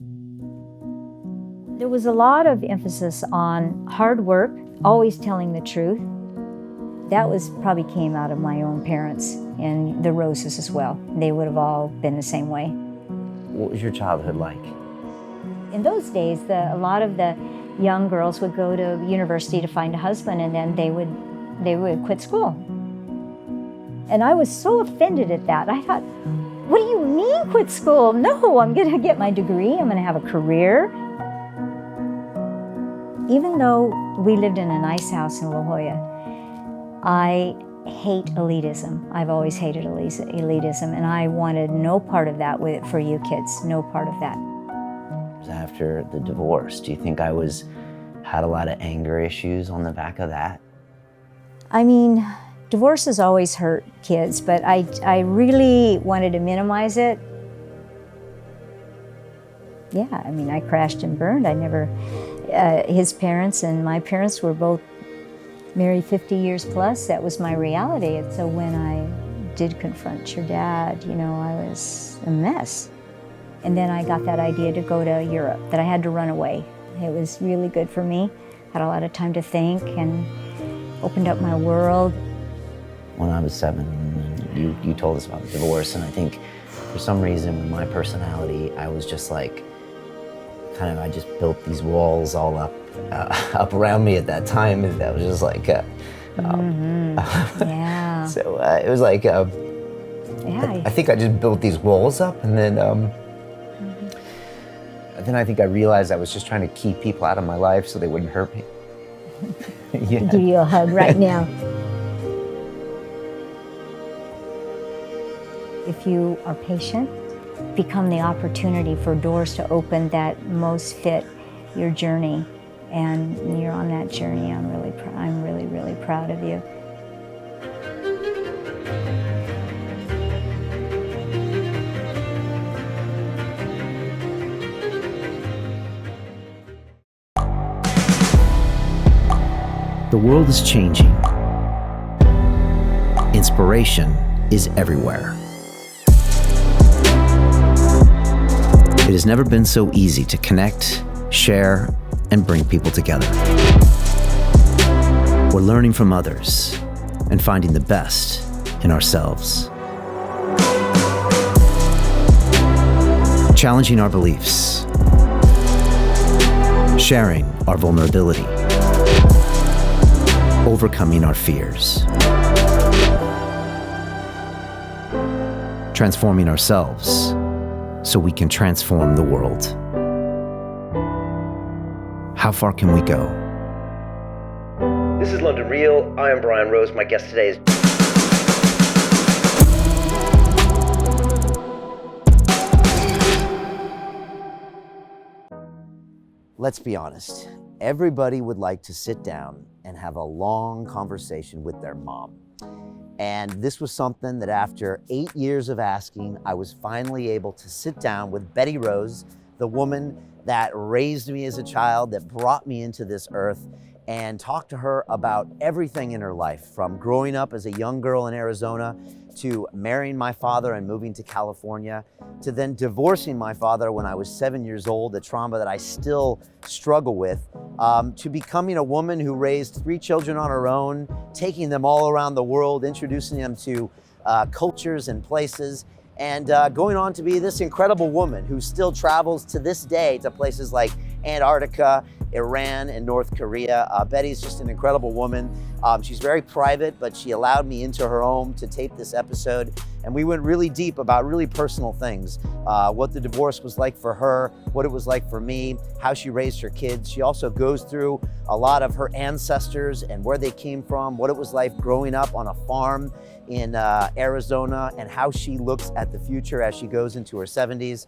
There was a lot of emphasis on hard work, always telling the truth. That was probably came out of my own parents and the Roses as well. They would have all been the same way. What was your childhood like? In those days, a lot of the young girls would go to university to find a husband, and then they would quit school. And I was so offended at that. I thought, what do you mean quit school? No, I'm going to get my degree. I'm going to have a career. Even though we lived in a nice house in La Jolla, I hate elitism. I've always hated elitism, and I wanted no part of that for you kids, no part of that. After the divorce, do you think I had a lot of anger issues on the back of that? I mean, divorces always hurt kids, but I really wanted to minimize it. Yeah, I mean, I crashed and burned. His parents and my parents were both married 50 years plus. That was my reality. And so when I did confront your dad, I was a mess. And then I got that idea to go to Europe, that I had to run away. It was really good for me. Had a lot of time to think and opened up my world. When I was 7, you told us about the divorce, and I think for some reason with my personality, I was just like, I just built these walls all up around me at that time, and that was just like, yeah. So it was like, yeah. I think I just built these walls up, and then I think I realized I was just trying to keep people out of my life so they wouldn't hurt me. Yeah. I'll give you a hug right now. If you are patient, become the opportunity for doors to open that most fit your journey, and you're on that journey. I'm really, really proud of you. The world is changing. Inspiration is everywhere. It has never been so easy to connect, share, and bring people together. We're learning from others and finding the best in ourselves. Challenging our beliefs. Sharing our vulnerability. Overcoming our fears. Transforming ourselves so we can transform the world. How far can we go? This is London Real. I am Brian Rose. My guest today is... Let's be honest. Everybody would like to sit down and have a long conversation with their mom. And this was something that after 8 years of asking, I was finally able to sit down with Betty Rose, the woman that raised me as a child, that brought me into this earth, and talk to her about everything in her life, from growing up as a young girl in Arizona, to marrying my father and moving to California, to then divorcing my father when I was 7 years old, a trauma that I still struggle with, to becoming a woman who raised 3 children on her own, taking them all around the world, introducing them to cultures and places, and going on to be this incredible woman who still travels to this day to places like Antarctica, Iran, and North Korea. Betty's just an incredible woman. She's very private, but she allowed me into her home to tape this episode. And we went really deep about really personal things. What the divorce was like for her, what it was like for me, how she raised her kids. She also goes through a lot of her ancestors and where they came from, what it was like growing up on a farm in Arizona, and how she looks at the future as she goes into her 70s.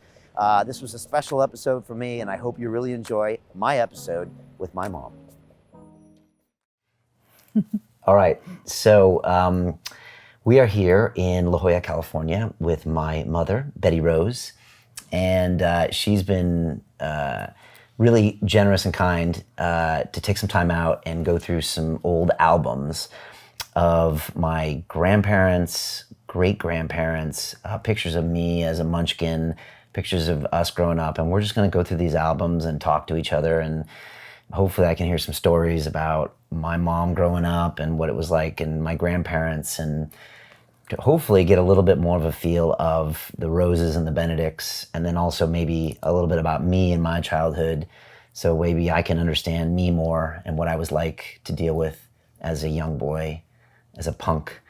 This was a special episode for me, and I hope you really enjoy my episode with my mom. All right, so we are here in La Jolla, California with my mother, Betty Rose, and she's been really generous and kind to take some time out and go through some old albums of my grandparents, great-grandparents, pictures of me as a munchkin, pictures of us growing up, and we're just going to go through these albums and talk to each other, and hopefully I can hear some stories about my mom growing up and what it was like, and my grandparents, and to hopefully get a little bit more of a feel of the Roses and the Benedicts, and then also maybe a little bit about me and my childhood, so maybe I can understand me more and what I was like to deal with as a young boy, as a punk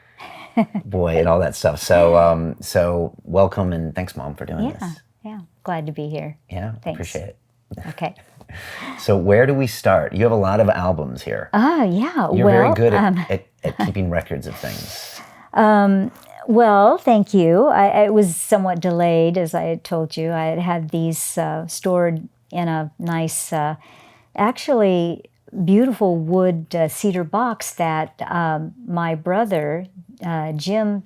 boy, and all that stuff. So, so welcome, and thanks, Mom, for doing this. Yeah, glad to be here. Yeah, Thanks. Appreciate it. Okay. So where do we start? You have a lot of albums here. Yeah. You're very good at keeping records of things. Well, thank you. I was somewhat delayed, as I had told you. I had these stored in a nice, actually beautiful wood cedar box that my brother, Jimmy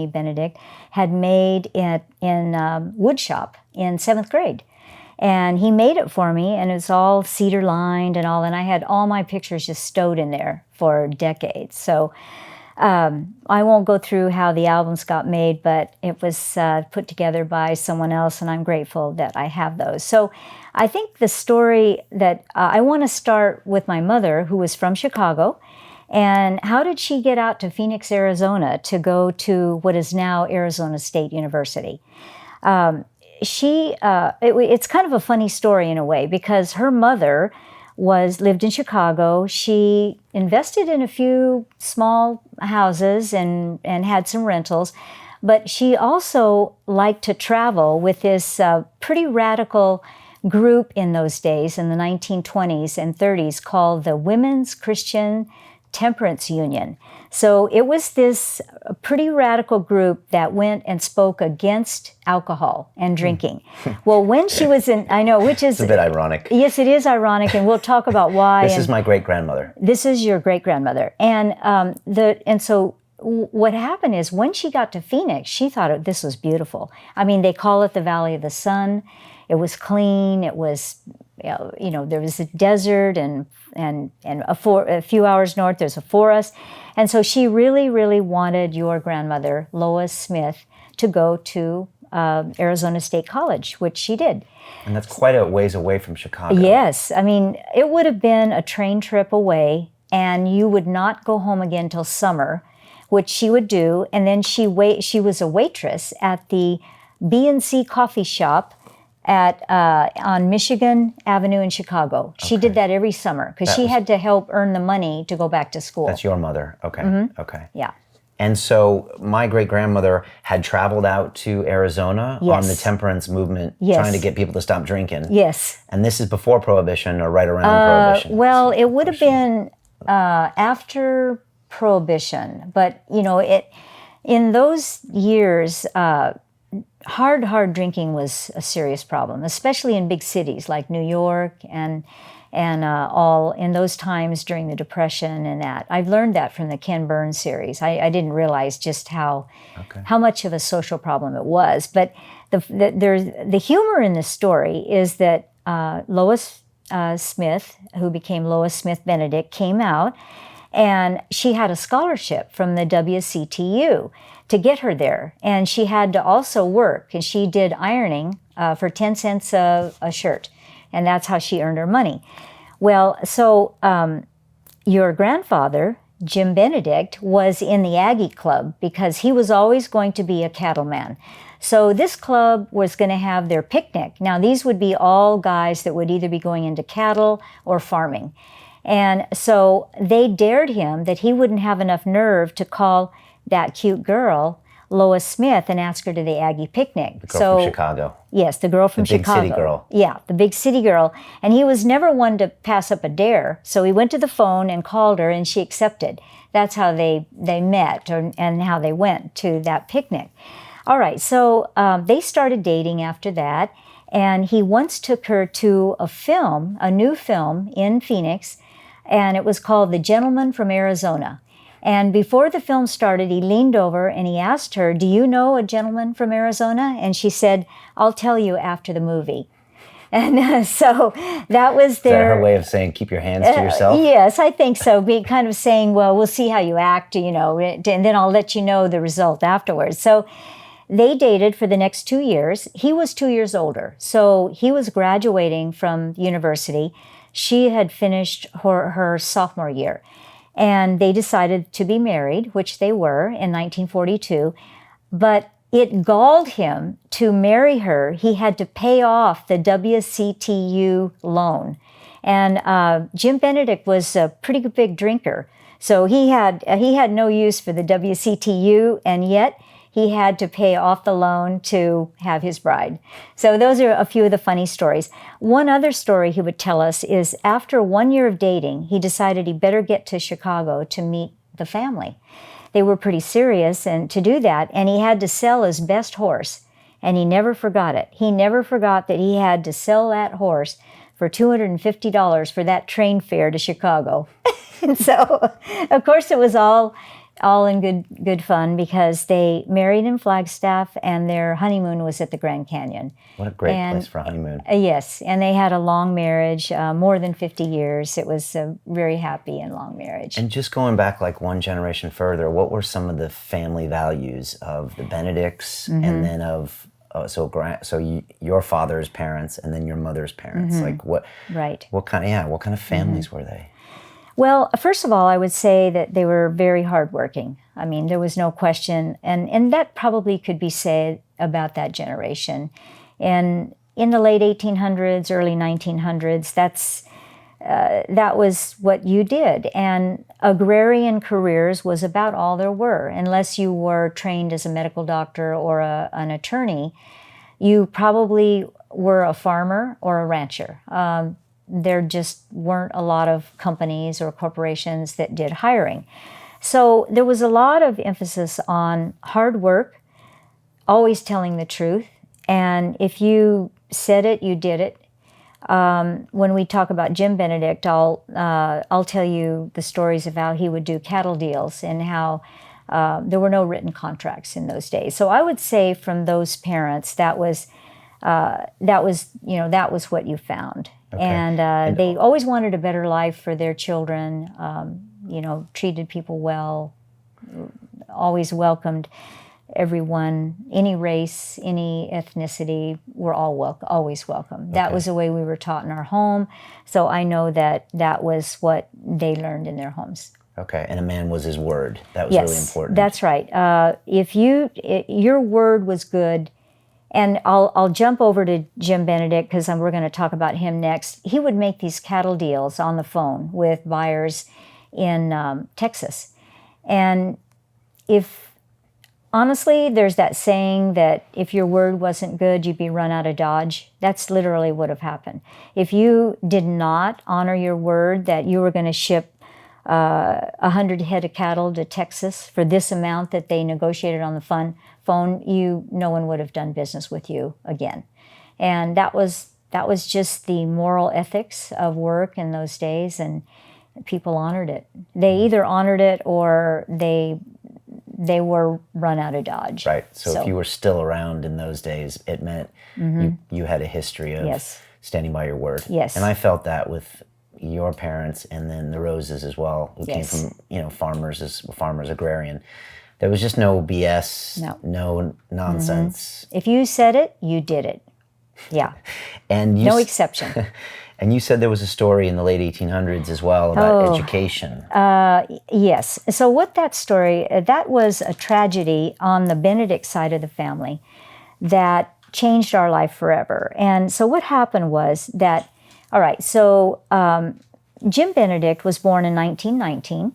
Benedict, had made in wood shop in 7th grade. And he made it for me, and it's all cedar lined and all, and I had all my pictures just stowed in there for decades. So I won't go through how the albums got made, but it was put together by someone else, and I'm grateful that I have those. So I think the story that I want to start with my mother, who was from Chicago, and how did she get out to Phoenix, Arizona to go to what is now Arizona State University? It's kind of a funny story in a way, because her mother lived in Chicago. She invested in a few small houses and had some rentals, but she also liked to travel with this pretty radical group in those days, in the 1920s and 30s, called the Women's Christian Temperance Union. So it was this pretty radical group that went and spoke against alcohol and drinking. Well, when she was which is it's a bit ironic. Yes, it is ironic, and we'll talk about why. This is my great-grandmother. This is your great-grandmother. And so what happened is, when she got to Phoenix, she thought this was beautiful. I mean, they call it the Valley of the Sun. It was clean. It was, there was a desert, and a few hours north there's a forest. And so she really, really wanted your grandmother, Lois Smith, to go to Arizona State College, which she did. And that's quite a ways away from Chicago. Yes. I mean, it would have been a train trip away, and you would not go home again till summer, which she would do. And then she was a waitress at the B&C coffee shop on Michigan Avenue in Chicago. She did that every summer because she had to help earn the money to go back to school. That's your mother. Okay. Mm-hmm. Okay. Yeah. And so my great-grandmother had traveled out to Arizona on the temperance movement, trying to get people to stop drinking. Yes. And this is before Prohibition or right around Prohibition? Well, it would have been after Prohibition. But, in those years, hard drinking was a serious problem, especially in big cities like New York and all in those times during the Depression and that. I've learned that from the Ken Burns series. I didn't realize just how much of a social problem it was. But the humor in this story is that Lois Smith, who became Lois Smith Benedict, came out, and she had a scholarship from the WCTU to get her there. And she had to also work, and she did ironing for 10 cents a shirt. And that's how she earned her money. Well, so your grandfather, Jim Benedict, was in the Aggie Club because he was always going to be a cattleman. So this club was going to have their picnic. Now, these would be all guys that would either be going into cattle or farming. And so they dared him that he wouldn't have enough nerve to call that cute girl Lois Smith and ask her to the Aggie picnic. The girl from Chicago. Yes, the girl from Chicago. The big city girl. Yeah, the big city girl. And he was never one to pass up a dare. So he went to the phone and called her, and she accepted. That's how they met and how they went to that picnic. All right, so they started dating after that. And he once took her to a new film in Phoenix, and it was called The Gentleman from Arizona. And before the film started, he leaned over and he asked her, "Do you know a gentleman from Arizona?" And she said, "I'll tell you after the movie." And so that was their... Is that her way of saying, keep your hands to yourself? Yes, I think so. Be kind of saying, well, we'll see how you act, and then I'll let you know the result afterwards. So they dated for the next 2 years. He was 2 years older, so he was graduating from university. She had finished her sophomore year, and they decided to be married, which they were in 1942. But it galled him to marry her. He had to pay off the WCTU loan. And Jim Benedict was a pretty big drinker. So he had no use for the WCTU, and yet he had to pay off the loan to have his bride. So those are a few of the funny stories. One other story he would tell us is after 1 year of dating, he decided he better get to Chicago to meet the family. They were pretty serious and to do that, and he had to sell his best horse, and he never forgot it. He never forgot that he had to sell that horse for $250 for that train fare to Chicago. And so, of course, it was all in good fun because they married in Flagstaff and their honeymoon was at the Grand Canyon. What a great place for a honeymoon. Yes, and they had a long marriage, more than 50 years. It was a very happy and long marriage. And just going back like one generation further, what were some of the family values of the Benedicts and then of your father's parents and then your mother's parents? Like what kind of families were they? Well, first of all, I would say that they were very hardworking. I mean, there was no question, and that probably could be said about that generation. And in the late 1800s, early 1900s, that was what you did. And agrarian careers was about all there were. Unless you were trained as a medical doctor or an attorney, you probably were a farmer or a rancher. There just weren't a lot of companies or corporations that did hiring. So there was a lot of emphasis on hard work, always telling the truth, and if you said it, you did it. When we talk about Jim Benedict, I'll tell you the stories of how he would do cattle deals and how there were no written contracts in those days. So I would say from those parents, that was what you found. Okay. And they always wanted a better life for their children, treated people well, always welcomed everyone, any race, any ethnicity, were all always welcome. Okay. That was the way we were taught in our home. So I know that was what they learned in their homes. Okay, and a man was his word. That was really important. That's right. If your word was good. And I'll jump over to Jim Benedict because we're going to talk about him next. He would make these cattle deals on the phone with buyers in Texas. And honestly, there's that saying that if your word wasn't good, you'd be run out of Dodge. That's literally what would have happened. If you did not honor your word that you were going to ship 100 head of cattle to Texas for this amount that they negotiated on the phone, no one would have done business with you again. And that was just the moral ethics of work in those days, and people honored it. They either honored it or they were run out of Dodge. Right. So if you were still around in those days, it meant you had a history of standing by your word. Yes. And I felt that with your parents and then the Roses as well, who came from farmers, agrarian. There was just no BS, no nonsense. If you said it, you did it. Yeah. And no exception. And you said there was a story in the late 1800s as well about education. Yes. So what that story, that was a tragedy on the Benedict side of the family that changed our life forever. And so what happened was that, all right, so Jim Benedict was born in 1919.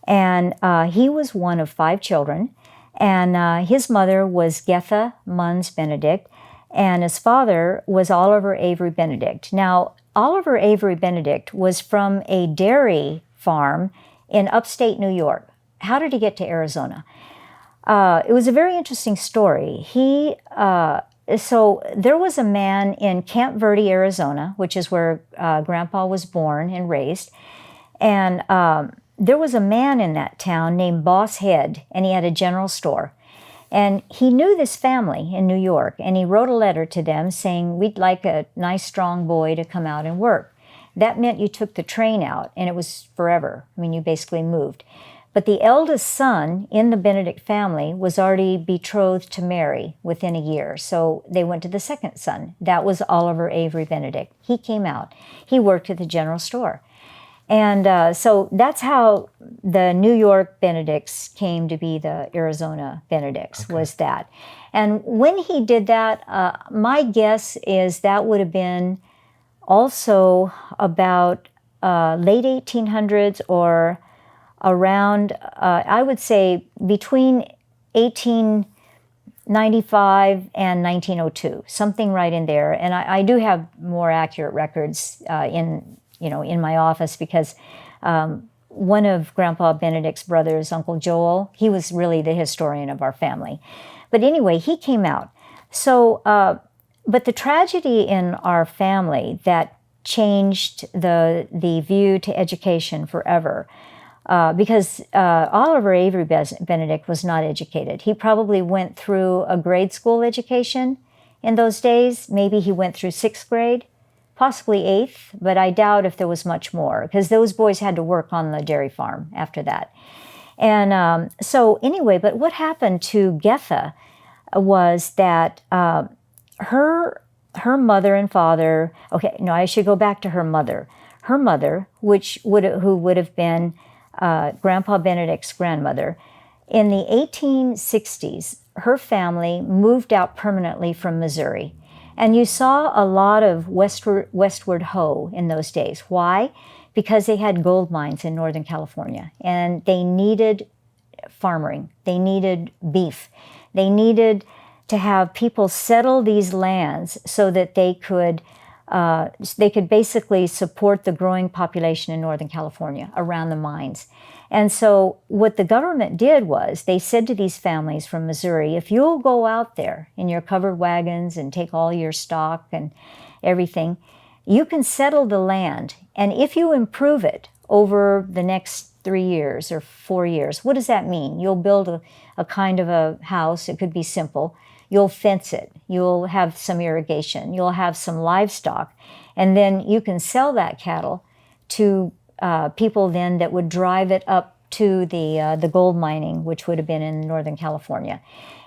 And he was one of 5 children, and his mother was Getha Munns Benedict, and his father was Oliver Avery Benedict. Now, Oliver Avery Benedict was from a dairy farm in upstate New York. How did he get to Arizona? It was a very interesting story. So there was a man in Camp Verde, Arizona, which is where Grandpa was born and raised, and there was a man in that town named Boss Head, and he had a general store. And he knew this family in New York, and he wrote a letter to them saying, we'd like a nice, strong boy to come out and work. That meant you took the train out, and it was forever. I mean, you basically moved. But the eldest son in the Benedict family was already betrothed to Mary within a year. So they went to the second son. That was Oliver Avery Benedict. He came out. He worked at the general store. And so that's how the New York Benedicts came to be the Arizona Benedicts, was that. And when he did that, my guess is that would have been also about late 1800s or around, I would say, between 1895 and 1902, something right in there. And I do have more accurate records in my office, because one of Grandpa Benedict's brothers, Uncle Joel, he was really the historian of our family. But anyway, he came out. So, but the tragedy in our family that changed the view to education forever, because Oliver Avery Benedict was not educated. He probably went through a grade school education in those days. Maybe he went through 6th grade, possibly 8th, but I doubt if there was much more, because those boys had to work on the dairy farm after that. And so anyway, but what happened to Getha was that her mother and father, I should go back to her mother. Her mother, who would have been Grandpa Benedict's grandmother, in the 1860s, her family moved out permanently from Missouri. And you saw a lot of westward hoe in those days. Why? Because they had gold mines in Northern California, and they needed farming. They needed beef. They needed to have people settle these lands so that they could basically support the growing population in Northern California around the mines. And so what the government did was they said to these families from Missouri, if you'll go out there in your covered wagons and take all your stock and everything, you can settle the land. And if you improve it over the next 3 years or 4 years, what does that mean? You'll build a kind of a house. It could be simple. You'll fence it. You'll have some irrigation. You'll have some livestock. And then you can sell that cattle to people then that would drive it up to the gold mining, which would have been in Northern California.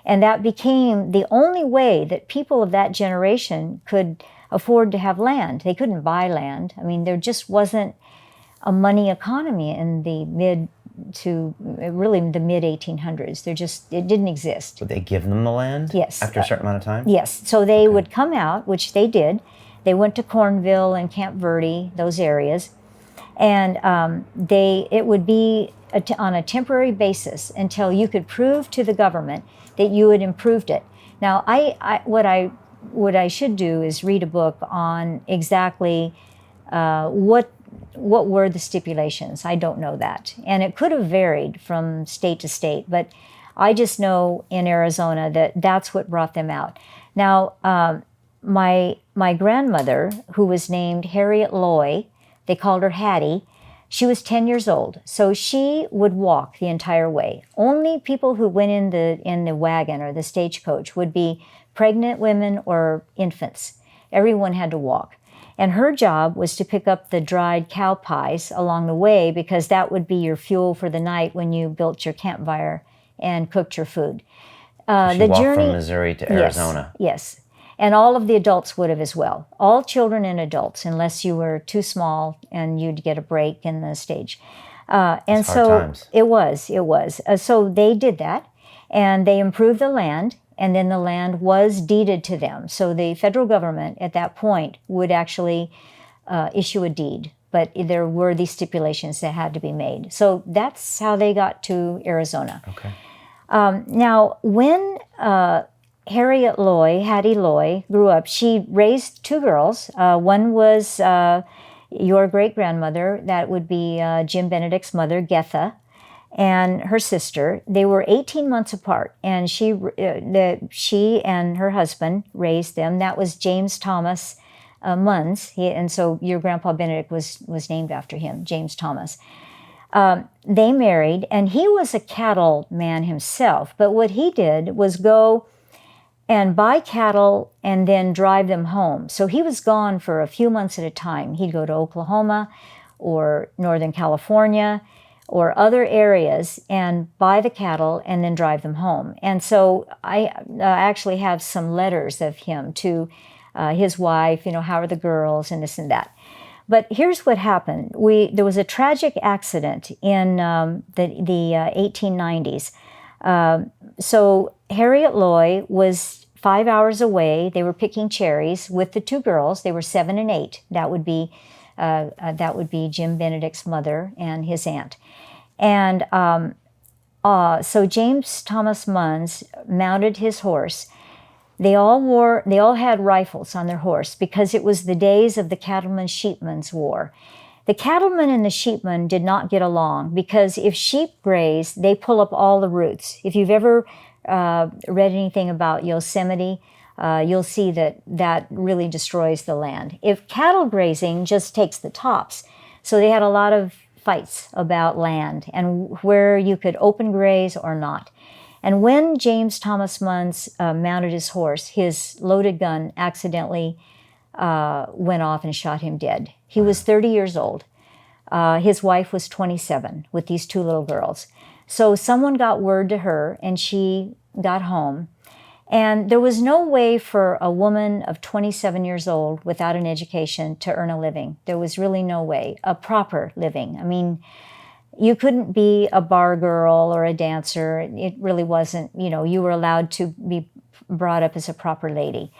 And that became the only way that people of that generation could afford to have land. They couldn't buy land. I mean, there just wasn't a money economy in the mid 1800s. It didn't exist. Would they give them the land? Yes. After a certain amount of time? Yes. So they would come out, which they did. They went to Cornville and Camp Verde, those areas. And it would be on a temporary basis until you could prove to the government that you had improved it. Now, what I should do is read a book on exactly what were the stipulations. I don't know that. And it could have varied from state to state, but I just know in Arizona that that's what brought them out. Now, my grandmother, who was named Harriet Loy, they called her Hattie, she was 10 years old. So she would walk the entire way. Only people who went in the wagon or the stagecoach would be pregnant women or infants. Everyone had to walk. And her job was to pick up the dried cow pies along the way, because that would be your fuel for the night when you built your campfire and cooked your food. She walked from Missouri to Arizona. Yes. And all of the adults would have as well. All children and adults, unless you were too small and you'd get a break in the stage. And so times. It was. So they did that, and they improved the land, and then the land was deeded to them. So the federal government at that point would actually issue a deed, but there were these stipulations that had to be made. So that's how they got to Arizona. Okay. Now, when Hattie Loy, grew up, she raised 2 girls. One was your great-grandmother, that would be Jim Benedict's mother, Getha, and her sister. They were 18 months apart, and she and her husband raised them. That was James Thomas Munns, and so your Grandpa Benedict was named after him, James Thomas. They married, and he was a cattle man himself, but what he did was go and buy cattle and then drive them home. So he was gone for a few months at a time. He'd go to Oklahoma or Northern California, or other areas and buy the cattle and then drive them home. And so I actually have some letters of him to his wife, how are the girls and this and that. But here's what happened. There was a tragic accident in the 1890s. So Harriet Loy was 5 hours away. They were picking cherries with the two girls. They were 7 and 8. That would be Jim Benedict's mother and his aunt. And so James Thomas Munns mounted his horse. They all had rifles on their horse because it was the days of the cattleman-sheepman's war. The cattlemen and the sheepmen did not get along because if sheep graze, they pull up all the roots. If you've ever read anything about Yosemite, you'll see that really destroys the land. If cattle grazing just takes the tops, so they had a lot of fights about land and where you could open graze or not. And when James Thomas Munns mounted his horse, his loaded gun accidentally went off and shot him dead. He was 30 years old. His wife was 27 with these two little girls. So someone got word to her and she got home. And there was no way for a woman of 27 years old without an education to earn a living. There was really no way, a proper living. I mean, you couldn't be a bar girl or a dancer. It really wasn't, you were allowed to be brought up as a proper lady.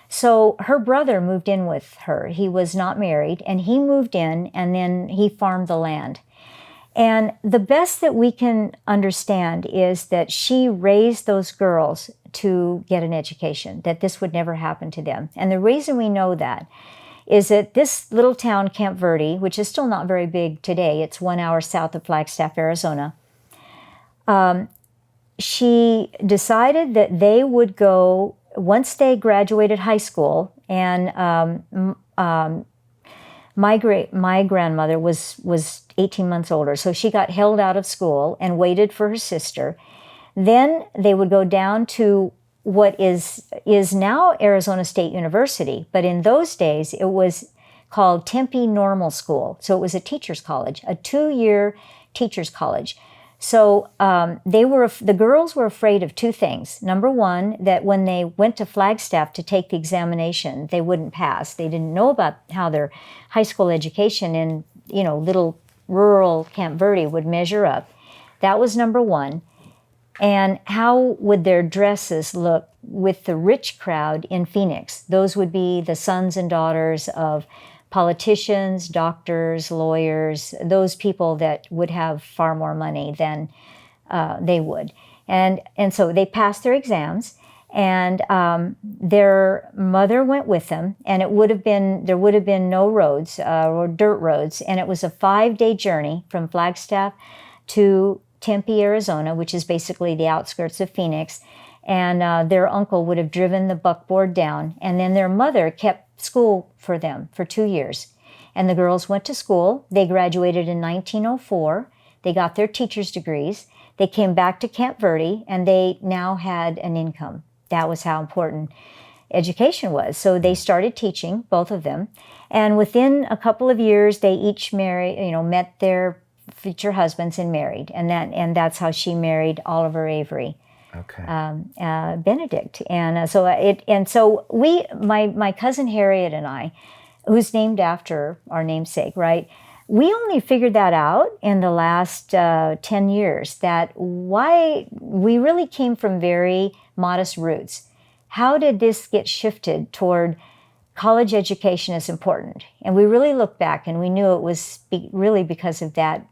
So her brother moved in with her. He was not married, and he moved in, and then he farmed the land. And the best that we can understand is that she raised those girls to get an education, that this would never happen to them. And the reason we know that is that this little town, Camp Verde, which is still not very big today, it's 1 hour south of Flagstaff, Arizona, she decided that they would go, once they graduated high school, and my grandmother was 18 months older, so she got held out of school and waited for her sister. Then they would go down to what is now Arizona State University, but in those days it was called Tempe Normal School. So it was a teacher's college, a 2-year teacher's college. So the girls were afraid of two things. Number one, that when they went to Flagstaff to take the examination, they wouldn't pass. They didn't know about how their high school education in little rural Camp Verde would measure up. That was number one. And how would their dresses look with the rich crowd in Phoenix? Those would be the sons and daughters of politicians, doctors, lawyers, those people that would have far more money than they would. And so they passed their exams, and their mother went with them, and there would have been no roads or dirt roads, and it was a 5-day journey from Flagstaff to Tempe, Arizona, which is basically the outskirts of Phoenix, and their uncle would have driven the buckboard down, and then their mother kept school for them for 2 years. And the girls went to school. They graduated in 1904. They got their teacher's degrees. They came back to Camp Verde, and they now had an income. That was how important education was. So they started teaching, both of them, and within a couple of years, they each met their future husbands and married, and that's how she married Oliver Avery, Benedict, and so my cousin Harriet and I, who's named after our namesake, right? We only figured that out in the last 10 years. That why we really came from very modest roots. How did this get shifted toward college education is important? And we really looked back and we knew it was really because of that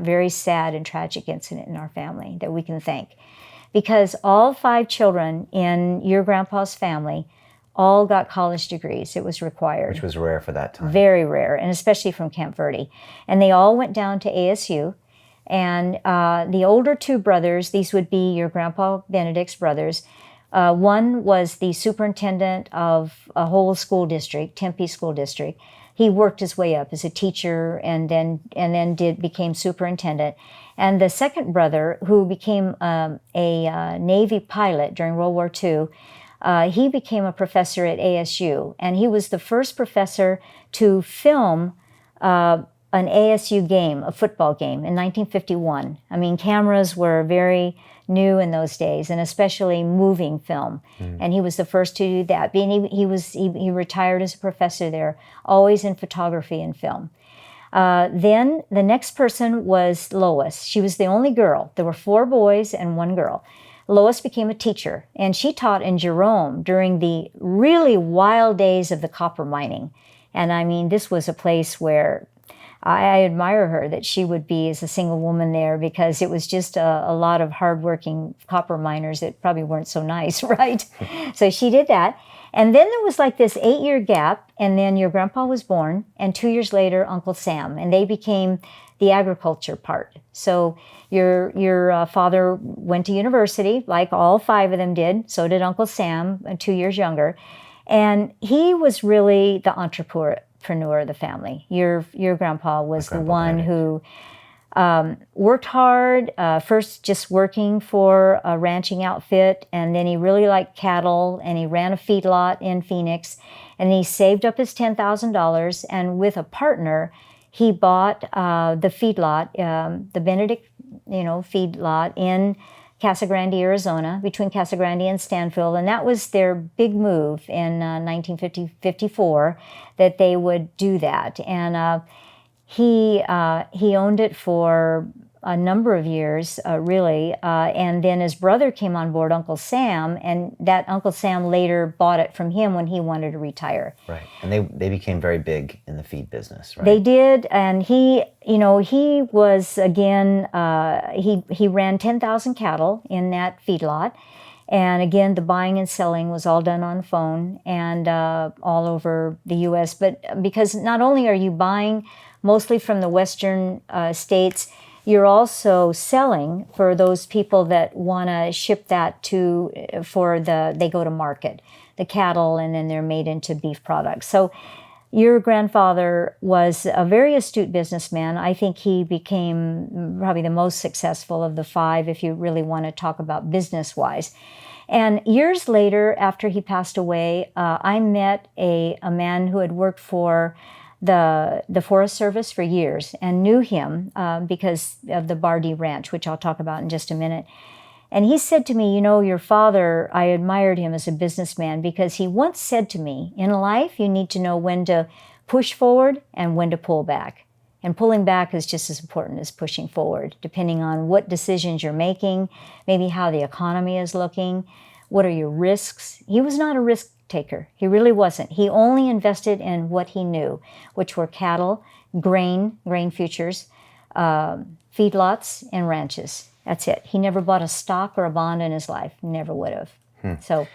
very sad and tragic incident in our family that we can thank. Because all 5 children in your grandpa's family all got college degrees. It was required. Which was rare for that time. Very rare, and especially from Camp Verde. And they all went down to ASU. And the older 2 brothers, these would be your grandpa Benedict's brothers. One was the superintendent of a whole school district, Tempe School District. He worked his way up as a teacher and then became superintendent. And the second brother, who became a Navy pilot during World War II, he became a professor at ASU. And he was the first professor to film a an ASU game, a football game in 1951. I mean, cameras were very new in those days, and especially moving film. And he was the first to do that. He retired as a professor there, always in photography and film. Then the next person was Lois. She was the only girl. There were 4 boys and 1 girl. Lois became a teacher, and she taught in Jerome during the really wild days of the copper mining. And I mean, this was a place where I admire her that she would be as a single woman there, because it was just a lot of hardworking copper miners that probably weren't so nice, right? So she did that. And then there was like this 8-year gap, and then your grandpa was born, and 2 years later, Uncle Sam, and they became the agriculture part. So your father went to university, like all 5 of them did. So did Uncle Sam, 2 years younger. And he was really the entrepreneur of the family. Your grandpa was the one who worked hard, first just working for a ranching outfit, and then he really liked cattle, and he ran a feedlot in Phoenix, and he saved up his $10,000, and with a partner, he bought the feedlot, the Benedict, feedlot in Casa Grande, Arizona, between Casa Grande and Stanfield, and that was their big move in 1954, that they would do that. And he owned it for a number of years, really, and then his brother came on board, Uncle Sam, and that Uncle Sam later bought it from him when he wanted to retire. Right, and they became very big in the feed business, right? They did, and he was, again, he ran 10,000 cattle in that feedlot, and again, the buying and selling was all done on phone and all over the U.S., but because not only are you buying mostly from the western states, you're also selling for those people that want to ship that they go to market, the cattle, and then they're made into beef products. So your grandfather was a very astute businessman. I think he became probably the most successful of the 5, if you really want to talk about business-wise. And years later, after he passed away, I met a man who had worked for the Forest Service for years and knew him because of the Bardee Ranch, which I'll talk about in just a minute. And he said to me, your father, I admired him as a businessman because he once said to me, in life, you need to know when to push forward and when to pull back. And pulling back is just as important as pushing forward, depending on what decisions you're making, maybe how the economy is looking, what are your risks. He was not a risk taker. He really wasn't. He only invested in what he knew, which were cattle, grain futures, feedlots, and ranches. That's it. He never bought a stock or a bond in his life. Never would have. So.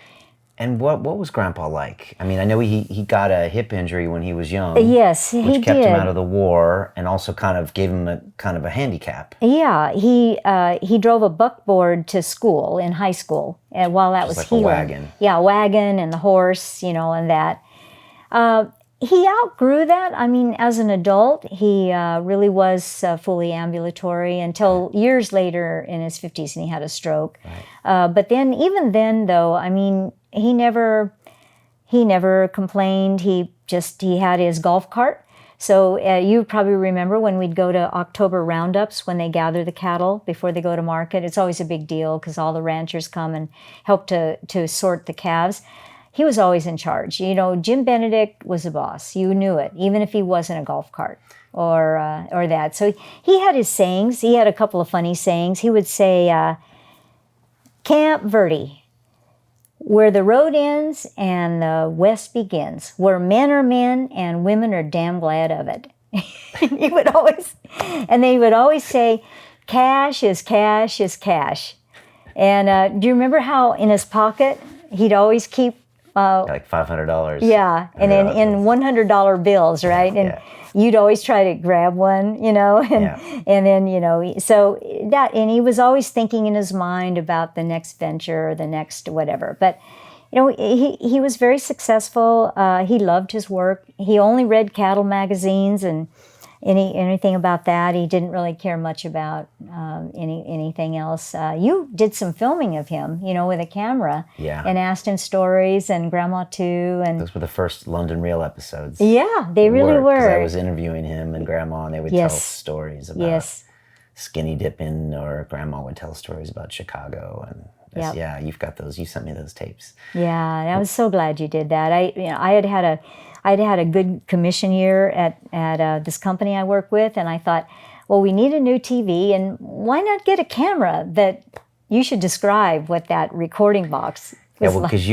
And what was Grandpa like? I mean, I know he got a hip injury when he was young. Yes, he did. Which kept him out of the war and also kind of gave him a handicap. Yeah, he drove a buckboard to school in high school while that was like healing. A wagon. Yeah, a wagon and the horse, and that. He outgrew that. I mean, as an adult, he really was fully ambulatory until years later in his 50s, and he had a stroke. Right. But then, even then, though, I mean, he never complained. He had his golf cart. So you probably remember when we'd go to October roundups when they gather the cattle before they go to market. It's always a big deal because all the ranchers come and help to sort the calves. He was always in charge. Jim Benedict was the boss. You knew it, even if he wasn't a golf cart or that. So he had his sayings. He had a couple of funny sayings. He would say, Camp Verde, where the road ends and the west begins, where men are men and women are damn glad of it. They would always say, cash is cash is cash. And do you remember how in his pocket he'd always keep like $500. Yeah, and in $100 bills, right? And you'd always try to grab one, and then, so that, and he was always thinking in his mind about the next venture or the next whatever. But, he was very successful. He loved his work. He only read cattle magazines and anything about that. He didn't really care much about anything else. You did some filming of him, with a camera, Yeah. and asked him stories, and Grandma too, and Those were the first London Real episodes. yeah, they really were. Because I was interviewing him and Grandma, and they would tell Yes. stories about skinny dipping, or Grandma would tell stories about Chicago. And yeah, you've got those. You sent me those tapes. Yeah, and I was so glad you did that. I had a good commission year at this company I work with, and I thought, well, we need a new TV, and why not get a camera that you should describe what that recording box was like. Because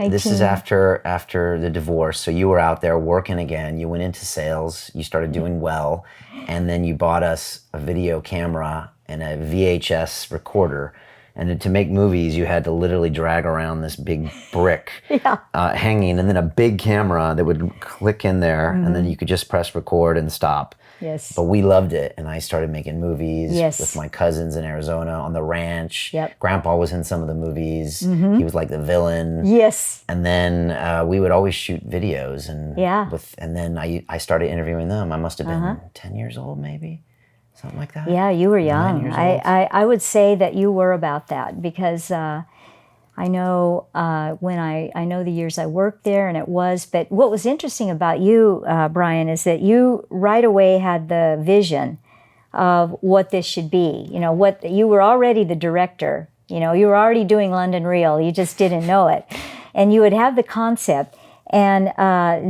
this is after the divorce, so you were out there working again. You went into sales. You started doing well, and then you bought us a video camera and a VHS recorder. And to make movies, you had to literally drag around this big brick hanging, and then a big camera that would click in there, and then you could just press record and stop. Yes. But we loved it, and I started making movies Yes. with my cousins in Arizona on the ranch. Yep. Grandpa was in some of the movies. He was like the villain. Yes. And then we would always shoot videos, and Yeah. and then I started interviewing them. I must have been 10 years old, maybe. Something like that. Yeah, you were 9 young. years old. I would say that you were about that, because I know when I know the years I worked there, and it was. But what was interesting about you, Brian, is that you right away had the vision of what this should be. What you were already the director. You were already doing London Real. You just didn't know it, and you would have the concept. And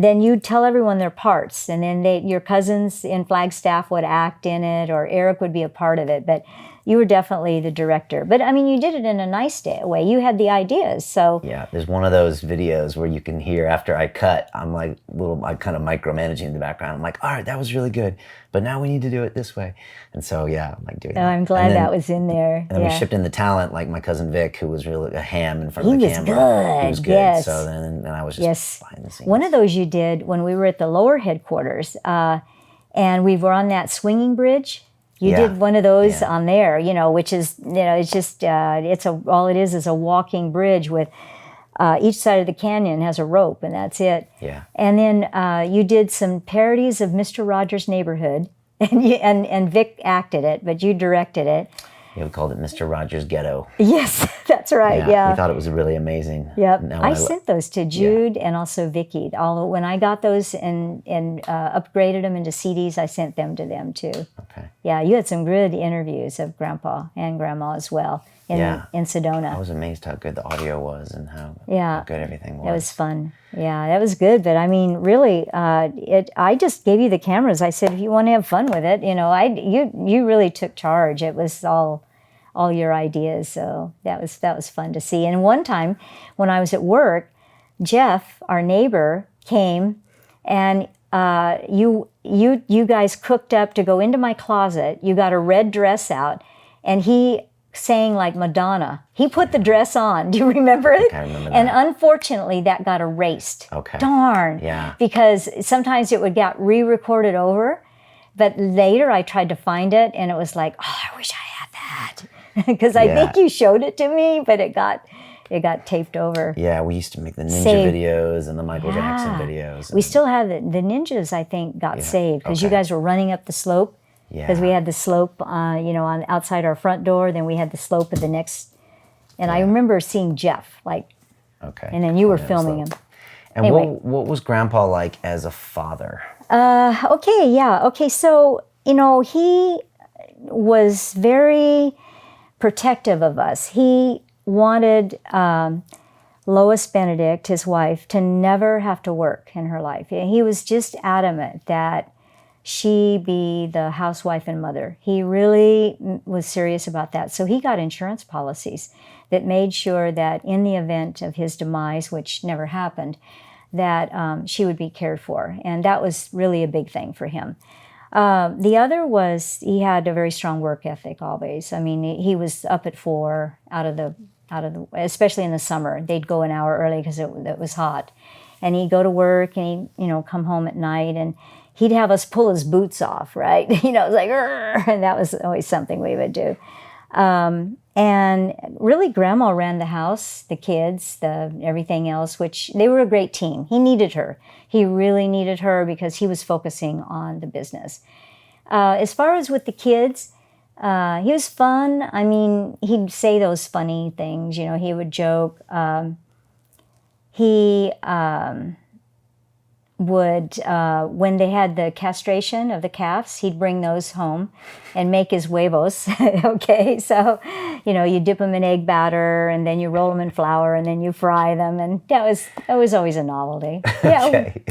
then you'd tell everyone their parts, and then your cousins in Flagstaff would act in it, or Eric would be a part of it. But you were definitely the director. But I mean, you did it in a nice way. You had the ideas, so Yeah, there's one of those videos where you can hear after I cut, I'm like I'm kind of micromanaging in the background. I'm like, all right, that was really good, but now we need to do it this way. And so yeah, I'm like doing that. I'm glad that was in there. And then we shipped in the talent, like my cousin Vic, who was really a ham in front of the camera. Good. He was good. Yes. So then I was just behind the scenes. One of those you did when we were at the lower headquarters, and we were on that swinging bridge. You did one of those on there, which is, it's just, all it is a walking bridge with each side of the canyon has a rope, and that's it. Yeah. And then you did some parodies of Mr. Rogers' Neighborhood, and Vic acted it, but you directed it. Yeah, we called it Mr. Rogers' Ghetto. Yes, that's right. Yeah. We thought it was really amazing. Yep. Now I sent those to Jude and also Vicky. Although when I got those and upgraded them into CDs, I sent them to them too. Okay. Yeah, you had some good interviews of Grandpa and Grandma as well in Sedona. I was amazed how good the audio was and how good everything was. That was fun. Yeah, that was good. But I mean, really, I just gave you the cameras. I said, if you want to have fun with it, you really took charge. It was all your ideas. So that was fun to see. And one time when I was at work, Jeff, our neighbor, came, and you guys cooked up to go into my closet. You got a red dress out, and he sang like Madonna. He put the dress on. Do you remember it? I remember that. And unfortunately, that got erased. Okay. Darn. Yeah. Because sometimes it would get re-recorded over, but later I tried to find it, and it was like, oh, I wish I had that. Because I think you showed it to me, but it got taped over. Yeah, we used to make the Ninja videos and the Michael Jackson videos. We still have the Ninjas, I think, got saved, because you guys were running up the slope. Because we had the slope, on outside our front door. Then we had the slope of the next. And I remember seeing Jeff, and then you were filming him. And anyway. what was Grandpa like as a father? Okay, so, he was very protective of us. He wanted Lois Benedict, his wife, to never have to work in her life. He was just adamant that she be the housewife and mother. He really was serious about that. So he got insurance policies that made sure that in the event of his demise, which never happened, that she would be cared for. And that was really a big thing for him. The other was he had a very strong work ethic always. I mean, he was up at 4 out of the, especially in the summer. They'd go an hour early because it was hot. And he'd go to work, and he'd, come home at night, and he'd have us pull his boots off, right? It was like, "Rrr," and that was always something we would do. And really, Grandma ran the house, the kids, everything else, which they were a great team. He needed her. He really needed her because he was focusing on the business. As far as with the kids, he was fun. I mean, he'd say those funny things. You know, he would joke. He would, when they had the castration of the calves, he'd bring those home and make his huevos. Okay, so, you know, you dip them in egg batter and then you roll them in flour and then you fry them, and that was always a novelty. Yeah. Okay.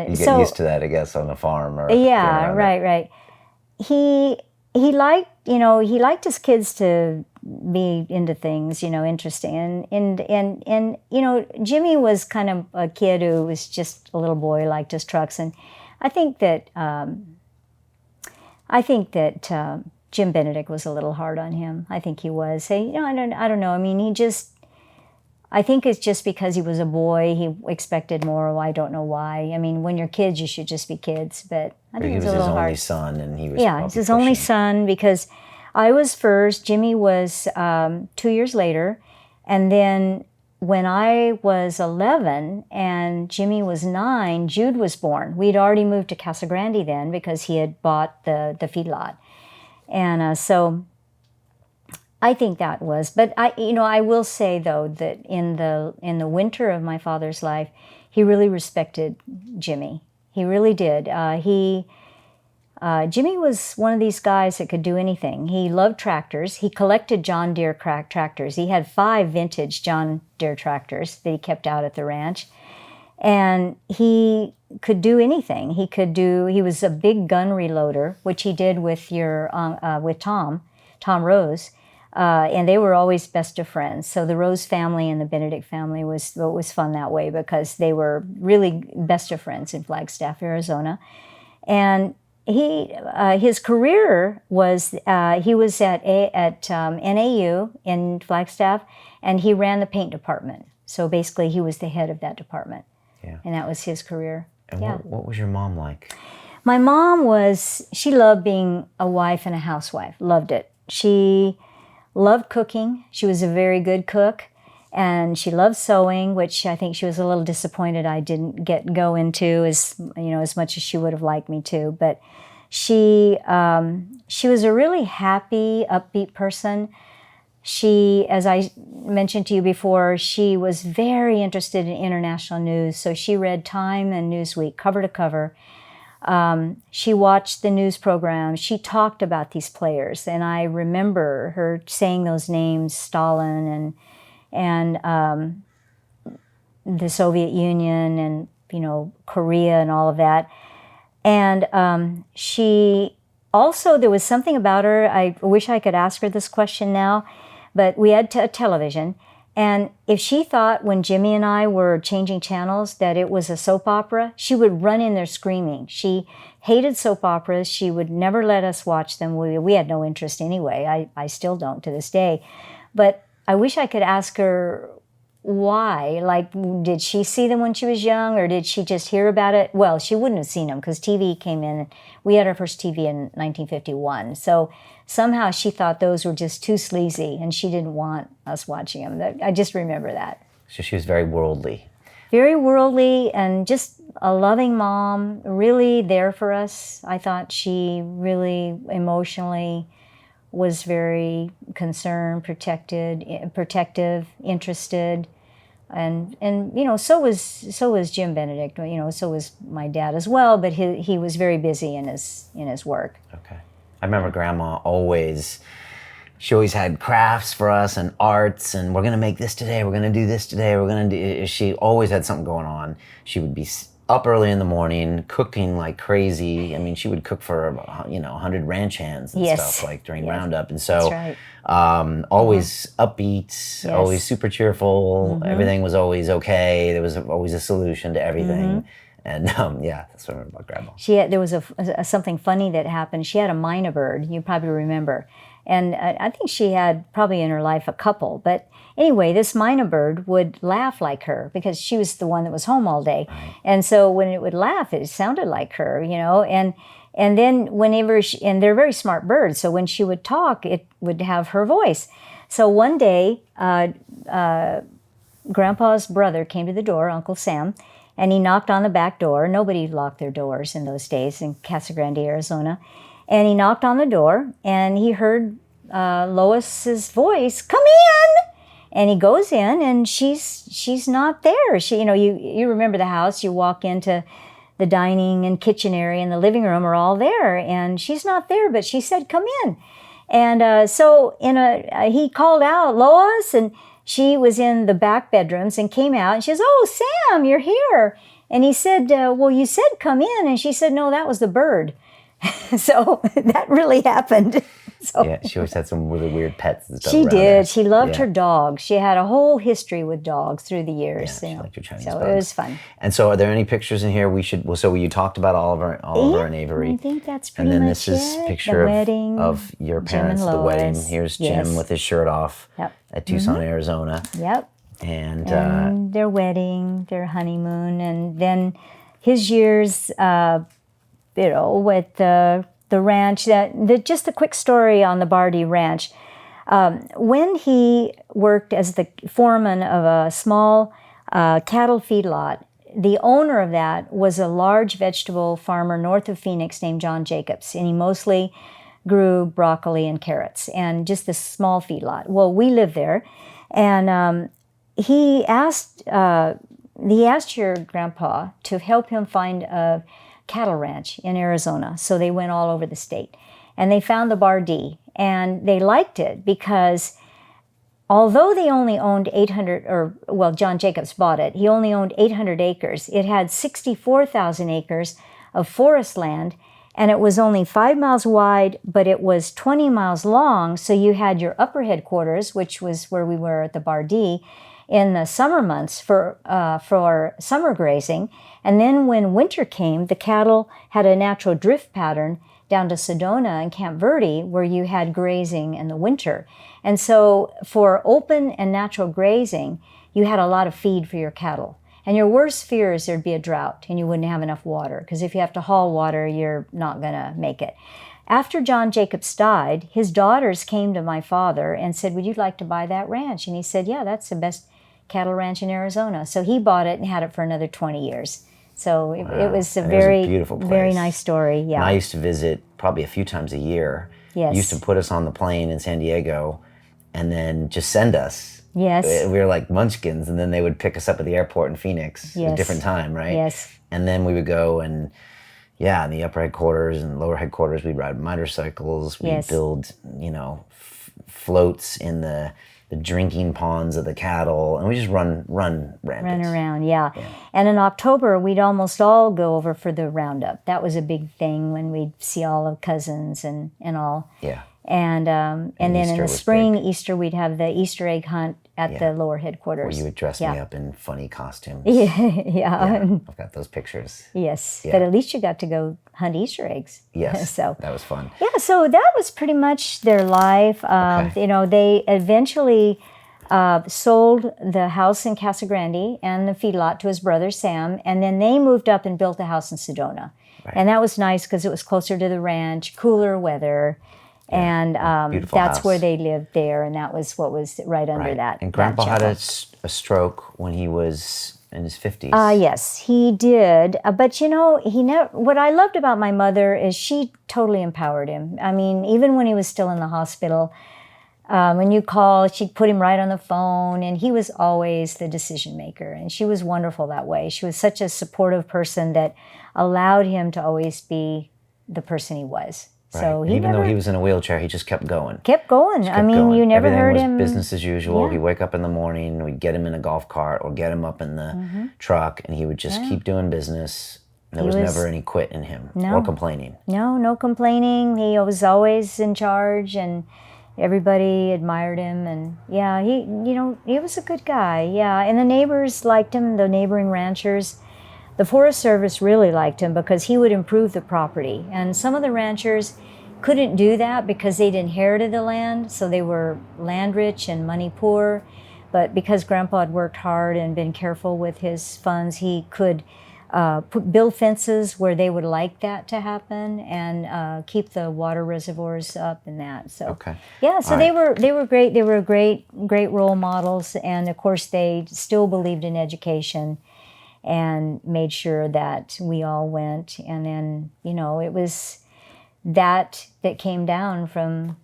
You get used to that, I guess, on the farm. Or yeah, right. He liked, you know, he liked his kids to be into things, you know, interesting. And you know, Jimmy was kind of a kid who was just a little boy, liked his trucks. And I think that Jim Benedict was a little hard on him. I think he was. Hey, you know, I don't know. I mean, I think it's just because he was a boy, he expected more. I don't know why. I mean, when you're kids, you should just be kids. But I think he was a his little only hard. son, and he was He's his only son because I was first. Jimmy was 2 years later, and then when I was 11 and Jimmy was 9, Jude was born. We'd already moved to Casa Grande then because he had bought the feedlot, and so. I think that was, but I will say though that in the winter of my father's life, he really respected Jimmy. He really did. Jimmy was one of these guys that could do anything. He loved tractors. He collected John Deere tractors. He had 5 vintage John Deere tractors that he kept out at the ranch, and he could do anything. He was a big gun reloader, which he did with with Tom Rose. And they were always best of friends. So the Rose family and the Benedict family was fun that way because they were really best of friends in Flagstaff, Arizona. And his career was he was at NAU in Flagstaff, and he ran the paint department. So basically, he was the head of that department. Yeah. And that was his career. And what was your mom like? My mom she loved being a wife and a housewife. Loved it. She loved cooking. She was a very good cook, and she loved sewing, which I think she was a little disappointed I didn't go into as much as she would have liked me to. But she was a really happy, upbeat person. She, as I mentioned to you before, she was very interested in international news. So she read Time and Newsweek cover to cover. She watched the news programs. She talked about these players, and I remember her saying those names: Stalin and the Soviet Union, and Korea, and all of that. And she also, there was something about her. I wish I could ask her this question now, but we had a television. And if she thought when Jimmy and I were changing channels that it was a soap opera, she would run in there screaming. She hated soap operas. She would never let us watch them. We had no interest anyway. I still don't to this day. But I wish I could ask her why. Like, did she see them when she was young, or did she just hear about it? Well, she wouldn't have seen them because TV came in. We had our first TV in 1951. So somehow she thought those were just too sleazy, and she didn't want us watching them. I just remember that. So she was very worldly. Very worldly, and just a loving mom, really there for us. I thought she really emotionally was very concerned, protective, interested. And so was Jim Benedict. So was my dad as well. But he was very busy in his work. Okay, I remember Grandma she always had crafts for us and arts, and we're gonna make this today. We're gonna do this today. She always had something going on. She would be up early in the morning, cooking like crazy. I mean, she would cook for 100 ranch hands and stuff like during Roundup, and so. That's right. Always upbeat, always super cheerful. Mm-hmm. Everything was always okay. There was always a solution to everything. Mm-hmm. And that's what I remember about Grandma. There was something funny that happened. She had a mynah bird. You probably remember. And I think she had probably in her life a couple. But anyway, this mynah bird would laugh like her because she was the one that was home all day. Right. And so when it would laugh, it sounded like her, you know. And then whenever and they're very smart birds, so when she would talk, it would have her voice. So one day, Grandpa's brother came to the door, Uncle Sam, and he knocked on the back door. Nobody locked their doors in those days in Casa Grande, Arizona. And he knocked on the door, and he heard Lois's voice, "Come in!" And he goes in, and she's not there. She, you know, you remember the house. You walk into the dining and kitchen area, and the living room are all there, and she's not there. But she said, "Come in." And so he called out, "Lois," and she was in the back bedrooms and came out, and she says, "Oh, Sam, you're here." And he said, "Well, you said come in." And she said, "No, that was the bird." So that really happened. So, Yeah, she always had some really weird pets and stuff. she around did. her. She loved Yeah. her dogs. She had a whole history with dogs through the Yeah, years. she you know. liked her Chinese So bugs. it was fun. And so, are there any pictures in here we should? Well, so you talked about Oliver and Avery. I think that's pretty And then much this is it. a picture The wedding, of your Jim and parents at the wedding. Lois. Here's Jim Yes. with his shirt off Yep. at Tucson, Arizona. Yep. And Their wedding, their honeymoon, and then his years, with the ranch. Just a quick story on the Bardi Ranch. When he worked as the foreman of a small cattle feedlot, the owner of that was a large vegetable farmer north of Phoenix named John Jacobs, and he mostly grew broccoli and carrots, and just this small feedlot. Well, we lived there, and he asked your grandpa to help him find a cattle ranch in Arizona. So they went all over the state, and they found the Bardi, and they liked it because although they only owned 800, John Jacobs bought it, he only owned 800 acres. It had 64,000 acres of forest land, and it was only 5 miles wide, but it was 20 miles long. So you had your upper headquarters, which was where we were at the Bardi, in the summer months for summer grazing. And then when winter came, the cattle had a natural drift pattern down to Sedona and Camp Verde, where you had grazing in the winter. And so for open and natural grazing, you had a lot of feed for your cattle. And your worst fear is there'd be a drought and you wouldn't have enough water, because if you have to haul water, you're not going to make it. After John Jacobs died, his daughters came to my father and said, "Would you like to buy that ranch?" And he said, "Yeah, that's the best cattle ranch in Arizona." So he bought it and had it for another 20 years. So it was a And very, beautiful place. very nice story. Yeah. And I used to visit probably a few times a year. Yes. Used to put us on the plane in San Diego and then just send us. Yes. We were like munchkins, and then they would pick us up at the airport in Phoenix at a Yes. different time, right? Yes. And then we would go and, in the upper headquarters and lower headquarters, we'd ride motorcycles. We'd Yes. build, floats in the drinking ponds of the cattle, and we just run rampant. Run around, yeah. And in October, we'd almost all go over for the roundup. That was a big thing when we'd see all of cousins and all. Yeah. And then in Easter the was spring, Easter, we'd have the Easter egg hunt at the lower headquarters. Where you would dress me Yeah. up in funny costumes. Yeah. I've got those pictures. Yes. Yeah. But at least you got to go hunt Easter eggs. Yes. So that was fun. yeah, so that was pretty much their life. Okay. They eventually sold the house in Casa Grande and the feedlot to his brother Sam, and then they moved up and built a house in Sedona. Right. And that was nice because it was closer to the ranch, cooler weather, and Beautiful that's house. where they lived there, and that was what was right under Right. that. And Grandpa that had chapel. a stroke when he was in his 50s. Yes, he did. But he never. What I loved about my mother is she totally empowered him. I mean, even when he was still in the hospital, when you call, she'd put him right on the phone, and he was always the decision maker. And she was wonderful that way. She was such a supportive person that allowed him to always be the person he was. Right. So And he even never though he was in a wheelchair, he just kept going. kept going. Kept I mean, going. you never Everything heard was him. business as usual. Yeah. He'd wake up in the morning, we'd get him in a golf cart or get him up in the truck, and he would just keep doing business. There was never any quit in him or complaining. No complaining. He was always in charge, and everybody admired him. And yeah, he was a good guy. Yeah, and the neighbors liked him. The neighboring ranchers, the Forest Service really liked him because he would improve the property. And some of the ranchers, couldn't do that because they'd inherited the land, so they were land rich and money poor. But because Grandpa had worked hard and been careful with his funds, he could build fences where they would like that to happen, and keep the water reservoirs up and that. So Okay. yeah, so All they right. were great. They were great role models, and of course they still believed in education and made sure that we all went. And then, you know, it was that came down from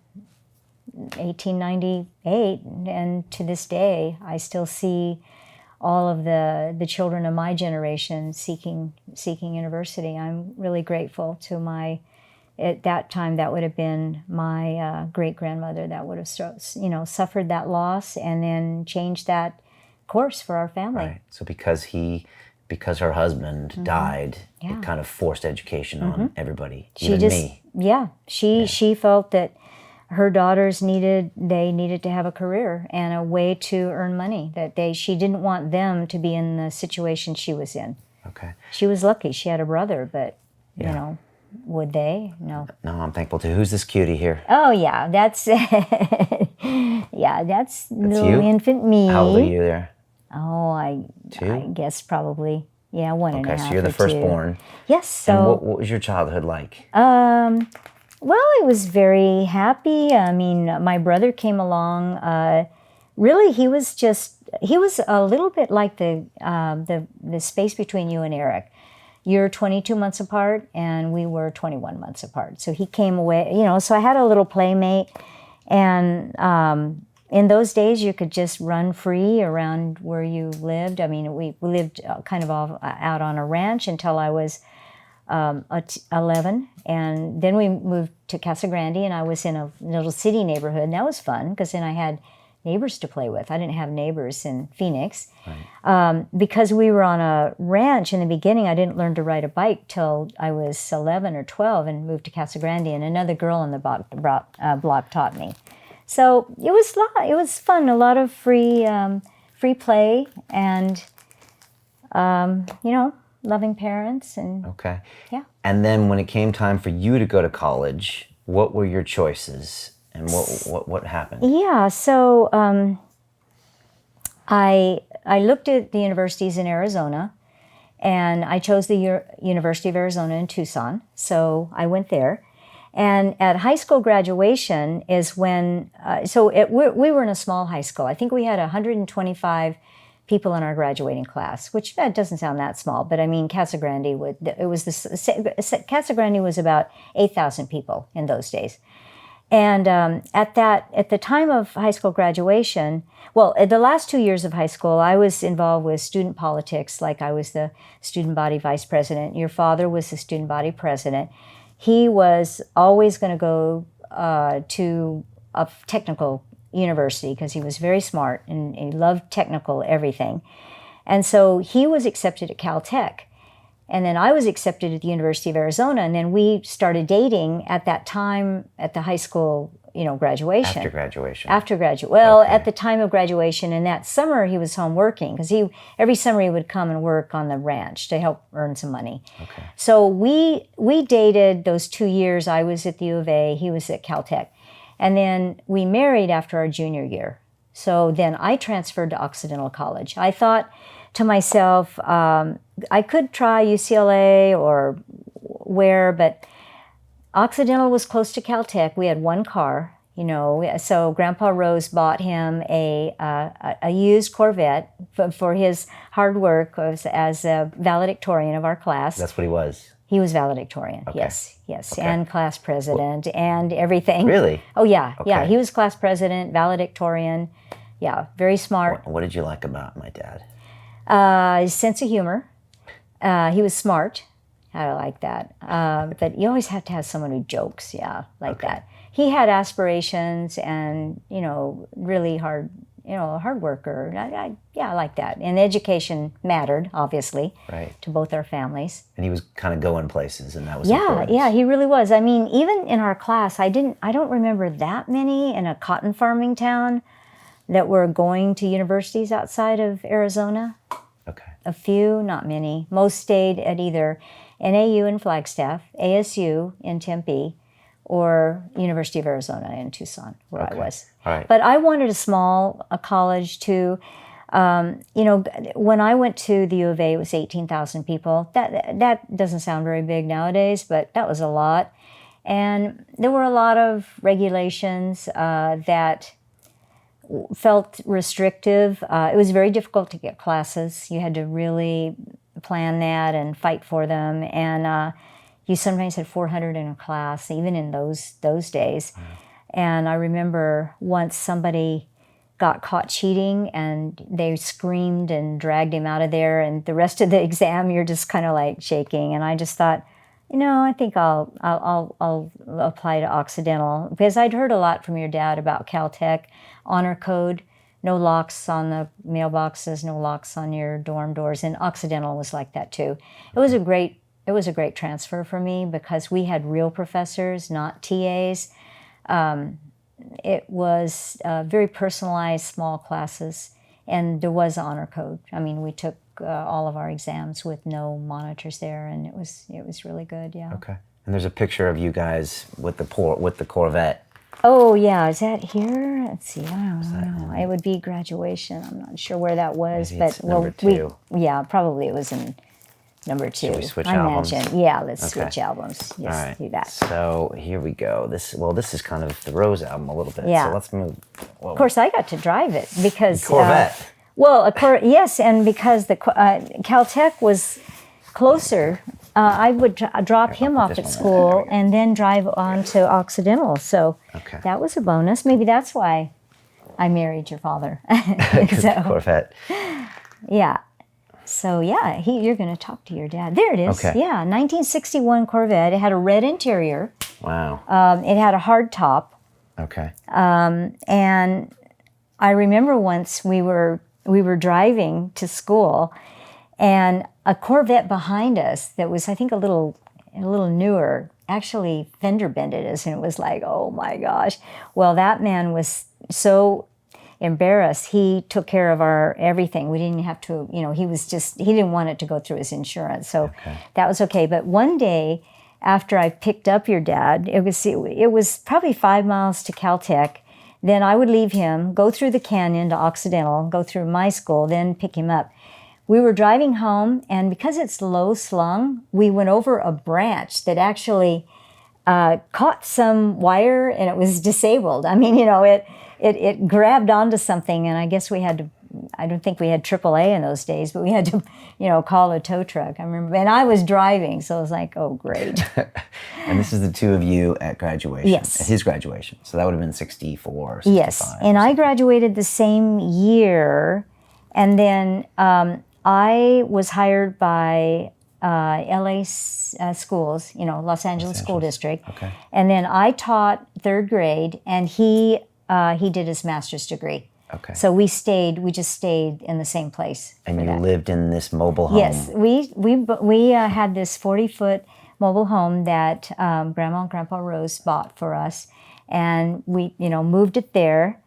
1898, and to this day I still see all of the children of my generation seeking university. I'm really grateful to my, at that time that would have been my great grandmother that would have suffered that loss and then changed that course for our family. Right. So because her husband died, Yeah. it kind of forced education on everybody, She even just me. she felt that her daughters needed to have a career and a way to earn money, that she didn't want them to be in the situation she was in. Okay. She was lucky she had a brother, but Yeah. you know, would they? No. No, I'm thankful too. Who's this cutie here? Oh yeah, that's yeah, that's little you? infant me. How old are you there? Oh, Two? I guess probably, yeah, one and a Okay, half. so you're the or two. firstborn. Yes. So And what was your childhood like? well, it was very happy. I mean, my brother came along. Really, he was a little bit like the space between you and Eric. You're 22 months apart, and we were 21 months apart. So he came away, you know. So I had a little playmate, and in those days, you could just run free around where you lived. I mean, we lived kind of out on a ranch until I was 11, and then we moved to Casa Grande, and I was in a little city neighborhood, and that was fun because then I had neighbors to play with. I didn't have neighbors in Phoenix. Right. Because we were on a ranch in the beginning. I didn't learn to ride a bike till I was 11 or 12 and moved to Casa Grande, and another girl on the block taught me. So it was fun, a lot of free play, and you know, loving parents. And Okay. yeah. And then when it came time for you to go to college, what were your choices and what happened? Yeah, so I looked at the universities in Arizona, and I chose the University of Arizona in Tucson, so I went there. And at high school graduation is when, we were in a small high school. I think we had 125 people in our graduating class, which that doesn't sound that small, but I mean, Casa Grande Casa Grande was about 8,000 people in those days. And at the time of high school graduation, well, the last 2 years of high school, I was involved with student politics, like I was the student body vice president. Your father was the student body president. He was always going to go to a technical university because he was very smart and he loved technical everything. And so he was accepted at Caltech. And then I was accepted at the University of Arizona, and then we started dating at that time at the high school, you know, graduation. After graduation. After graduation. Well, Okay. at the time of graduation, and that summer he was home working because every summer he would come and work on the ranch to help earn some money. Okay. So we dated those 2 years. I was at the U of A, he was at Caltech. And then we married after our junior year. So then I transferred to Occidental College. I thought to myself, I could try UCLA or where, but Occidental was close to Caltech. We had one car, you know, so Grandpa Rose bought him a used Corvette for his hard work as a valedictorian of our class. That's what he was. He was valedictorian, Okay. yes, Okay. and class president and everything. Really? Oh yeah, yeah. Okay. He was class president, valedictorian. Yeah, very smart. What did you like about my dad? His sense of humor. He was smart. I like that. But you always have to have someone who jokes. Yeah, like Okay. that. He had aspirations, and you know, really hard. You know, a hard worker. I like that. And education mattered, obviously, Right. to both our families. And he was kind of going places, and that was Yeah, important. yeah, he really was. I mean, even in our class, I don't remember that many in a cotton farming town that were going to universities outside of Arizona. Okay. A few, not many. Most stayed at either NAU in Flagstaff, ASU in Tempe, or University of Arizona in Tucson, where I was. All right. But I wanted a college too. When I went to the U of A, it was 18,000 people. That doesn't sound very big nowadays, but that was a lot. And there were a lot of regulations that felt restrictive. It was very difficult to get classes. You had to really plan that and fight for them. And you sometimes had 400 in a class, even in those days. And I remember once somebody got caught cheating and they screamed and dragged him out of there. And the rest of the exam, you're just kind of like shaking. And I just thought, I think I'll apply to Occidental, because I'd heard a lot from your dad about Caltech, honor code, no locks on the mailboxes, no locks on your dorm doors, and Occidental was like that too. It was a great transfer for me because we had real professors, not TAs. It was very personalized, small classes, and there was honor code. I mean, we took all of our exams with no monitors there, and it was really good. Yeah. Okay. And there's a picture of you guys with the Corvette. Oh yeah, is that here? Let's see. I don't know. It would be graduation. I'm not sure where that was, Maybe but number 2. Probably it was in number 2. Should we switch I albums? imagine. Yeah, let's switch albums. Yes, All right. do that. So here we go. This is kind of the Rose album a little bit. Yeah. So let's move. Whoa. Of course, I got to drive it because Corvette. Yes, and because the Caltech was closer, I would drop him off at school and then drive on to Occidental. So that was a bonus. Maybe that's why I married your father. Corvette. Yeah. So yeah, you're going to talk to your dad. There it is. Okay. Yeah, 1961 Corvette. It had a red interior. Wow. It had a hard top. Okay. And I remember once we were driving to school, and a Corvette behind us that was, I think, a little newer, actually fender bended us, and it was like, oh my gosh. Well, that man was so embarrassed. He took care of our everything. We didn't have to, he didn't want it to go through his insurance, so that was okay. But one day, after I picked up your dad, it was probably 5 miles to Caltech. Then I would leave him, go through the canyon to Occidental, go through my school, then pick him up. We were driving home, and because it's low slung, we went over a branch that actually caught some wire, and it was disabled. I mean, it grabbed onto something, and I guess we had to, I don't think we had AAA in those days, but we had to, call a tow truck. I remember, and I was driving, so I was like, oh, great. And this is the two of you at graduation. Yes. At his graduation. So that would have been 64 or 65. Yes, and I graduated the same year, and then I was hired by LA schools, Los Angeles School District. Okay. And then I taught 3rd grade, and he did his master's degree. Okay. So we just stayed in the same place. And you lived in this mobile home. Yes, we had this 40-foot mobile home that Grandma and Grandpa Rose bought for us, and we moved it there,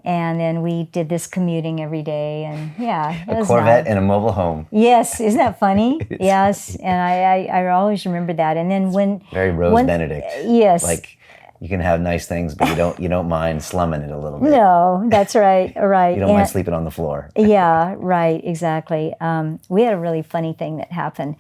and then we did this commuting every day, and yeah, a Corvette and a mobile home. Yes, isn't that funny? Yes, funny. And I always remember that. And then very Rose Benedict. Yes, like. You can have nice things, but you don't mind slumming it a little bit. No, that's right. Right. You don't mind sleeping on the floor. Yeah, right. Exactly. We had a really funny thing that happened.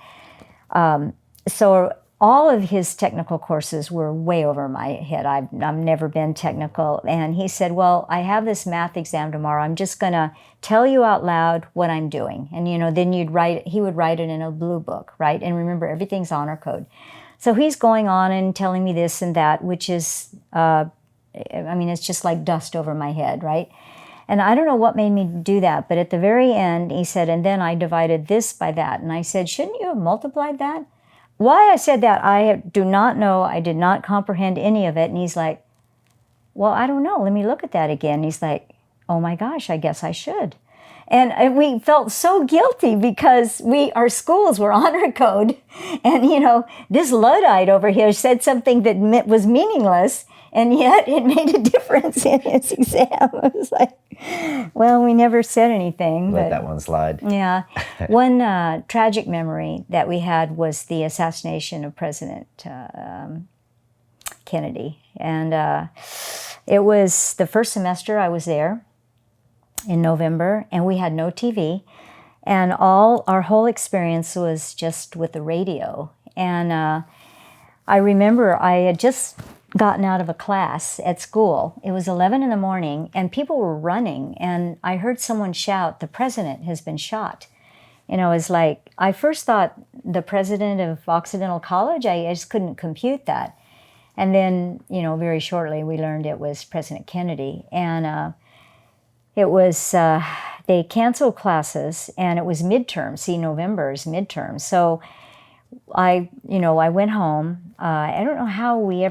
So all of his technical courses were way over my head. I've never been technical. And he said, well, I have this math exam tomorrow. I'm just going to tell you out loud what I'm doing. And, then he would write it in a blue book, right? And remember, everything's honor code. So he's going on and telling me this and that, which is, it's just like dust over my head, right? And I don't know what made me do that, but at the very end, he said, and then I divided this by that. And I said, shouldn't you have multiplied that? Why I said that, I do not know. I did not comprehend any of it. And he's like, well, I don't know. Let me look at that again. And he's like, oh my gosh, I guess I should. And we felt so guilty because our schools were honor code. And, this Luddite over here said something that was meaningless, and yet it made a difference in his exam. I was like, well, we never said anything. Let that one slide. Yeah. One tragic memory that we had was the assassination of President Kennedy. And it was the first semester I was there in November, and we had no TV. And our whole experience was just with the radio. And I remember I had just gotten out of a class at school. It was 11 in the morning, and people were running, and I heard someone shout, "The president has been shot." And I was like, I first thought the president of Occidental College. I just couldn't compute that. And then, very shortly we learned it was President Kennedy. And it was, they canceled classes, and it was midterm. See, November is midterm. So I went home. I don't know how we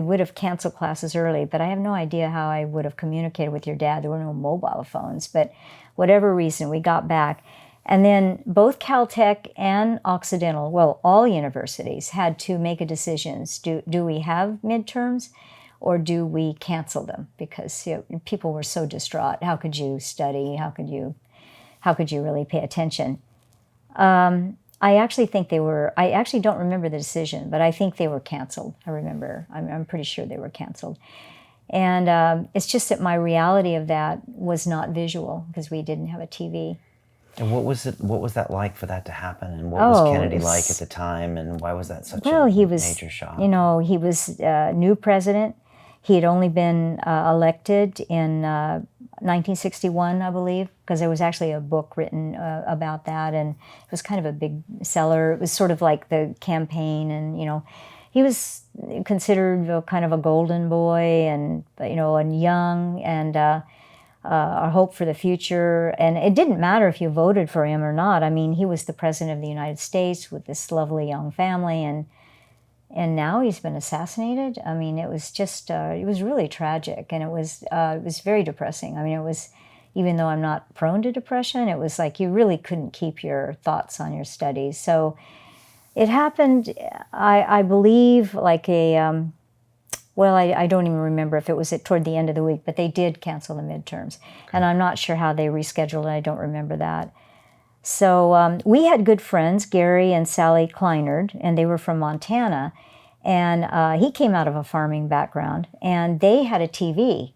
would have canceled classes early, but I have no idea how I would have communicated with your dad. There were no mobile phones, but whatever reason, we got back. And then both Caltech and Occidental, well, all universities had to make a decision. Do we have midterms, or do we cancel them? Because people were so distraught. How could you study? How could you really pay attention? I actually don't remember the decision, but I think they were canceled. I'm pretty sure they were canceled. And it's just that my reality of that was not visual because we didn't have a TV. And what was that like for that to happen? And what was Kennedy like at the time? And why was that such a major shock? He was new president. He had only been elected in 1961, I believe, because there was actually a book written about that, and it was kind of a big seller. It was sort of like the campaign, and he was considered kind of a golden boy, and young, and our hope for the future. And it didn't matter if you voted for him or not. I mean, he was the president of the United States with this lovely young family, and now he's been assassinated. I mean, it was just, it was really tragic, and it was very depressing. I mean, it was, even though I'm not prone to depression, it was like you really couldn't keep your thoughts on your studies. So it happened, I believe, like I don't even remember if it was toward the end of the week, but they did cancel the midterms. Okay. And I'm not sure how they rescheduled it. I don't remember that. So we had good friends, Gary and Sally Kleinard, and they were from Montana. And he came out of a farming background, and they had a TV.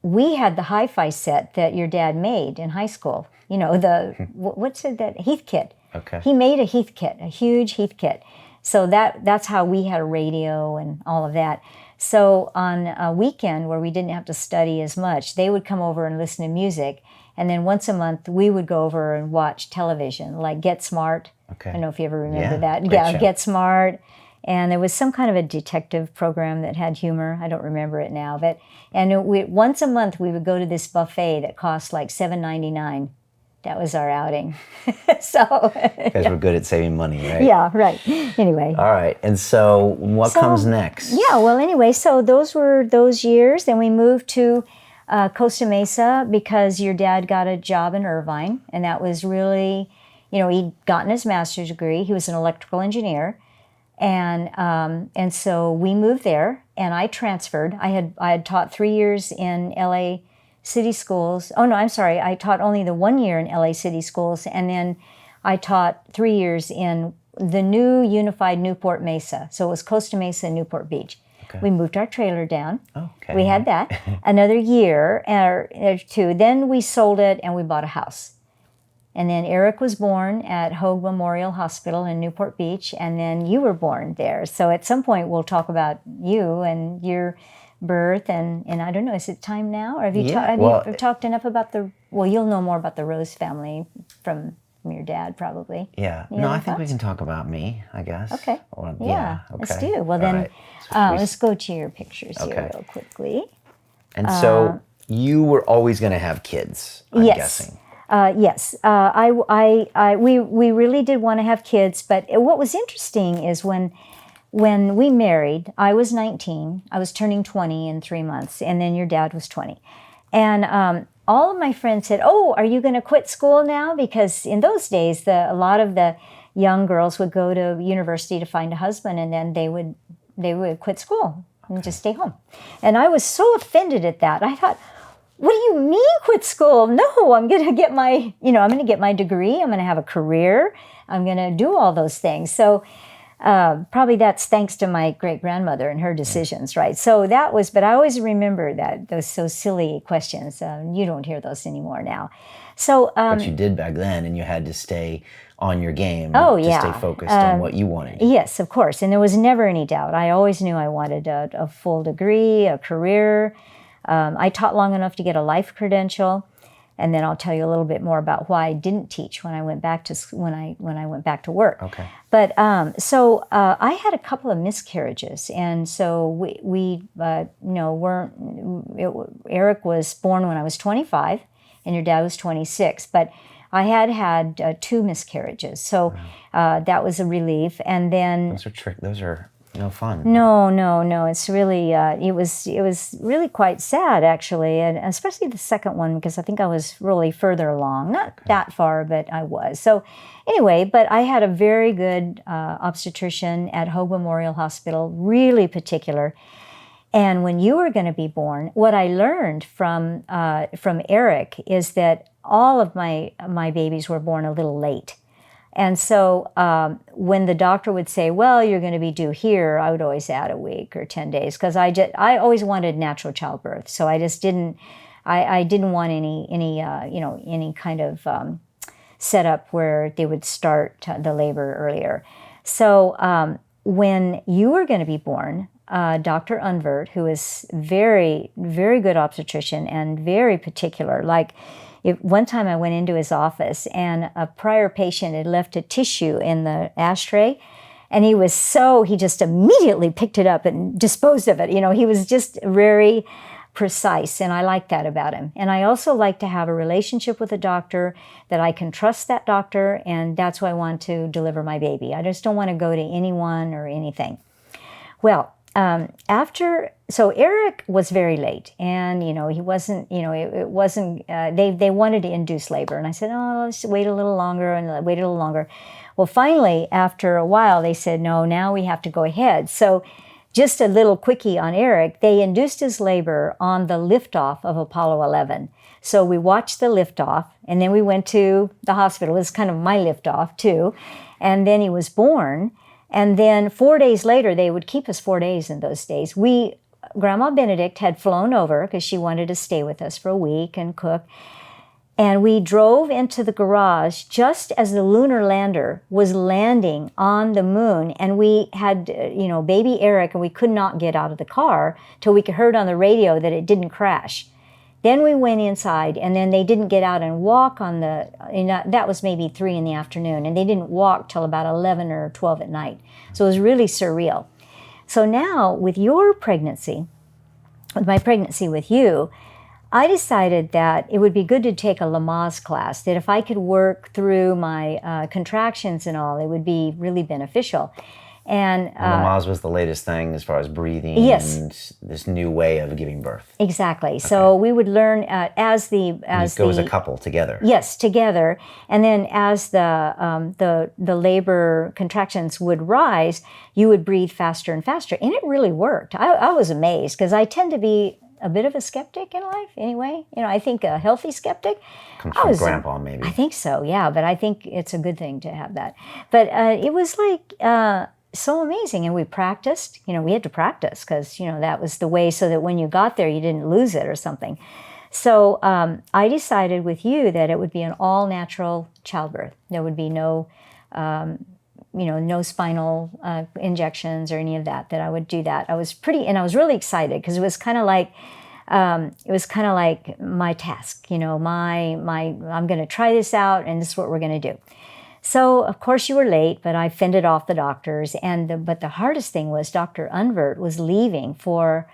We had the hi-fi set that your dad made in high school. What's it, that Heath kit. Okay. He made a Heath kit, a huge Heath kit. So that's how we had a radio and all of that. So on a weekend where we didn't have to study as much, they would come over and listen to music. And then once a month, we would go over and watch television, like Get Smart. Okay. I don't know if you ever remember that. Yeah, show. Get Smart. And there was some kind of a detective program that had humor. I don't remember it now. Once a month, we would go to this buffet that cost like $7.99. That was our outing. So you guys were good at saving money, right? Yeah, right. Anyway. All right. And so what comes next? Yeah, well, anyway, so those were those years. Then we moved to Costa Mesa because your dad got a job in Irvine. And that was really, he'd gotten his master's degree. He was an electrical engineer. And so we moved there, and I transferred. I had taught 3 years in LA City schools. Oh, no, I'm sorry. I taught only the 1 year in LA City schools, and then I taught 3 years in the new unified Newport Mesa. So it was Costa Mesa and Newport Beach. Okay. We moved our trailer down. Oh, okay. We had that. Another year or two. Then we sold it, and we bought a house. And then Eric was born at Hoag Memorial Hospital in Newport Beach, and then you were born there. So at some point, we'll talk about you and your birth, and I don't know, is it time now? Or have you talked enough about you'll know more about the Rose family from your dad, probably. Yeah. No, I think we can talk about me, I guess. Okay. Okay. Let's do. Well, then, let's go to your pictures here real quickly. And so you were always going to have kids, I'm guessing. Yes. We really did want to have kids, but what was interesting is when we married, I was 19, I was turning 20 in 3 months, and then your dad was 20. And all of my friends said, "Oh, are you going to quit school now?" Because in those days, a lot of the young girls would go to university to find a husband, and then they would quit school and just stay home. And I was so offended at that. I thought, what do you mean quit school? No, I'm going to get my degree. I'm going to have a career. I'm going to do all those things. So Probably that's thanks to my great-grandmother and her decisions, right? So that was, but I always remember that, those so silly questions. You don't hear those anymore now. So, But you did back then, and you had to stay on your game oh to yeah, stay focused on what you wanted. yes, of course. And there was never any doubt. I always knew I wanted a full degree, a career. I taught long enough to get a life credential. And then I'll tell you a little bit more about why I didn't teach when I went back to when I went back to work. Okay. But so I had a couple of miscarriages, and so we weren't. Eric was born when I was 25, and your dad was 26. But I had 2 miscarriages, so that was a relief. And then Those are no fun. no. It's really it was really quite sad, actually, and especially the second one, because I think I was really further along, not that far, but I was. So anyway, but I had a very good obstetrician at Hoag Memorial Hospital, really particular. And when you were going to be born, what I learned from Eric is that all of my babies were born a little late. And so when the doctor would say, well, you're going to be due here, I would always add a week or 10 days, because I always wanted natural childbirth. So I just didn't want any kind of setup where they would start the labor earlier. So when you were going to be born, Dr. Unvert, who is very, very good obstetrician and very particular, one time I went into his office and a prior patient had left a tissue in the ashtray, and he just immediately picked it up and disposed of it. He was just very precise, and I like that about him. And I also like to have a relationship with a doctor that I can trust that doctor, and that's why I want to deliver my baby. I just don't want to go to anyone or anything. Well, so Eric was very late, and he wasn't. It wasn't. They wanted to induce labor, and I said, "Oh, let's wait a little longer," and I waited a little longer. Well, finally, after a while, they said, "No, now we have to go ahead." So, just a little quickie on Eric. They induced his labor on the liftoff of Apollo 11. So we watched the liftoff, and then we went to the hospital. It was kind of my liftoff too, and then he was born. And then 4 days later, they would keep us 4 days in those days. Grandma Benedict had flown over because she wanted to stay with us for a week and cook. And we drove into the garage just as the lunar lander was landing on the moon. And we had, baby Eric, and we could not get out of the car till we heard on the radio that it didn't crash. Then we went inside, and then they didn't get out and walk that was maybe 3 in the afternoon, and they didn't walk till about 11 or 12 at night. So it was really surreal. So now, with my pregnancy with you, I decided that it would be good to take a Lamaze class, that if I could work through my contractions and all, it would be really beneficial. And Lamaze was the latest thing as far as breathing, yes, and this new way of giving birth. Exactly. Okay. So we would learn as a couple together. Yes, together. And then as the labor contractions would rise, you would breathe faster and faster, and it really worked. I was amazed, because I tend to be a bit of a skeptic in life anyway. I think a healthy skeptic. Comes from Grandpa, maybe. I think so, yeah. But I think it's a good thing to have that. But it was so amazing. And we practiced, we had to practice, because, that was the way, so that when you got there, you didn't lose it or something. So I decided with you that it would be an all natural childbirth. There would be no spinal injections or any of that I would do that. I was really excited, because it was kind of like my task, I'm going to try this out, and this is what we're going to do. So, of course, you were late, but I fended off the doctors. But the hardest thing was Dr. Unvert was leaving for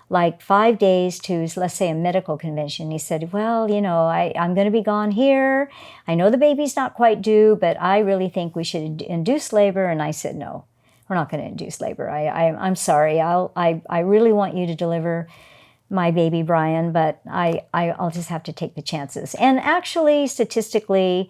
5 days to, let's say, a medical convention. He said, well, I'm going to be gone here. I know the baby's not quite due, but I really think we should induce labor. And I said, no, we're not going to induce labor. I'm sorry. I really want you to deliver my baby Brian, but I'll just have to take the chances. And actually, statistically,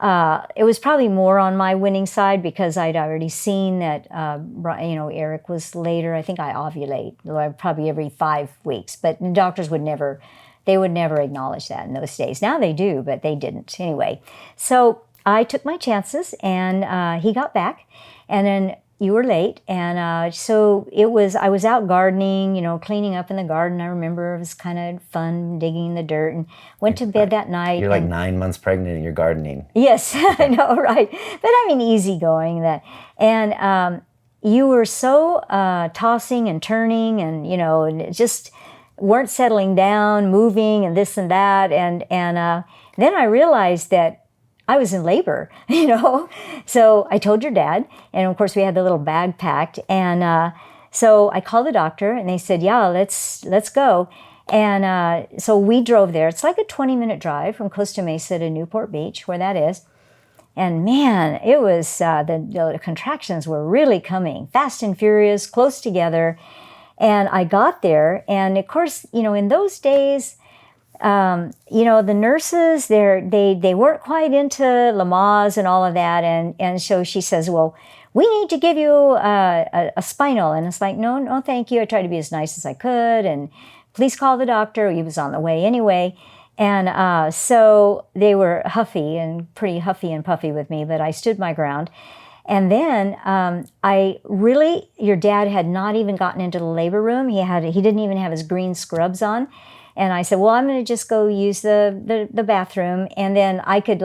it was probably more on my winning side, because I'd already seen that, Eric was later. I think I ovulate probably every 5 weeks, but the doctors would never acknowledge that in those days. Now they do, but they didn't anyway. So I took my chances, and he got back, and then you were late, and so I was out gardening, cleaning up in the garden. I remember it was kind of fun digging the dirt, and went to bed that night. You're like 9 months pregnant and you're gardening. Yes, I know, right? But I mean, easygoing that. And you were so tossing and turning, and just weren't settling down, moving, and this and that. And then I realized that I was in labor, So I told your dad, and of course we had the little bag packed. And so I called the doctor, and they said, "Yeah, let's go." And so we drove there. It's like a 20-minute drive from Costa Mesa to Newport Beach, where that is. And man, it was the contractions were really coming, fast and furious, close together. And I got there, and of course, in those days, the nurses, they weren't quite into Lamaze and all of that. And so she says, "Well, we need to give you a spinal." And it's like, no, thank you. I tried to be as nice as I could. And please call the doctor. He was on the way anyway. And so they were pretty huffy and puffy with me, but I stood my ground. And then your dad had not even gotten into the labor room. He didn't even have his green scrubs on. And I said, "Well, I'm going to just go use the bathroom." And then I could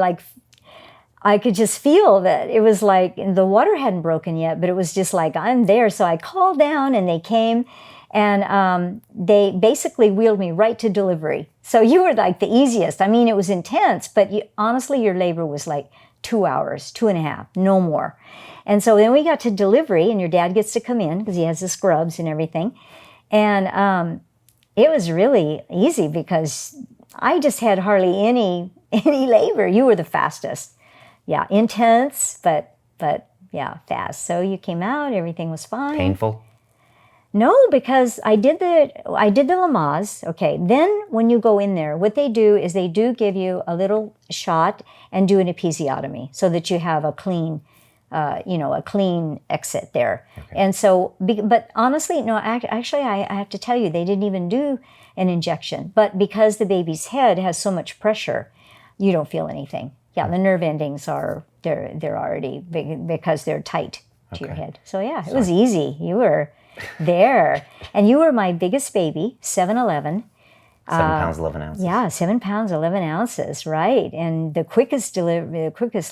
just feel that it was like the water hadn't broken yet, but it was just like, I'm there. So I called down, and they came, and they basically wheeled me right to delivery. So you were like the easiest. I mean, it was intense, but honestly, your labor was like 2 hours, 2.5, no more. And so then we got to delivery, and your dad gets to come in because he has the scrubs and everything. And it was really easy because I just had hardly any labor. You were the fastest. Yeah, intense, but yeah, fast. So you came out, everything was fine. Painful? No, because I did the Lamaze. Okay, then when you go in there, what they do is they do give you a little shot and do an episiotomy so that you have a clean exit there. Okay. And so, but honestly, no, actually, I have to tell you, they didn't even do an injection. But because the baby's head has so much pressure, you don't feel anything. Yeah, the nerve endings they're already big because they're tight to your head. So yeah, it was easy. You were there, and you were my biggest baby, 7'11". 7 pounds 11 ounces. Yeah, 7 pounds 11 ounces, right? And the quickest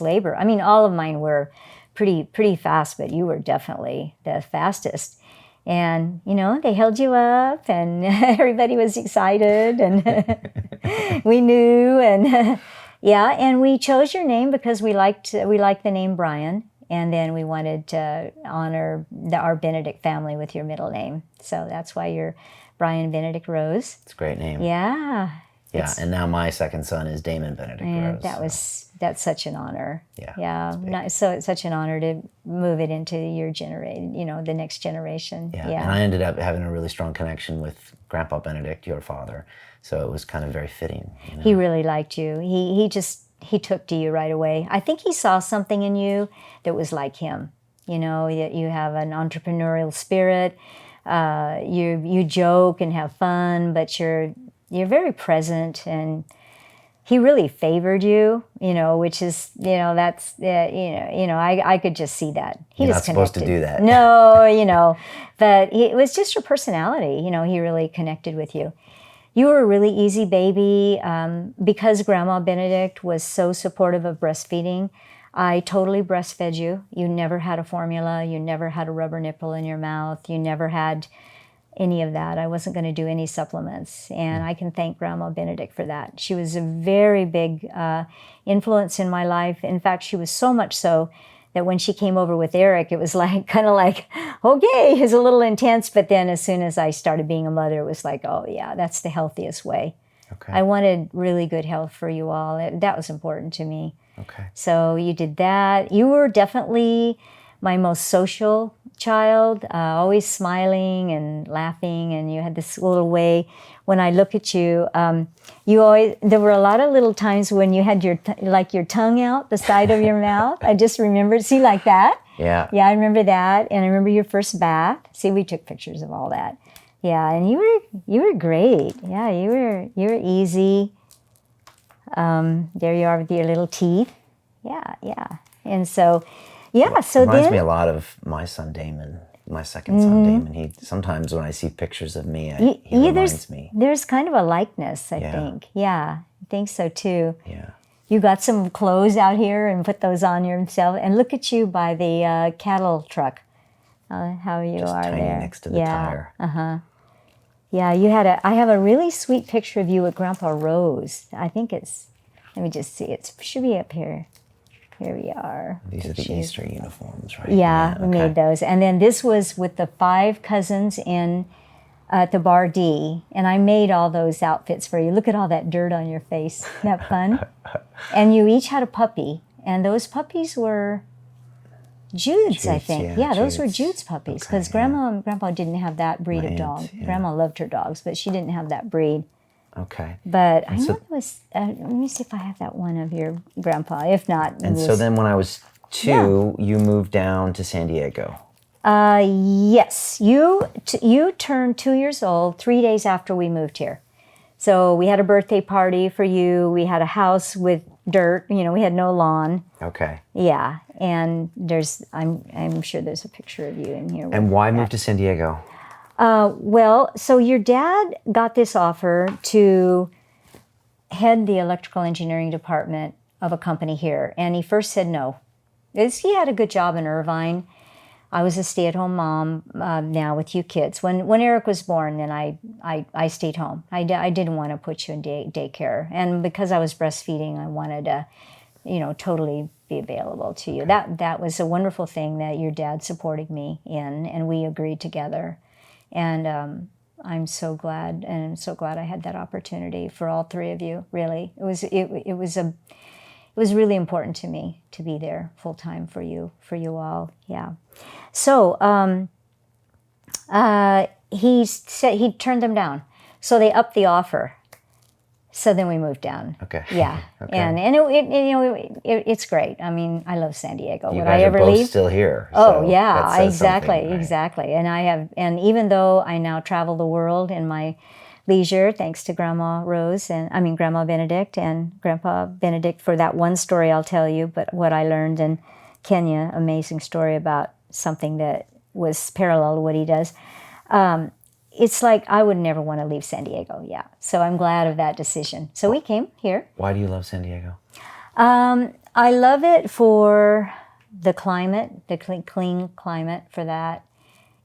labor. I mean, all of mine were pretty fast, but you were definitely the fastest. And they held you up, and everybody was excited, and we knew, and yeah, and we chose your name because we liked the name Brian. And then we wanted to honor our Benedict family with your middle name. So that's why you're Brian Benedict Rose. It's a great name. Yeah. Yeah, and now my second son is Damon Benedict Rose. That's such an honor. Yeah. So it's such an honor to move it into your generation, the next generation. Yeah. And I ended up having a really strong connection with Grandpa Benedict, your father. So it was kind of very fitting. He really liked you. He took to you right away. I think he saw something in you that was like him. That you have an entrepreneurial spirit. You joke and have fun, but you're very present, and he really favored you. Which is that's I could just see that. You're not supposed to do that. No, but it was just your personality. He really connected with you. You were a really easy baby because Grandma Benedict was so supportive of breastfeeding. I totally breastfed you. You never had a formula. You never had a rubber nipple in your mouth. You never had any of that. I wasn't going to do any supplements. And I can thank Grandma Benedict for that. She was a very big influence in my life. In fact, she was so much so that when she came over with Eric, it was kind of like, okay, it's a little intense. But then as soon as I started being a mother, it was like, oh yeah, that's the healthiest way. Okay. I wanted really good health for you all. That was important to me. Okay. So you did that. You were definitely my most social child, always smiling and laughing. And you had this little way, when I look at you, there were a lot of little times when you had your tongue out the side of your mouth. I just remember, see, like that? Yeah. Yeah, I remember that. And I remember your first bath. See, we took pictures of all that. Yeah, and you were great. Yeah, you were easy. There you are with your little teeth. Yeah. And so Yeah, so Reminds then... me a lot of my son Damon, my second son Damon. He sometimes when I see pictures of me, he reminds me. There's kind of a likeness, I Yeah. think. Yeah, I think so too. Yeah. You got some clothes out here and put those on yourself. And look at you by the cattle truck. How you Just are tiny there. next to the tire. Yeah, I have a really sweet picture of you with Grandpa Rose. I think it's, let me just see, it should be up here. Here we are. These are the Easter uniforms, right? Yeah, we made those. And then this was with the 5 cousins at the Bar D. And I made all those outfits for you. Look at all that dirt on your face. Isn't that fun? And you each had a puppy. And those puppies were Jude's, I think. Yeah, those were Jude's puppies. Because Grandma and Grandpa didn't have that breed of dog. Grandma loved her dogs, but she didn't have that breed. Okay. But I know it was, let me see if I have that one of your grandpa. If not. And so then when I was 2, you moved down to San Diego. Yes. You turned 2 years old 3 days after we moved here. So we had a birthday party for you. We had a house with dirt. You know, we had no lawn. Okay. Yeah. And I'm sure there's a picture of you in here. And why move to San Diego? Well, so your dad got this offer to head the electrical engineering department of a company here. And he first said no. He had a good job in Irvine. I was a stay-at-home mom now with you kids. When Eric was born, then I stayed home. I didn't want to put you in daycare. And because I was breastfeeding, I wanted to, totally be available to you. That was a wonderful thing that your dad supported me in, and we agreed together. And I'm so glad, and I'm so glad I had that opportunity for all 3 of you. Really, it was really important to me to be there full time for you all. Yeah. So he said he turned them down, so they upped the offer. So then we moved down. Okay. Yeah. Okay. And it's great. I mean, I love San Diego. You guys are both still here. Oh so yeah, exactly, right? exactly. And even though I now travel the world in my leisure, thanks to Grandma Benedict and Grandpa Benedict for that one story I'll tell you, but what I learned in Kenya, amazing story about something that was parallel to what he does. It's like I would never want to leave San Diego, yeah. So I'm glad of that decision. So we came here. Why do you love San Diego? I love it for the climate, the clean climate for that.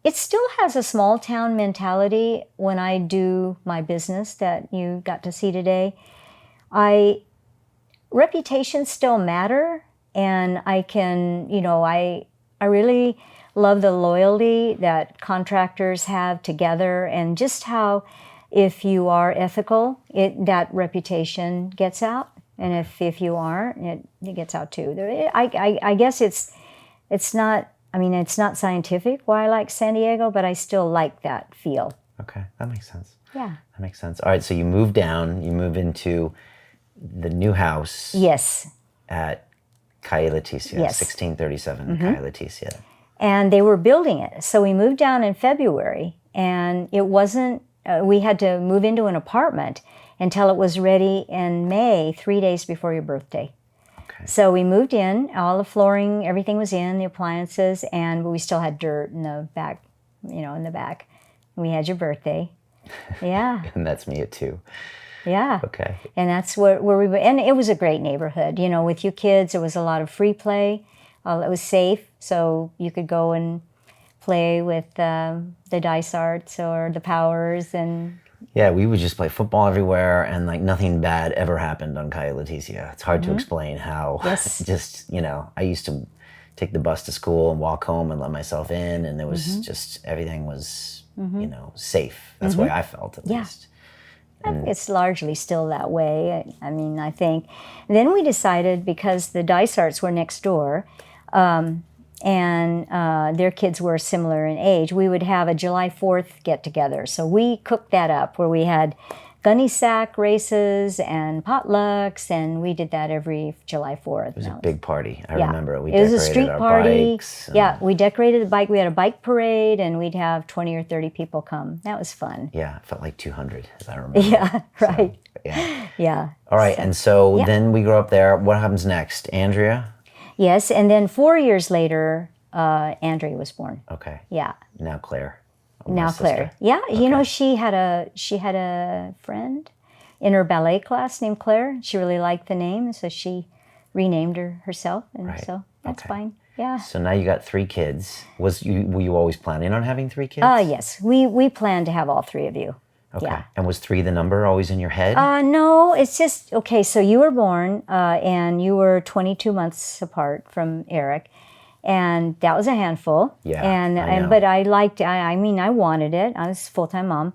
It still has a small town mentality when I do my business that you got to see today. Reputations still matter, and I can, I really love the loyalty that contractors have together, and just how if you are ethical, that reputation gets out, and if you aren't, it gets out too. I guess it's not scientific why I like San Diego, but I still like that feel. Okay, that makes sense. Yeah. That makes sense. All right, so you move down, you move into the new house. Yes. At Calle Leticia, yes. 1637 Calle Leticia. And they were building it. So we moved down in February, and it wasn't, we had to move into an apartment until it was ready in May, 3 days before your birthday. Okay. So we moved in, all the flooring, everything was in, the appliances, and we still had dirt in the back, in the back. We had your birthday. Yeah. And that's me at 2. Yeah. Okay. And that's where we were, and it was a great neighborhood. With you kids, there was a lot of free play. It was safe, so you could go and play with the dice arts or the powers and... Yeah, we would just play football everywhere, and nothing bad ever happened on Calle Leticia. It's hard to explain how. Yes. Just, I used to take the bus to school and walk home and let myself in, and there was just, everything was, safe. That's the way I felt, at least. And it's largely still that way. I think. Then we decided, because the dice arts were next door, and their kids were similar in age, we would have a July 4th get-together. So we cooked that up, where we had gunny sack races and potlucks, and we did that every July 4th. It was a big party. I remember it. We It was a decorated street our party. bikes. Yeah, we decorated the bike. We had a bike parade, and we'd have 20 or 30 people come. That was fun. Yeah, it felt like 200, as I remember. Yeah, right. So, yeah. Yeah. All right, and so then we grow up there. What happens next? Andrea? Yes, and then 4 years later, Andrea was born. Okay. Yeah. Now Claire. Now Claire. Yeah, you know, she had a friend in her ballet class named Claire. She really liked the name, so she renamed her herself, and Right. so that's Okay. fine. Yeah. So now you got 3 kids. Were you always planning on having 3 kids? Yes, we plan to have all 3 of you. Okay. Yeah. And was 3 the number always in your head? No, it's just, okay, so you were born and you were 22 months apart from Eric, and that was a handful. Yeah, And, I know. but I liked, I mean, I wanted it. I was a full-time mom.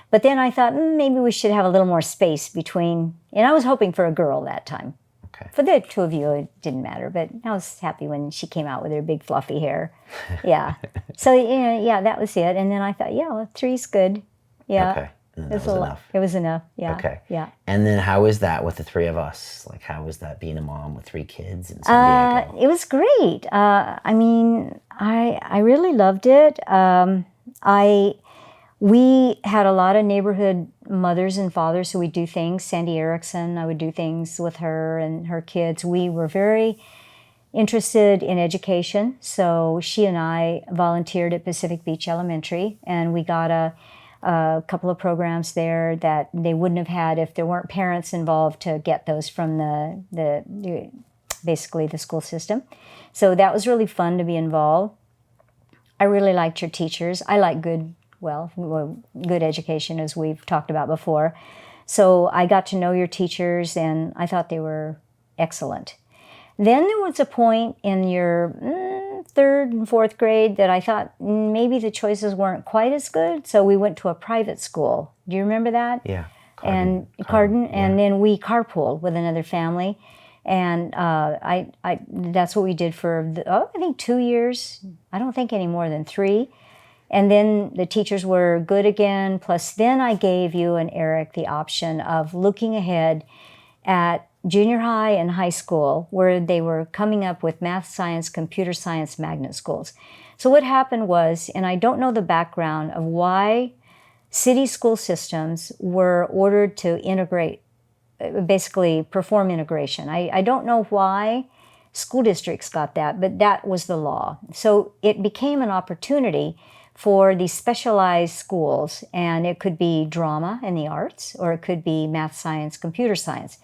But then I thought, maybe we should have a little more space between, and I was hoping for a girl that time. Okay. For the 2 of you, it didn't matter, but I was happy when she came out with her big fluffy hair. Yeah. So, yeah, that was it. And then I thought, yeah, well, 3's good. Yeah. Okay. And It that was enough. It was enough. Yeah. Okay. Yeah. And then how is that with the 3 of us? Like, how was that being a mom with 3 kids in San Diego? It was great. I mean, I really loved it. We had a lot of neighborhood mothers and fathers who would do things. Sandy Erickson, I would do things with her and her kids. We were very interested in education, so she and I volunteered at Pacific Beach Elementary, and we got a couple of programs there that they wouldn't have had if there weren't parents involved to get those from the basically the school system. So that was really fun to be involved. I really liked your teachers. I like good education, as we've talked about before. So I got to know your teachers, and I thought they were excellent. Then there was a point in your 3rd and 4th grade that I thought maybe the choices weren't quite as good, so we went to a private school. Do you remember that? Yeah. Carden, yeah. and then we carpooled with another family, and I that's what we did for I think 2 years. I don't think any more than 3. And then the teachers were good again. Plus, then I gave you and Eric the option of looking ahead at junior high and high school, where they were coming up with math, science, computer science magnet schools. So what happened was, and I don't know the background of why city school systems were ordered to integrate, basically perform integration. I don't know why school districts got that, but that was the law. So it became an opportunity for these specialized schools, and it could be drama and the arts, or it could be math, science, computer science.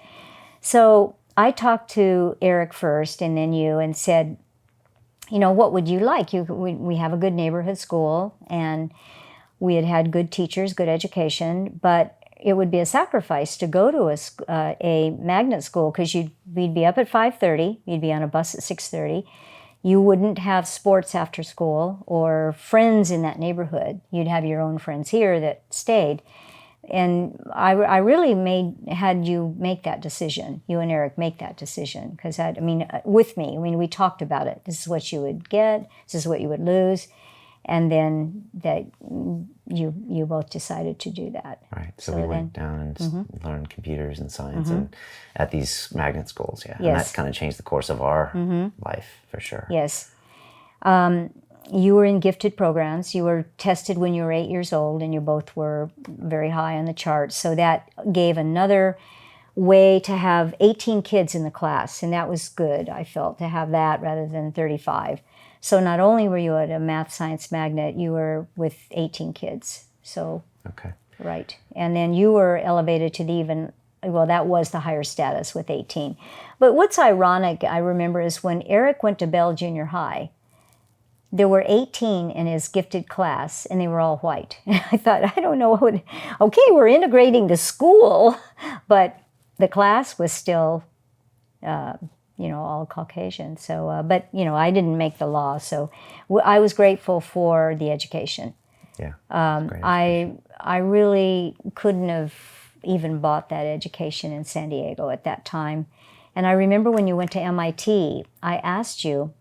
So I talked to Eric first, and then you, and said, you know, what would you like? We have a good neighborhood school, and we had good teachers, good education, but it would be a sacrifice to go to a magnet school, because we'd be up at 5:30, you'd be on a bus at 6:30. You wouldn't have sports after school or friends in that neighborhood. You'd have your own friends here that stayed. And I really had you make that decision, you and Eric make that decision, because with me, we talked about it. This is what you would get, this is what you would lose. And then that you both decided to do that. Right. So we went down and learned computers and science and at these magnet schools. Yeah. Yes. And that kind of changed the course of our life for sure. Yes. You were in gifted programs. You were tested when you were 8 years old, and you both were very high on the charts. So that gave another way to have 18 kids in the class, and that was good, I felt, to have that rather than 35. So not only were you at a math science magnet, you were with 18 kids. So, okay. Right. And then you were elevated to that was the higher status with 18. But what's ironic, I remember, is when Eric went to Bell Junior High, there were 18 in his gifted class, and they were all white. I thought, I don't know okay, we're integrating the school, but the class was still, all Caucasian. So, but, I didn't make the law, so I was grateful for the education. Yeah. I really couldn't have even bought that education in San Diego at that time. And I remember when you went to MIT, I asked you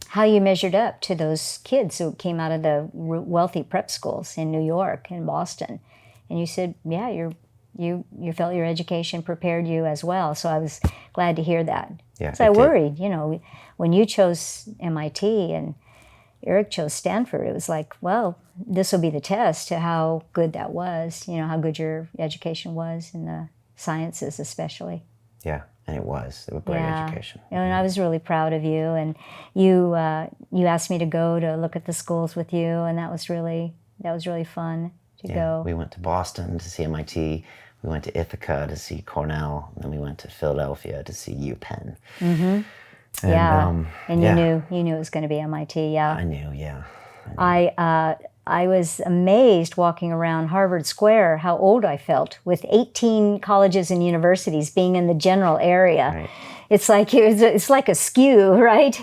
how you measured up to those kids who came out of the wealthy prep schools in New York and Boston. And you said, yeah, you felt your education prepared you as well. So I was glad to hear that. Yeah, so I worried, when you chose MIT and Eric chose Stanford, it was like, well, this will be the test to how good that was, how good your education was in the sciences especially. Yeah. And it was a great education. And I was really proud of you. And you asked me to go to look at the schools with you, and that was really fun to go. We went to Boston to see MIT. We went to Ithaca to see Cornell, and then we went to Philadelphia to see UPenn. Mm-hmm. And, and you knew it was going to be MIT. Yeah, I knew. Yeah, I was amazed walking around Harvard Square how old I felt with 18 colleges and universities being in the general area. Right. It's like a skew, right?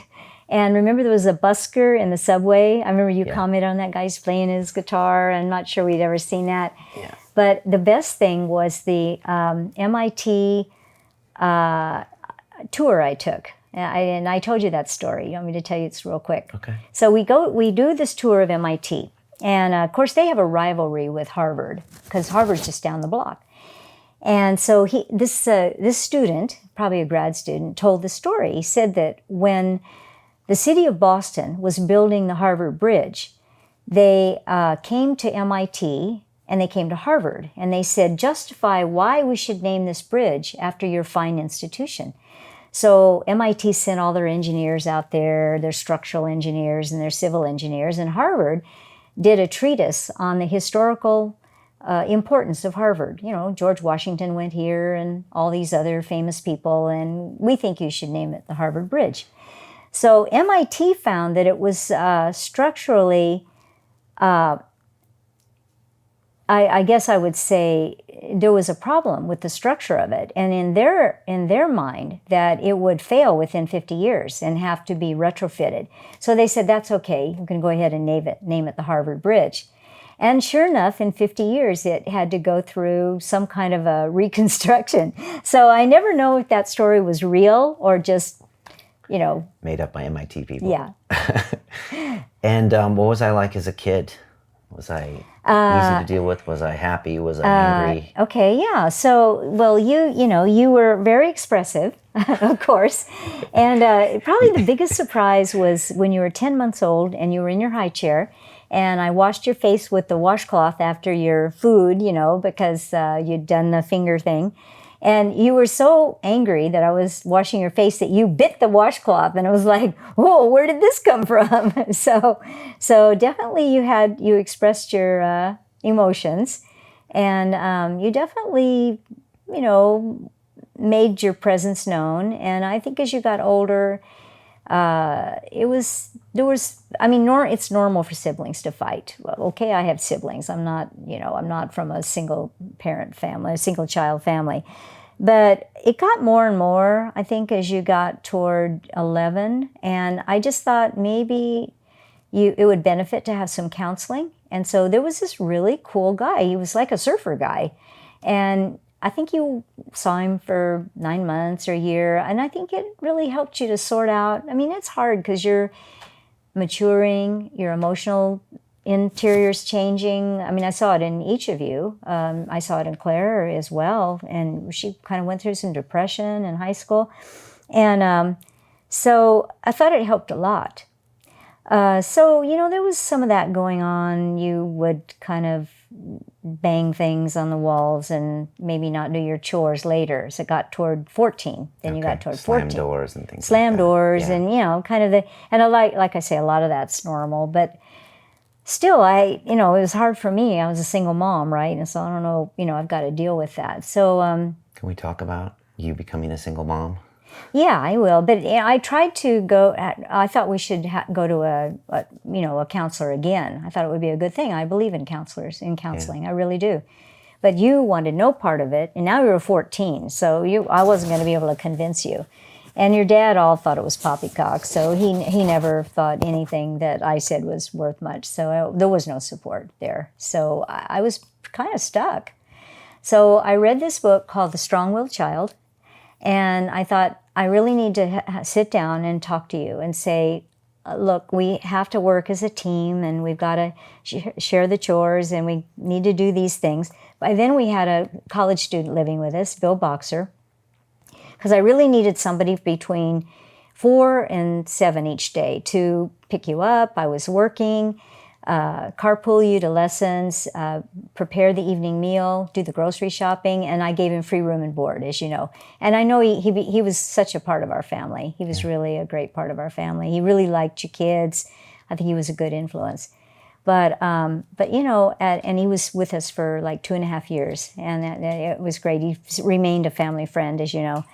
And remember there was a busker in the subway? I remember you commented on that guy's playing his guitar. I'm not sure we'd ever seen that. Yeah. But the best thing was the MIT tour I took. And I told you that story. You want me to tell you it's real quick? Okay. So we do this tour of MIT. And of course, they have a rivalry with Harvard because Harvard's just down the block. And so this student, probably a grad student, told the story. He said that when the city of Boston was building the Harvard Bridge, they came to MIT and they came to Harvard. And they said, justify why we should name this bridge after your fine institution. So MIT sent all their engineers out there, their structural engineers and their civil engineers, and Harvard did a treatise on the historical importance of Harvard. You know, George Washington went here and all these other famous people, and we think you should name it the Harvard Bridge. So MIT found that it was structurally, I guess I would say there was a problem with the structure of it, and in their mind that it would fail within 50 years and have to be retrofitted. So they said, that's okay, you can go ahead and name it the Harvard Bridge. And sure enough, in 50 years, it had to go through some kind of a reconstruction. So I never know if that story was real or just, made up by MIT people. Yeah. And what was I like as a kid? Was I easy to deal with? Was I happy? Was I angry? Okay, yeah. So, well, you were very expressive, of course. And probably the biggest surprise was when you were 10 months old and you were in your high chair, and I washed your face with the washcloth after your food, because you'd done the finger thing. And you were so angry that I was washing your face that you bit the washcloth, and it was like, whoa, where did this come from? So definitely you expressed your emotions, and you definitely, made your presence known. And I think as you got older, it's normal for siblings to fight. Well, okay, I have siblings. I'm not from a single parent family, a single child family. But it got more and more, I think, as you got toward 11. And I just thought maybe it would benefit to have some counseling. And so there was this really cool guy. He was like a surfer guy. And I think you saw him for 9 months or a year, and I think it really helped you to sort out. I mean, it's hard because you're maturing, your emotional interior's changing. I mean, I saw it in each of you. I saw it in Claire as well, and she kind of went through some depression in high school. And so I thought it helped a lot. So, there was some of that going on. You would kind of bang things on the walls and maybe not do your chores later. So it got toward 14. Then you got toward 14. Slam doors and things Slam like that. doors Yeah. and, kind of and I like I say, a lot of that's normal. But still, it was hard for me. I was a single mom, right? And so I don't know, I've got to deal with that. So Can we talk about you becoming a single mom? yeah, I will. But I tried to go. I thought we should go to a counselor again. I thought it would be a good thing. I believe in counselors, in counseling. Yeah. I really do. But you wanted no part of it, and now you were 14, so I wasn't going to be able to convince you. And your dad all thought it was poppycock, so he never thought anything that I said was worth much. So there was no support there. So I was kind of stuck. So I read this book called The Strong-Willed Child. And I thought, I really need to sit down and talk to you and say, look, we have to work as a team, and we've got to share the chores, and we need to do these things. By then we had a college student living with us, Bill Boxer, because I really needed somebody between 4 and 7 each day to pick you up. I was working. carpool you to lessons, prepare the evening meal, do the grocery shopping, and I gave him free room and board, as you know. And I know he was such a part of our family. He was really a great part of our family. He really liked you kids. I think he was a good influence. But you know, and he was with us for like 2.5 years, and it was great. He remained a family friend, as you know.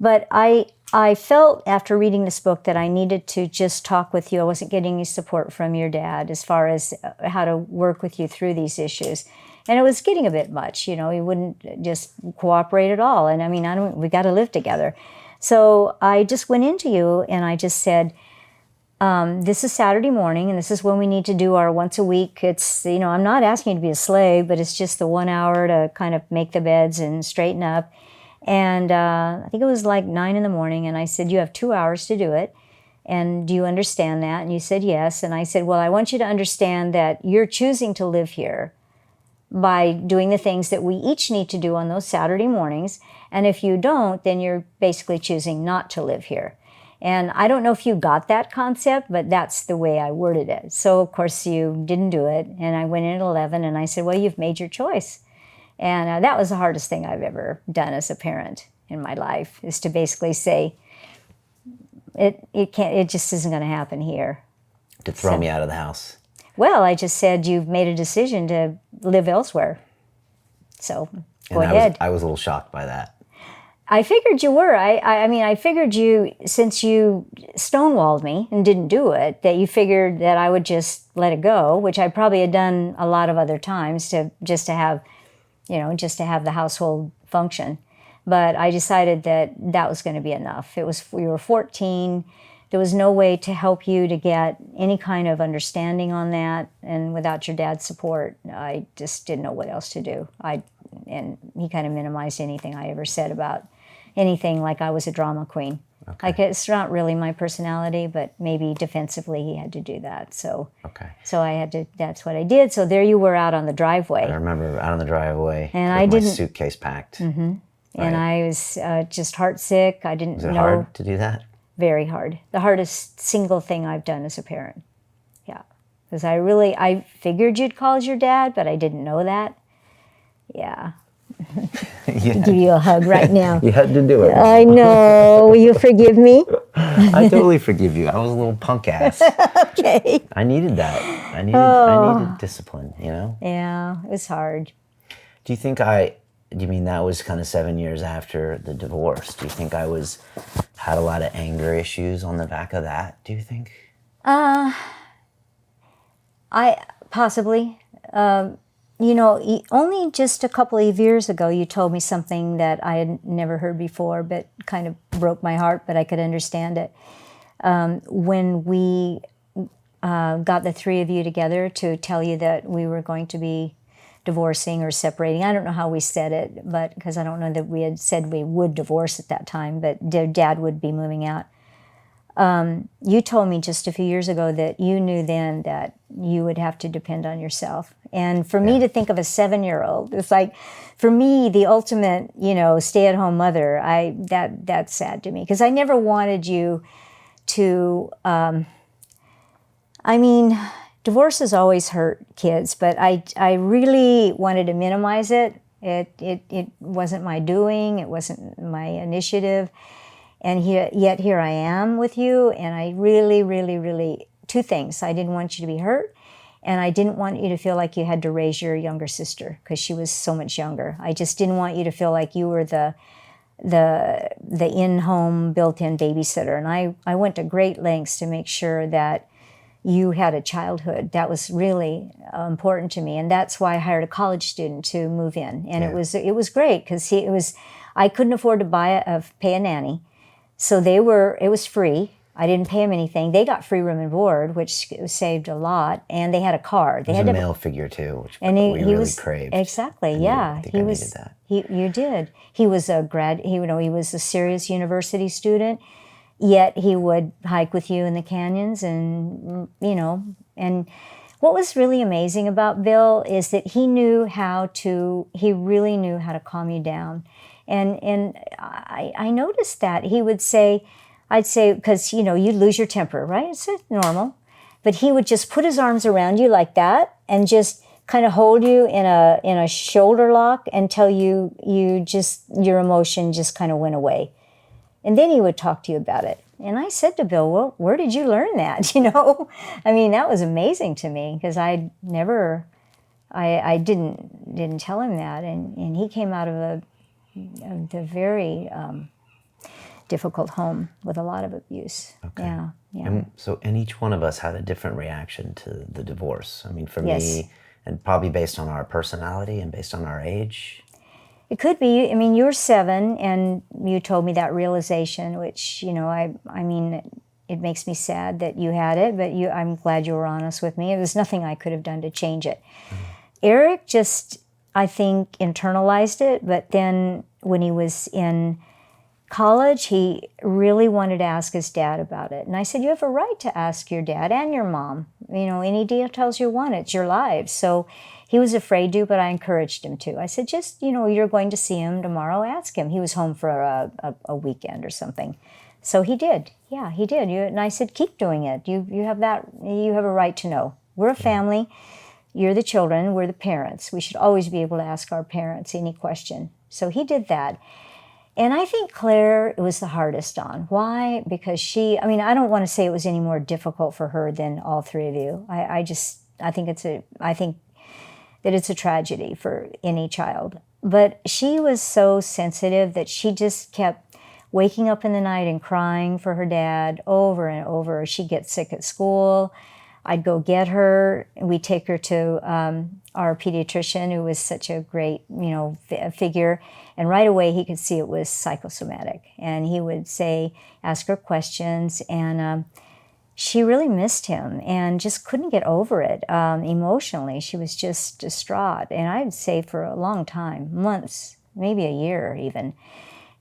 But I felt after reading this book that I needed to just talk with you. I wasn't getting any support from your dad as far as how to work with you through these issues. And it was getting a bit much, you know, he wouldn't just cooperate at all. And I mean, we got to live together. So I just went into you and I just said, this is Saturday morning and this is when we need to do our once a week. It's, you know, I'm not asking you to be a slave, but it's just the 1 hour to kind of make the beds and straighten up. And I think it was like 9 in the morning, and I said, you have 2 hours to do it. And do you understand that? And you said yes. And I said, well, I want you to understand that you're choosing to live here by doing the things that we each need to do on those Saturday mornings. And if you don't, then you're basically choosing not to live here. And I don't know if you got that concept, but that's the way I worded it. So, of course, you didn't do it. And I went in at 11, and I said, well, you've made your choice. And that was the hardest thing I've ever done as a parent in my life, is to basically say, it just isn't going to happen here. To throw me out of the house. Well, I just said, you've made a decision to live elsewhere. So go ahead. I was a little shocked by that. I figured you were. I mean, I figured you, since you stonewalled me and didn't do it, that you figured that I would just let it go, which I probably had done a lot of other times just to have the household function. But I decided that was going to be enough. We were 14. There was no way to help you to get any kind of understanding on that. And without your dad's support, I just didn't know what else to do. And he kind of minimized anything I ever said about anything, like I was a drama queen. Okay. Like, it's not really my personality, but maybe defensively he had to do that. So, that's what I did. So there you were out on the driveway. I remember out on the driveway and with my suitcase packed. Mm-hmm. Right. And I was just heartsick. I didn't know. Was it hard to do that? Very hard. The hardest single thing I've done as a parent. Yeah. Because I figured you'd called your dad, but I didn't know that. Yeah. Give you a hug right now. You had to do it. I know. Will you forgive me? I totally forgive you. I was a little punk ass. Okay. I needed that. I needed discipline, you know? Yeah, it was hard. Do you mean that was kind of 7 years after the divorce? Do you think I had a lot of anger issues on the back of that, do you think? I possibly. You know, only just a couple of years ago, you told me something that I had never heard before, but kind of broke my heart, but I could understand it. When we got the three of you together to tell you that we were going to be divorcing or separating. I don't know how we said it, but because I don't know that we had said we would divorce at that time, but Dad would be moving out. You told me just a few years ago that you knew then that you would have to depend on yourself. And for me to think of a 7-year-old, it's like, for me, the ultimate, you know, stay-at-home mother, that's sad to me. Because I never wanted you to, divorce has always hurt kids, but I really wanted to minimize it. It wasn't my doing, it wasn't my initiative. And yet here I am with you, and I really, really, really, two things. I didn't want you to be hurt, and I didn't want you to feel like you had to raise your younger sister because she was so much younger. I just didn't want you to feel like you were the in-home, built-in babysitter. And I went to great lengths to make sure that you had a childhood. That was really important to me, and that's why I hired a college student to move in. And it was great because I couldn't afford to pay a nanny. So it was free. I didn't pay them anything. They got free room and board, which saved a lot, and they had a car. They had a male figure too, which we really craved. Exactly, yeah. I needed that. You did. He was a he was a serious university student, yet he would hike with you in the canyons, and and what was really amazing about Bill is that he really knew how to calm you down. And I noticed that he would say, I'd say, because, you'd lose your temper, right? It's normal. but he would just put his arms around you like that and just kind of hold you in a shoulder lock until your emotion just kind of went away. And then he would talk to you about it. And I said to Bill, well, where did you learn that? I mean, that was amazing to me because I didn't tell him that. And he came out of a very difficult home with a lot of abuse. Okay. Yeah. And each one of us had a different reaction to the divorce. I mean, for Yes. me, and probably based on our personality and based on our age. It could be. I mean, you're 7, and you told me that realization, which, I mean, it makes me sad that you had it, but I'm glad you were honest with me. There was nothing I could have done to change it. Eric just, I think, internalized it, but then when he was in college, he really wanted to ask his dad about it. And I said, you have a right to ask your dad and your mom. Any details you want, it's your lives. So he was afraid to, but I encouraged him to. I said, just, you're going to see him tomorrow, ask him. He was home for a weekend or something. So he did. Yeah, he did. And I said, keep doing it. You have a right to know. We're a family. You're the children. We're the parents. We should always be able to ask our parents any question. So he did that. And I think Claire was the hardest on. Why? Because I don't want to say it was any more difficult for her than all 3 of you. I think that it's a tragedy for any child. But she was so sensitive that she just kept waking up in the night and crying for her dad over and over. She'd get sick at school. I'd go get her. We'd take her to our pediatrician, who was such a great, figure. And right away, he could see it was psychosomatic. And he would ask her questions. And she really missed him and just couldn't get over it emotionally. She was just distraught. And I'd say for a long time, months, maybe a year even.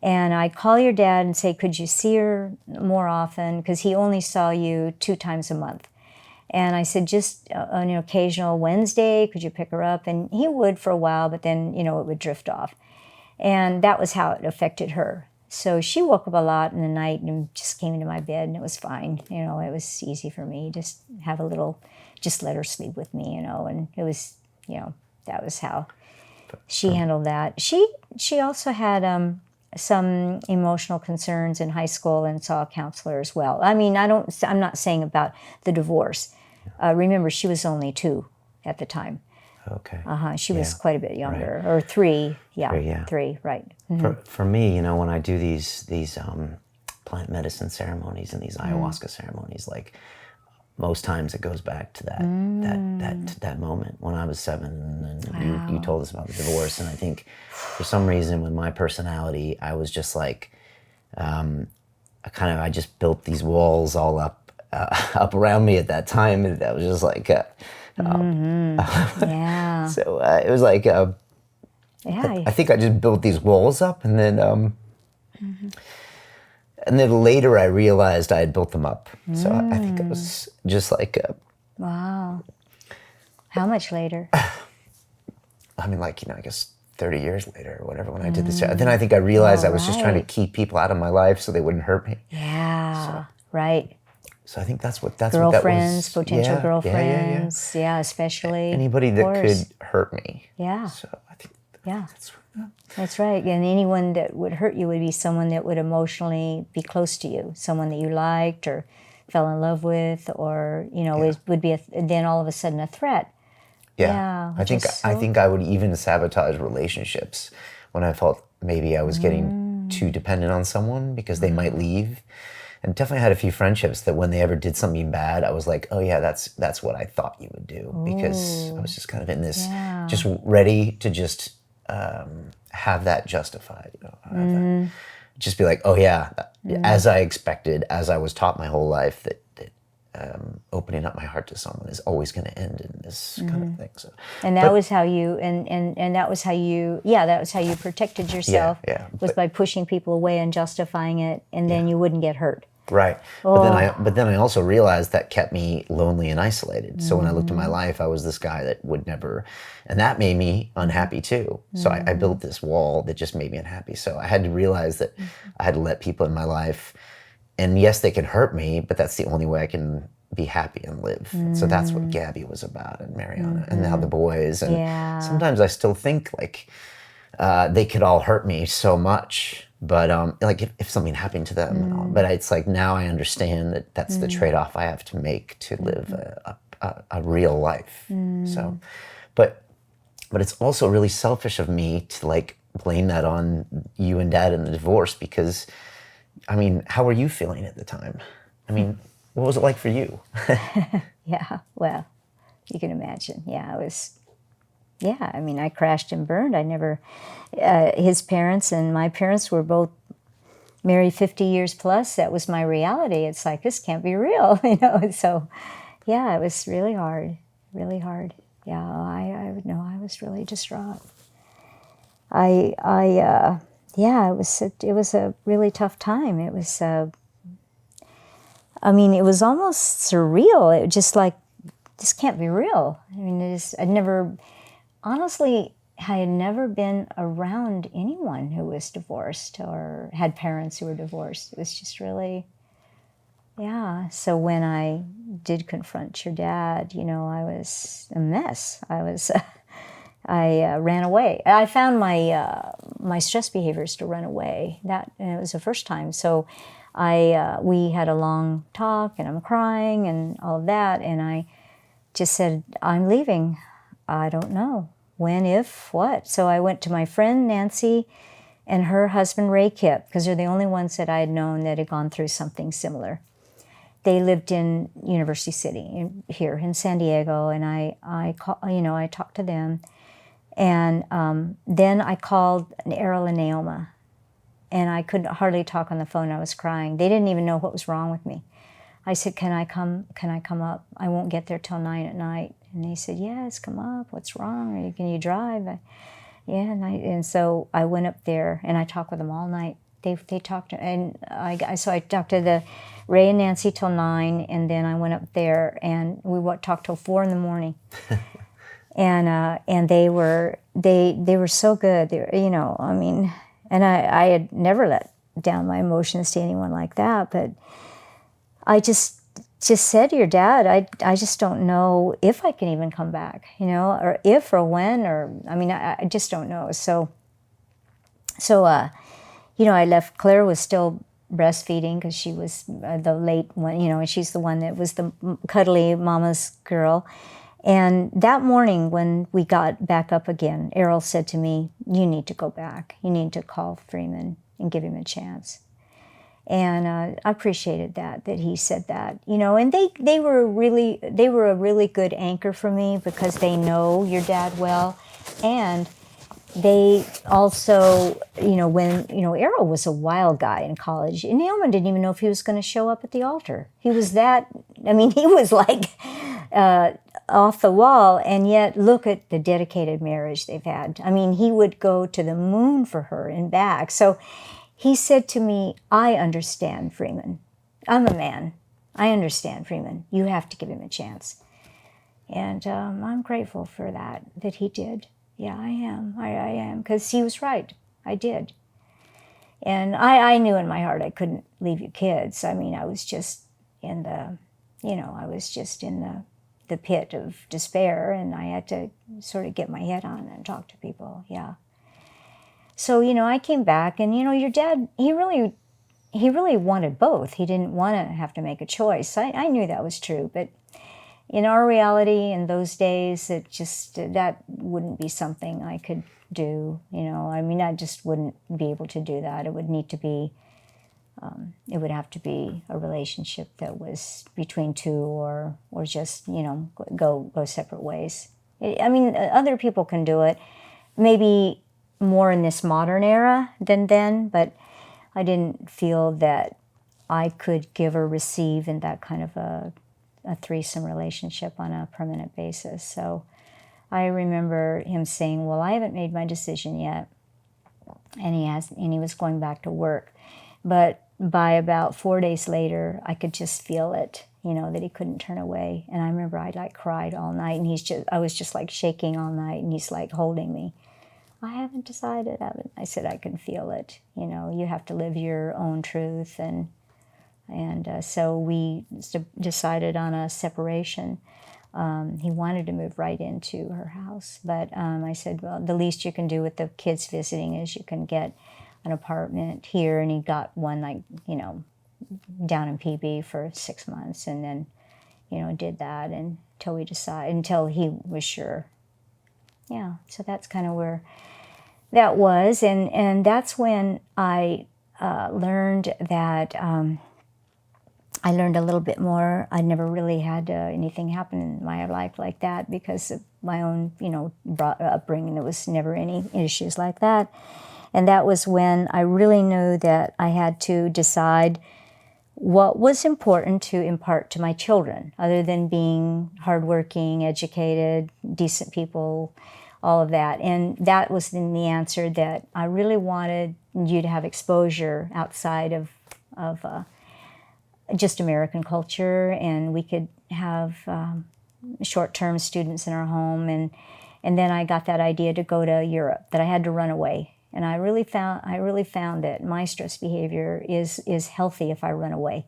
And I'd call your dad and say, could you see her more often? Because he only saw you 2 times a month. And I said, just on an occasional Wednesday, could you pick her up? And he would for a while, but then, it would drift off. And that was how it affected her. So she woke up a lot in the night and just came into my bed, and it was fine. It was easy for me. Just let her sleep with me, and it was, that was how she handled that. She also had some emotional concerns in high school and saw a counselor as well. I mean, I'm not saying about the divorce. Remember, she was only 2 at the time. Okay. She was quite a bit younger, or 3. Yeah, 3, right. Mm-hmm. For me, when I do these plant medicine ceremonies and these ayahuasca ceremonies, like most times it goes back to that moment when I was 7, and you told us about the divorce. And I think for some reason, with my personality, I was just like, I just built these walls all up around me at that time, and that was just like. Yeah. So it was like, I think I just built these walls up, and then, and then later I realized I had built them up. So I think it was just like, wow. How much later? I mean, I guess 30 years later or whatever, when I did this. Then I think I realized I was just trying to keep people out of my life so they wouldn't hurt me. Yeah. Right. So I think that's girlfriends, what that was. Potential girlfriends, yeah, especially anybody that could hurt me. Yeah. So I think that's right. And anyone that would hurt you would be someone that would emotionally be close to you, someone that you liked or fell in love with, or it would be then all of a sudden a threat. Yeah. I think I would even sabotage relationships when I felt maybe I was getting too dependent on someone because they might leave. And definitely had a few friendships that when they ever did something bad, I was like, oh yeah, that's what I thought you would do. Because I was just kind of in this, just ready to just have that justified. Just be like, oh yeah, as I expected, as I was taught my whole life, that opening up my heart to someone is always going to end in this kind of thing. So, and that was how you, and that was how you, that was how you protected yourself, was by pushing people away and justifying it, and then you wouldn't get hurt. Right. But then I also realized that kept me lonely and isolated. So when I looked at my life, I was this guy that would never, and that made me unhappy too. So I built this wall that just made me unhappy. So I had to realize that I had to let people in my life, and yes, they can hurt me, but that's the only way I can be happy and live. So that's what Gabby was about, and Mariana, and now the boys. And Yeah. sometimes I still think like they could all hurt me so much, but like if something happened to them, and all, but it's like now I understand that that's the trade-off I have to make to live a real life. So, but it's also really selfish of me to like blame that on you and Dad in the divorce, because I mean, how were you feeling at the time? I mean, what was it like for you? Yeah, well, you can imagine. Yeah, I mean, I crashed and burned. I never, his parents and my parents were both married 50 years plus. That was my reality. It's like, this can't be real, So, yeah, it was really hard, really hard. Yeah, I would know I was really distraught. Yeah, it was a really tough time. It was, I mean, it was almost surreal. It was just like, this can't be real. I mean, honestly, I had never been around anyone who was divorced or had parents who were divorced. It was just really, yeah. So when I did confront your dad, I was a mess. I ran away. I found my stress behaviors to run away. And it was the first time. So we had a long talk, and I'm crying and all of that, and I just said, I'm leaving. I don't know when, if, what. So I went to my friend Nancy and her husband Ray Kipp, because they're the only ones that I had known that had gone through something similar. They lived in University City here in San Diego, and I talked to them. And then I called Errol and Naoma, and I could hardly talk on the phone. I was crying. They didn't even know what was wrong with me. I said, can I come up? I won't get there till 9 at night. And they said, yes, come up. What's wrong? Can you drive? Yeah, and so I went up there, and I talked with them all night. They talked, and so I talked to the Ray and Nancy till 9, and then I went up there, and we talked till 4 in the morning. And they were so good. I mean, and I had never let down my emotions to anyone like that, but I just said to your dad, I just don't know if I can even come back, or if or when, or I mean, I just don't know. So I left. Claire was still breastfeeding because she was the late one, and she's the one that was the cuddly mama's girl. And that morning when we got back up again, Errol said to me, you need to go back. You need to call Freeman and give him a chance. And I appreciated that he said that, and they were a really good anchor for me, because they know your dad well. And they also, when, Errol was a wild guy in college, and Naomi didn't even know if he was going to show up at the altar. He was he was like off the wall, and yet look at the dedicated marriage they've had. I mean, he would go to the moon for her and back. So he said to me, I understand Freeman. I'm a man. I understand Freeman. You have to give him a chance. And I'm grateful for that he did. Yeah, I am. I am, because he was right. I did. And I knew in my heart I couldn't leave you kids. I mean, I was just in the pit of despair, and I had to sort of get my head on and talk to people. Yeah. So, I came back, and, your dad, he really wanted both. He didn't want to have to make a choice. I knew that was true, but in our reality in those days, that wouldn't be something I could do. I mean, I just wouldn't be able to do that. It would need to be, it would have to be a relationship that was between two, or just, go separate ways. I mean, other people can do it, maybe more in this modern era than then, but I didn't feel that I could give or receive in that kind of a threesome relationship on a permanent basis. So I remember him saying, well, I haven't made my decision yet. And he was going back to work. But by about 4 days later, I could just feel it, that he couldn't turn away. And I remember I cried all night, and I was just like shaking all night, and he's like holding me. I haven't decided. I said, I can feel it. You have to live your own truth. And And so we decided on a separation. He wanted to move right into her house, but I said, well, the least you can do with the kids visiting is you can get an apartment here, and he got one, like, down in PB for 6 months, and then, did that until he was sure. Yeah, so that's kind of where that was, and that's when I learned that I learned a little bit more. I never really had anything happen in my life like that because of my own, upbringing. There was never any issues like that. And that was when I really knew that I had to decide what was important to impart to my children, other than being hardworking, educated, decent people, all of that. And that was then the answer, that I really wanted you to have exposure outside of just American culture, and we could have short-term students in our home. And then I got that idea to go to Europe, that I had to run away. And I really found that my stress behavior is healthy if I run away.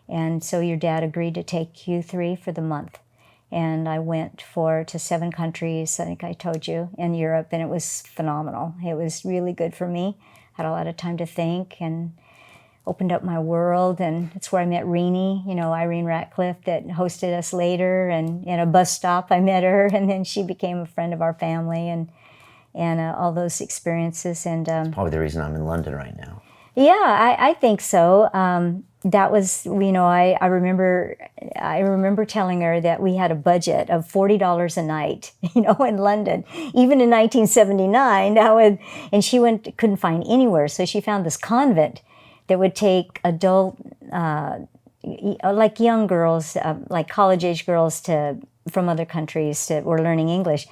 And so your dad agreed to take you 3 for the month. And I went to 7 countries, I think I told you, in Europe, and it was phenomenal. It was really good for me. Had a lot of time to think and opened up my world, and it's where I met Renee, Irene Ratcliffe, that hosted us later, and in a bus stop I met her, and then she became a friend of our family, and all those experiences. And probably the reason I'm in London right now. Yeah, I think so. That was, I remember telling her that we had a budget of $40 a night, in London, even in 1979. And she couldn't find anywhere, so she found this convent that would take adult, like young girls, like college-age girls from other countries were learning English.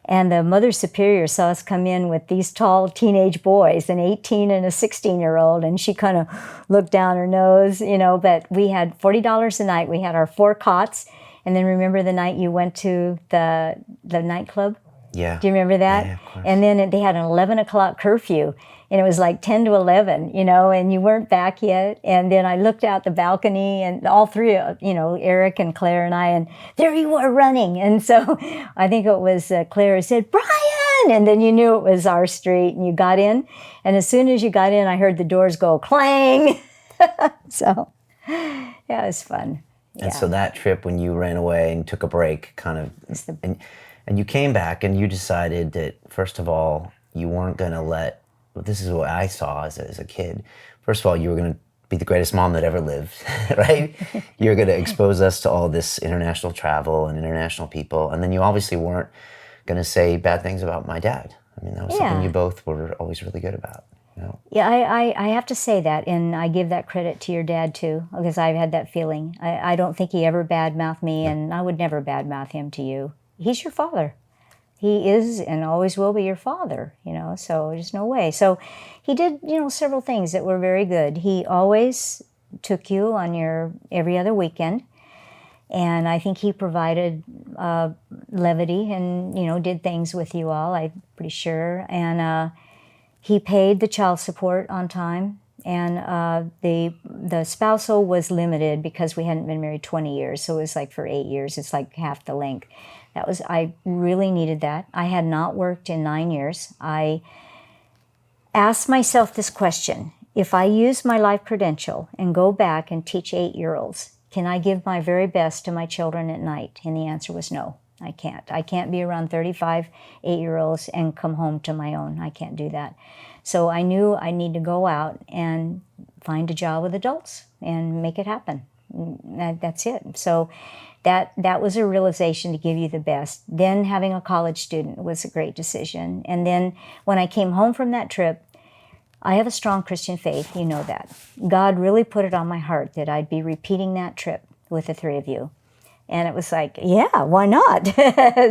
And the Mother Superior saw us come in with these tall teenage boys, an 18 and a 16-year-old, and she kind of looked down her nose, but we had $40 a night. We had our 4 cots. And then remember the night you went to the nightclub? Yeah. Do you remember that? Yeah, of course. And then they had an 11 o'clock curfew. And it was like 10 to 11, and you weren't back yet. And then I looked out the balcony, and all 3, Eric and Claire and I, and there you were running. And so I think it was Claire who said, "Brian!" And then you knew it was our street, and you got in. And as soon as you got in, I heard the doors go clang. So, yeah, it was fun. Yeah. And so that trip, when you ran away and took a break, kind of, and you came back, and you decided that, first of all, you weren't going to let, well, this is what I saw as a kid. First of all, you were going to be the greatest mom that ever lived, right? You're going to expose us to all this international travel and international people. And then you obviously weren't going to say bad things about my dad. I mean, that was something you both were always really good about. Yeah, I have to say that, and I give that credit to your dad too, because I've had that feeling. I don't think he ever badmouthed me, and I would never badmouth him to you. He's your father. He is and always will be your father, so there's no way. So he did, several things that were very good. He always took you on your every other weekend, and I think he provided levity and, did things with you all, I'm pretty sure. And he paid the child support on time, and the spousal was limited because we hadn't been married 20 years, so it was like for 8 years. It's like half the length. I really needed that. I had not worked in 9 years. I asked myself this question: if I use my life credential and go back and teach 8-year-olds, can I give my very best to my children at night? And the answer was no, I can't. I can't be around 35 8-year-olds and come home to my own. I can't do that. So I knew I need to go out and find a job with adults and make it happen. That's it. So that was a realization, to give you the best. Then having a college student was a great decision. And then when I came home from that trip, I have a strong Christian faith, you know that. God really put it on my heart that I'd be repeating that trip with the 3 of you. And it was like, yeah, why not?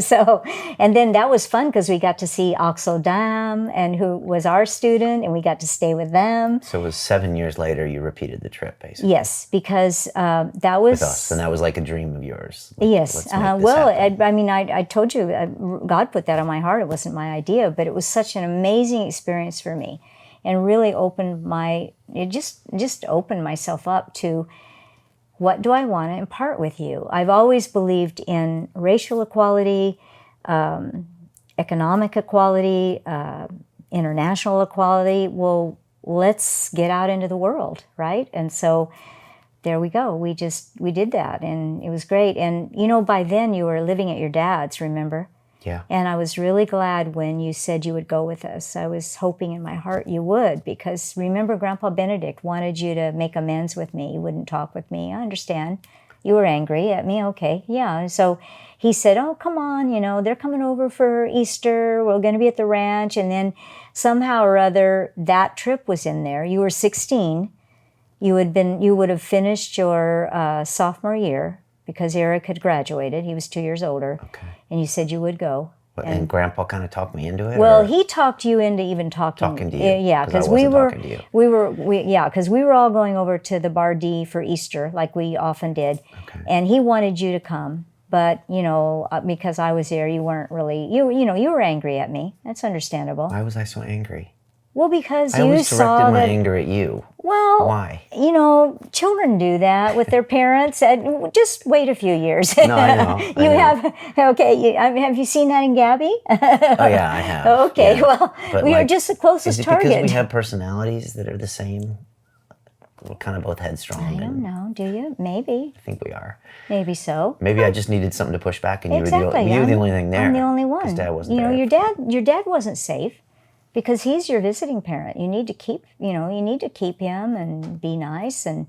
So, and then that was fun because we got to see Axel Dam, and who was our student, and we got to stay with them. So it was 7 years later you repeated the trip, basically. Yes, because that was... With us, and that was like a dream of yours. Yes. Well, I told you, God put that on my heart. It wasn't my idea, but it was such an amazing experience for me, and really opened it just opened myself up to what do I want to impart with you? I've always believed in racial equality, economic equality, international equality. Well, let's get out into the world, right? And so there we go. We did that, and it was great. And by then you were living at your dad's, remember? Yeah. And I was really glad when you said you would go with us. I was hoping in my heart you would, because remember, Grandpa Benedict wanted you to make amends with me. You wouldn't talk with me. I understand. You were angry at me. Okay, yeah. And so he said, oh, come on, they're coming over for Easter. We're going to be at the ranch. And then somehow or other, that trip was in there. You were 16. You would have finished your sophomore year, because Eric had graduated. He was 2 years older. Okay. And you said you would go. And Grandpa kind of talked me into it? Well, or? he talked you into even talking to you. Yeah, because we were all going over to the Bar D for Easter, like we often did. Okay. And he wanted you to come, but because I was there, you weren't really. You were angry at me. That's understandable. Why was I so angry? Well, because I always directed my anger at you. Well, why? Children do that with their parents. And just wait a few years. No, I know. Have you seen that in Gabby? Oh yeah, I have. Okay, yeah. well, But we are just the closest target. Is it because we have personalities that are the same? We're kind of both headstrong. I don't know. Do you? Maybe. I think we are. Maybe so. Maybe I just needed something to push back, and Exactly. you were the only thing there. I'm the only one. Because Dad wasn't there. Your dad wasn't safe, because he's your visiting parent. You need to keep him and be nice, and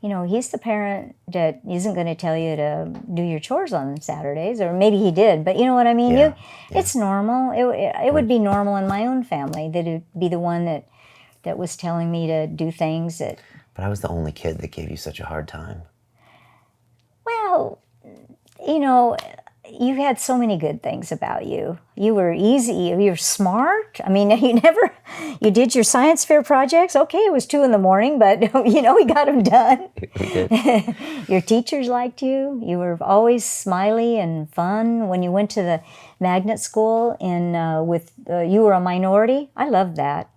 he's the parent that isn't going to tell you to do your chores on Saturdays, or maybe he did, but you know what I mean? Yeah. It's normal. It would be normal in my own family that it'd be the one that was telling me to do things that. But I was the only kid that gave you such a hard time. Well, you had so many good things about you. You were easy. You were smart. I mean, you did your science fair projects. Okay, it was 2 a.m, but we got them done. We did. Your teachers liked you. You were always smiley and fun. When you went to the magnet school you were a minority. I loved that.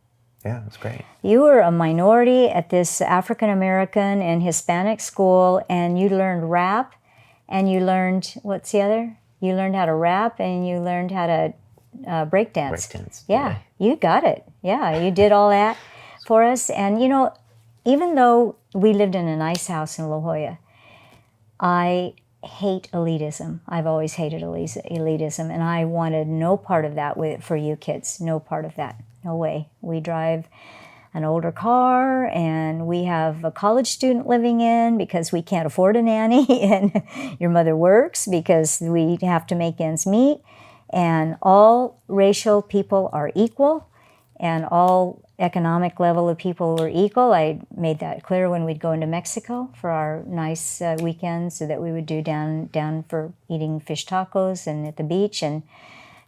Yeah, it was great. You were a minority at this African American and Hispanic school, and you learned rap, and you learned, what's the other? You learned how to rap, and you learned how to break dance. Break dance. Yeah, you got it. Yeah, you did all that for us. And, even though we lived in a nice house in La Jolla, I hate elitism. I've always hated elitism, and I wanted no part of that for you kids. No part of that. No way. We drive an older car, and we have a college student living in because we can't afford a nanny, and your mother works because we have to make ends meet, and all racial people are equal, and all economic level of people were equal. I made that clear when we'd go into Mexico for our nice weekends that we would do down for eating fish tacos and at the beach, and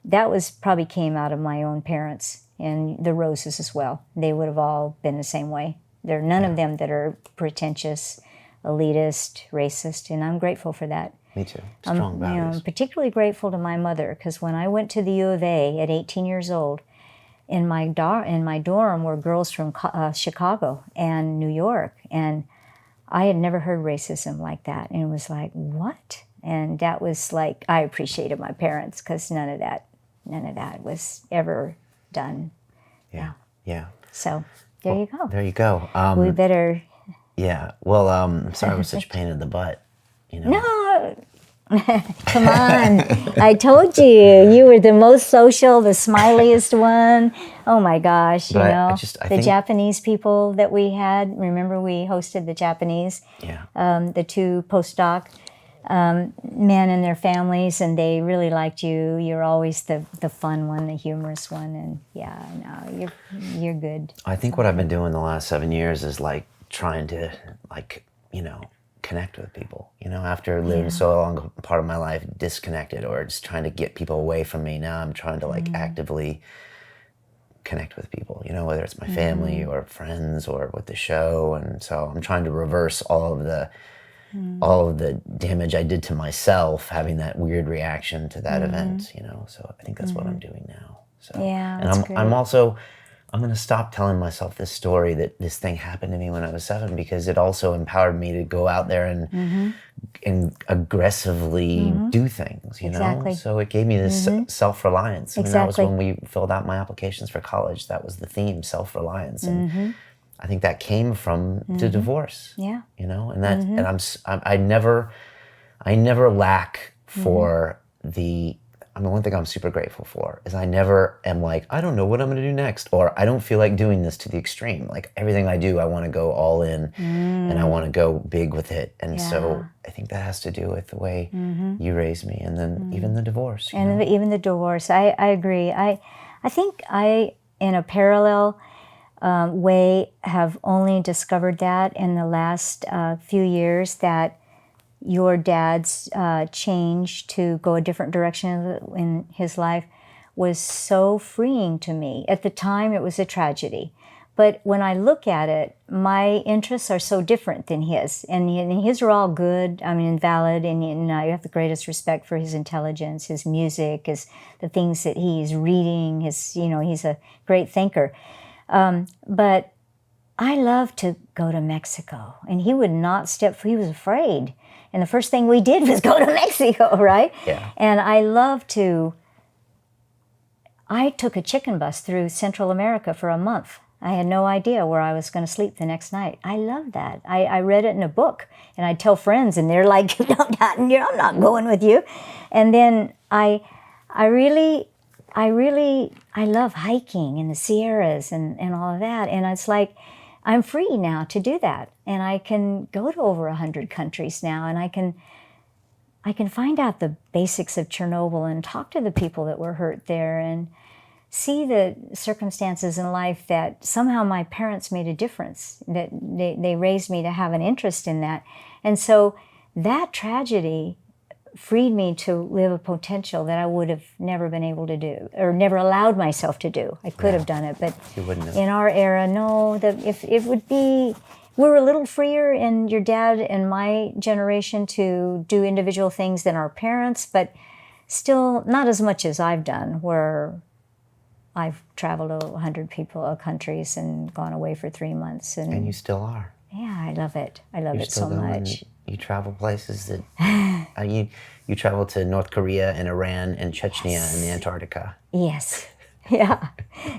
that probably came out of my own parents. And the Roses as well. They would have all been the same way. There are none of them that are pretentious, elitist, racist, and I'm grateful for that. Me too. Strong values. I'm particularly grateful to my mother, because when I went to the U of A at 18 years old, in my dorm were girls from Chicago and New York, and I had never heard racism like that, and it was like, what? And that was like, I appreciated my parents, because none of that was ever done. Yeah. So there you go. There you go. We better. Yeah. Well, I'm sorry I was such a pain in the butt. No. Come on. I told you were the most social, the smiliest one. Oh my gosh, I the think Japanese people that we had. Remember we hosted the Japanese, the 2 postdoc men and their families, and they really liked you. You're always the fun one, the humorous one, and you're good. I think what I've been doing the last 7 years is trying to connect with people. After living so long a part of my life disconnected or just trying to get people away from me, now I'm trying to actively connect with people. Whether it's my family or friends or with the show, and so I'm trying to reverse all of the damage I did to myself having that weird reaction to that event, so I think that's what I'm doing now. So, yeah, and that's great. I'm also I'm going to stop telling myself this story that this thing happened to me when I was 7, because it also empowered me to go out there and aggressively do things, you know? Exactly. So it gave me this self-reliance. I mean, that was Exactly. when we filled out my applications for college. That was the theme, self-reliance. And I think that came from the divorce. Yeah. You know, and that, and I never lack for the, I mean, one thing I'm super grateful for is I never am like, I don't know what I'm going to do next, or I don't feel like doing this to the extreme. Like everything I do, I want to go all in and I want to go big with it. And so I think that has to do with the way you raised me, and then even the divorce. And even the divorce, I agree. I think I, in a parallel way, have only discovered that in the last few years, that your dad's change to go a different direction in his life was so freeing to me. At the time, it was a tragedy. But when I look at it, my interests are so different than his. And his are all good, I mean, valid, and I have the greatest respect for his intelligence, his music, the things that he's reading, he's a great thinker. But I love to go to Mexico, and he would not he was afraid. And the first thing we did was go to Mexico, right? Yeah. And I took a chicken bus through Central America for a month. I had no idea where I was going to sleep the next night. I love that. I read it in a book, and I'd tell friends, and they're like, I'm not going with you. And then I love hiking in the Sierras and all of that. And it's like, I'm free now to do that. And I can go to over 100 countries now, and I can find out the basics of Chernobyl and talk to the people that were hurt there and see the circumstances in life that somehow my parents made a difference, that they raised me to have an interest in that. And so that tragedy freed me to live a potential that I would have never been able to do, or never allowed myself to do. I could have done it, but You wouldn't have. in our era, no. If it would be, we were a little freer in your dad and my generation to do individual things than our parents, but still not as much as I've done, where I've traveled to 100 countries and gone away for 3 months. And you still are. Yeah, I love it. I love You're it so still going. much. You travel places that you travel to North Korea and Iran and Chechnya and the Antarctica. Yes. Yeah.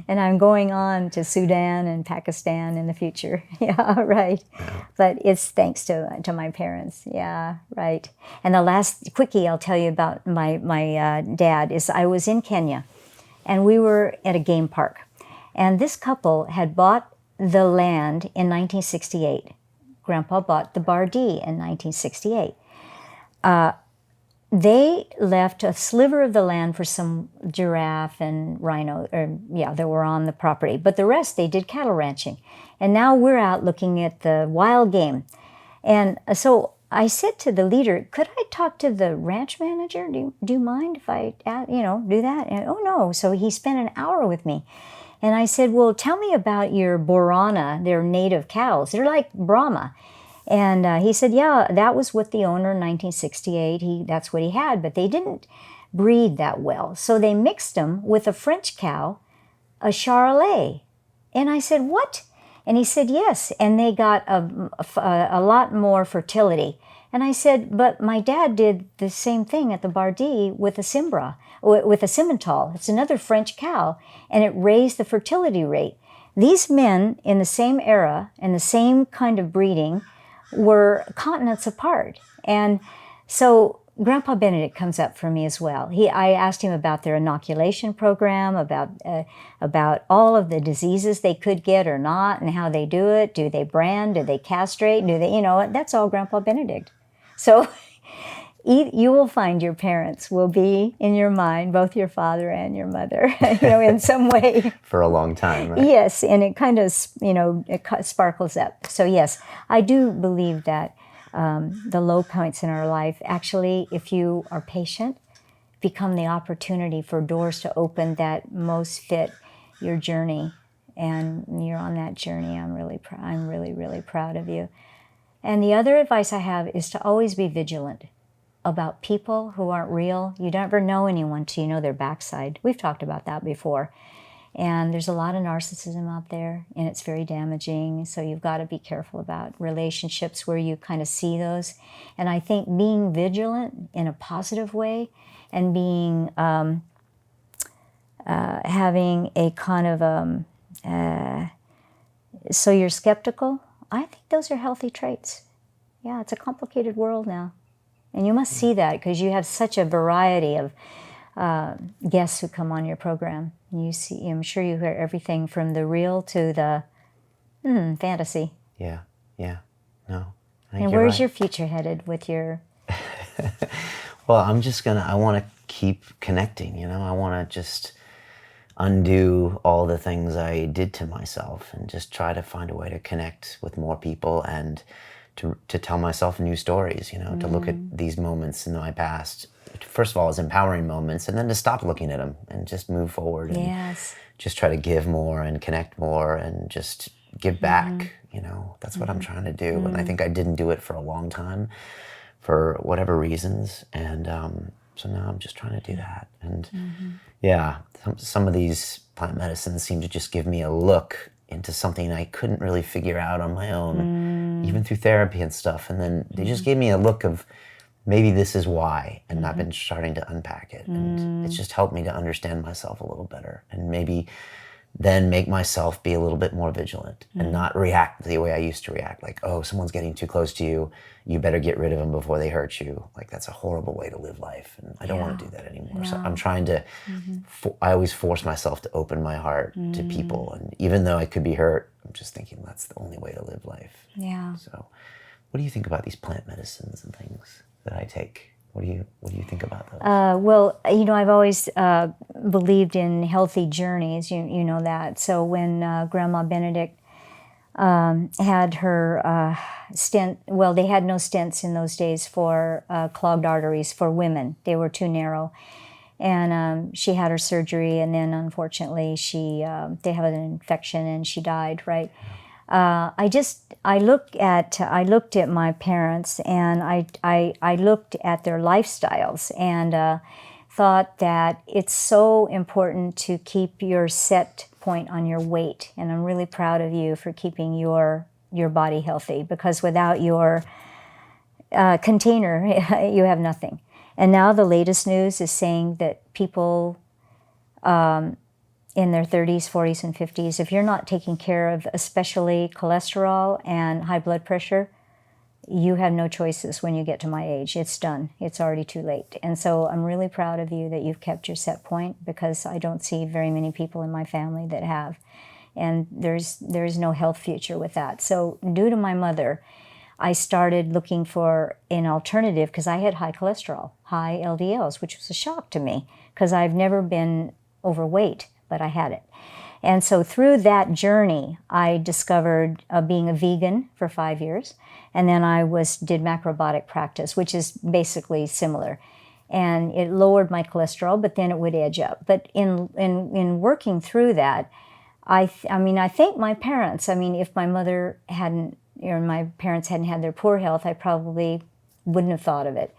And I'm going on to Sudan and Pakistan in the future. Yeah, right. Yeah. But it's thanks to my parents. Yeah, right. And the last quickie I'll tell you about my dad is I was in Kenya, and we were at a game park. And this couple had bought the land in 1968. Grandpa bought the Bardee in 1968. They left a sliver of the land for some giraffe and rhino, that were on the property. But the rest, they did cattle ranching. And now we're out looking at the wild game. And so I said to the leader, could I talk to the ranch manager? Do you mind if I, do that? And, oh, no. So he spent an hour with me. And I said, well, tell me about your Borana, their native cows. They're like Brahma. And he said, yeah, that was what the owner in 1968, that's what he had, but they didn't breed that well. So they mixed them with a French cow, a Charolais. And I said, what? And he said, yes. And they got a lot more fertility. And I said, but my dad did the same thing at the Bardee with a Cimbra, with a Simmental. It's another French cow, and it raised the fertility rate. These men in the same era and the same kind of breeding were continents apart. And so Grandpa Benedict comes up for me as well. I asked him about their inoculation program, about all of the diseases they could get or not, and how they do it. Do they brand? Do they castrate? Do they, that's all Grandpa Benedict. So you will find your parents will be in your mind, both your father and your mother, in some way. For a long time, right? Yes, and it kind of, it sparkles up. So yes, I do believe that the low points in our life, actually, if you are patient, become the opportunity for doors to open that most fit your journey. And you're on that journey. I'm really, really proud of you. And the other advice I have is to always be vigilant about people who aren't real. You never know anyone till you know their backside. We've talked about that before. And there's a lot of narcissism out there, and it's very damaging. So you've got to be careful about relationships where you kind of see those. And I think being vigilant in a positive way and being having a kind of so you're skeptical. I think those are healthy traits. Yeah, it's a complicated world now, and you must see that because you have such a variety of guests who come on your program. You see, I'm sure you hear everything from the real to the fantasy. Yeah, yeah, no. And where's your future headed with your? Well, I want to keep connecting, you know. I want to just undo all the things I did to myself and just try to find a way to connect with more people and to tell myself new stories, you know, to look at these moments in my past, first of all, as empowering moments, and then to stop looking at them and just move forward and just try to give more and connect more and just give back, you know. That's what I'm trying to do. And I think I didn't do it for a long time for whatever reasons. And so now I'm just trying to do that. And yeah, some of these plant medicines seem to just give me a look into something I couldn't really figure out on my own, even through therapy and stuff. And then they just gave me a look of maybe this is why. And I've been starting to unpack it. And it's just helped me to understand myself a little better and maybe then make myself be a little bit more vigilant and not react the way I used to react. Like, oh, someone's getting too close to you. You better get rid of them before they hurt you. Like, that's a horrible way to live life. And I don't want to do that anymore. No. So I'm trying to, I always force myself to open my heart to people. And even though I could be hurt, I'm just thinking that's the only way to live life. Yeah. So what do you think about these plant medicines and things that I take? What do you think about those? Well, you know, I've always believed in healthy journeys. You know that. So when Grandma Benedict had her stent, well, they had no stents in those days for clogged arteries for women. They were too narrow. And she had her surgery, and then unfortunately they have an infection and she died, right? I looked at my parents, and I looked at their lifestyles and thought that it's so important to keep your set point on your weight. And I'm really proud of you for keeping your body healthy, because without your container, you have nothing. And now the latest news is saying that people in their 30s, 40s, and 50s, if you're not taking care of especially cholesterol and high blood pressure, you have no choices when you get to my age. It's done. It's already too late. And so I'm really proud of you that you've kept your set point, because I don't see very many people in my family that have. And there's no health future with that. So due to my mother, I started looking for an alternative, because I had high cholesterol, high LDLs, which was a shock to me, because I've never been overweight, but I had it. And so through that journey, I discovered being a vegan for 5 years. And then I did macrobiotic practice, which is basically similar. And it lowered my cholesterol, but then it would edge up. But in working through that, I thank my parents. I mean, if my mother hadn't, or my parents hadn't had their poor health, I probably wouldn't have thought of it.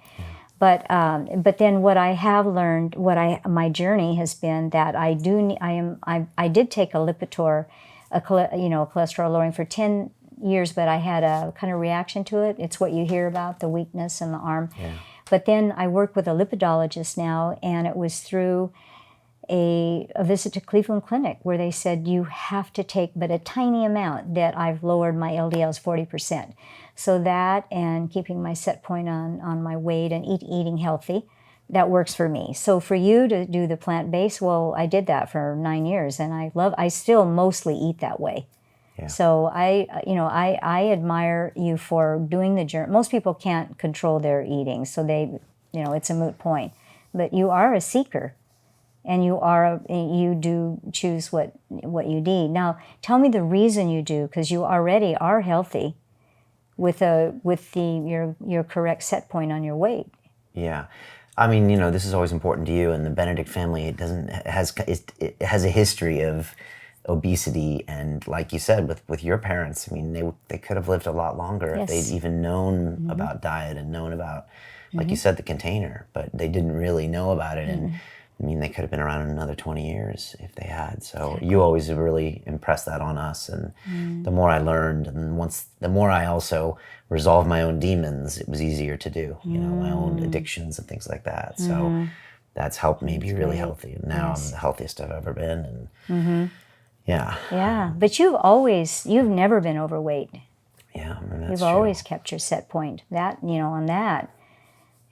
But then what I have learned, my journey has been that I did take a Lipitor, a cholesterol lowering for 10 years, but I had a kind of reaction to it. It's what you hear about, the weakness in the arm. Yeah. But then I work with a lipidologist now, and it was through a visit to Cleveland Clinic where they said you have to take but a tiny amount, that I've lowered my LDLs 40%. So that, and keeping my set point on my weight and eating healthy, that works for me. So for you to do the plant-based, well, I did that for 9 years, and I still mostly eat that way. Yeah. So I admire you for doing the journey. Most people can't control their eating, so it's a moot point. But you are a seeker, and you do choose what you need. Now, tell me the reason you do, because you already are healthy with your correct set point on your weight. Yeah. I mean, this is always important to you, and the Benedict family it has a history of obesity, and like you said, with your parents, I mean, they could have lived a lot longer if they'd even known about diet and known about, like you said, the container, but they didn't really know about it. And I mean, they could have been around another 20 years if they had. So you always really impressed that on us. And the more I learned, and the more I also resolved my own demons, it was easier to do, you know, my own addictions and things like that. So that's helped me be really healthy. And now I'm the healthiest I've ever been. And yeah. Yeah, but you've never been overweight. Yeah, I mean, that's You've true. always kept your set point, that, you know, on that.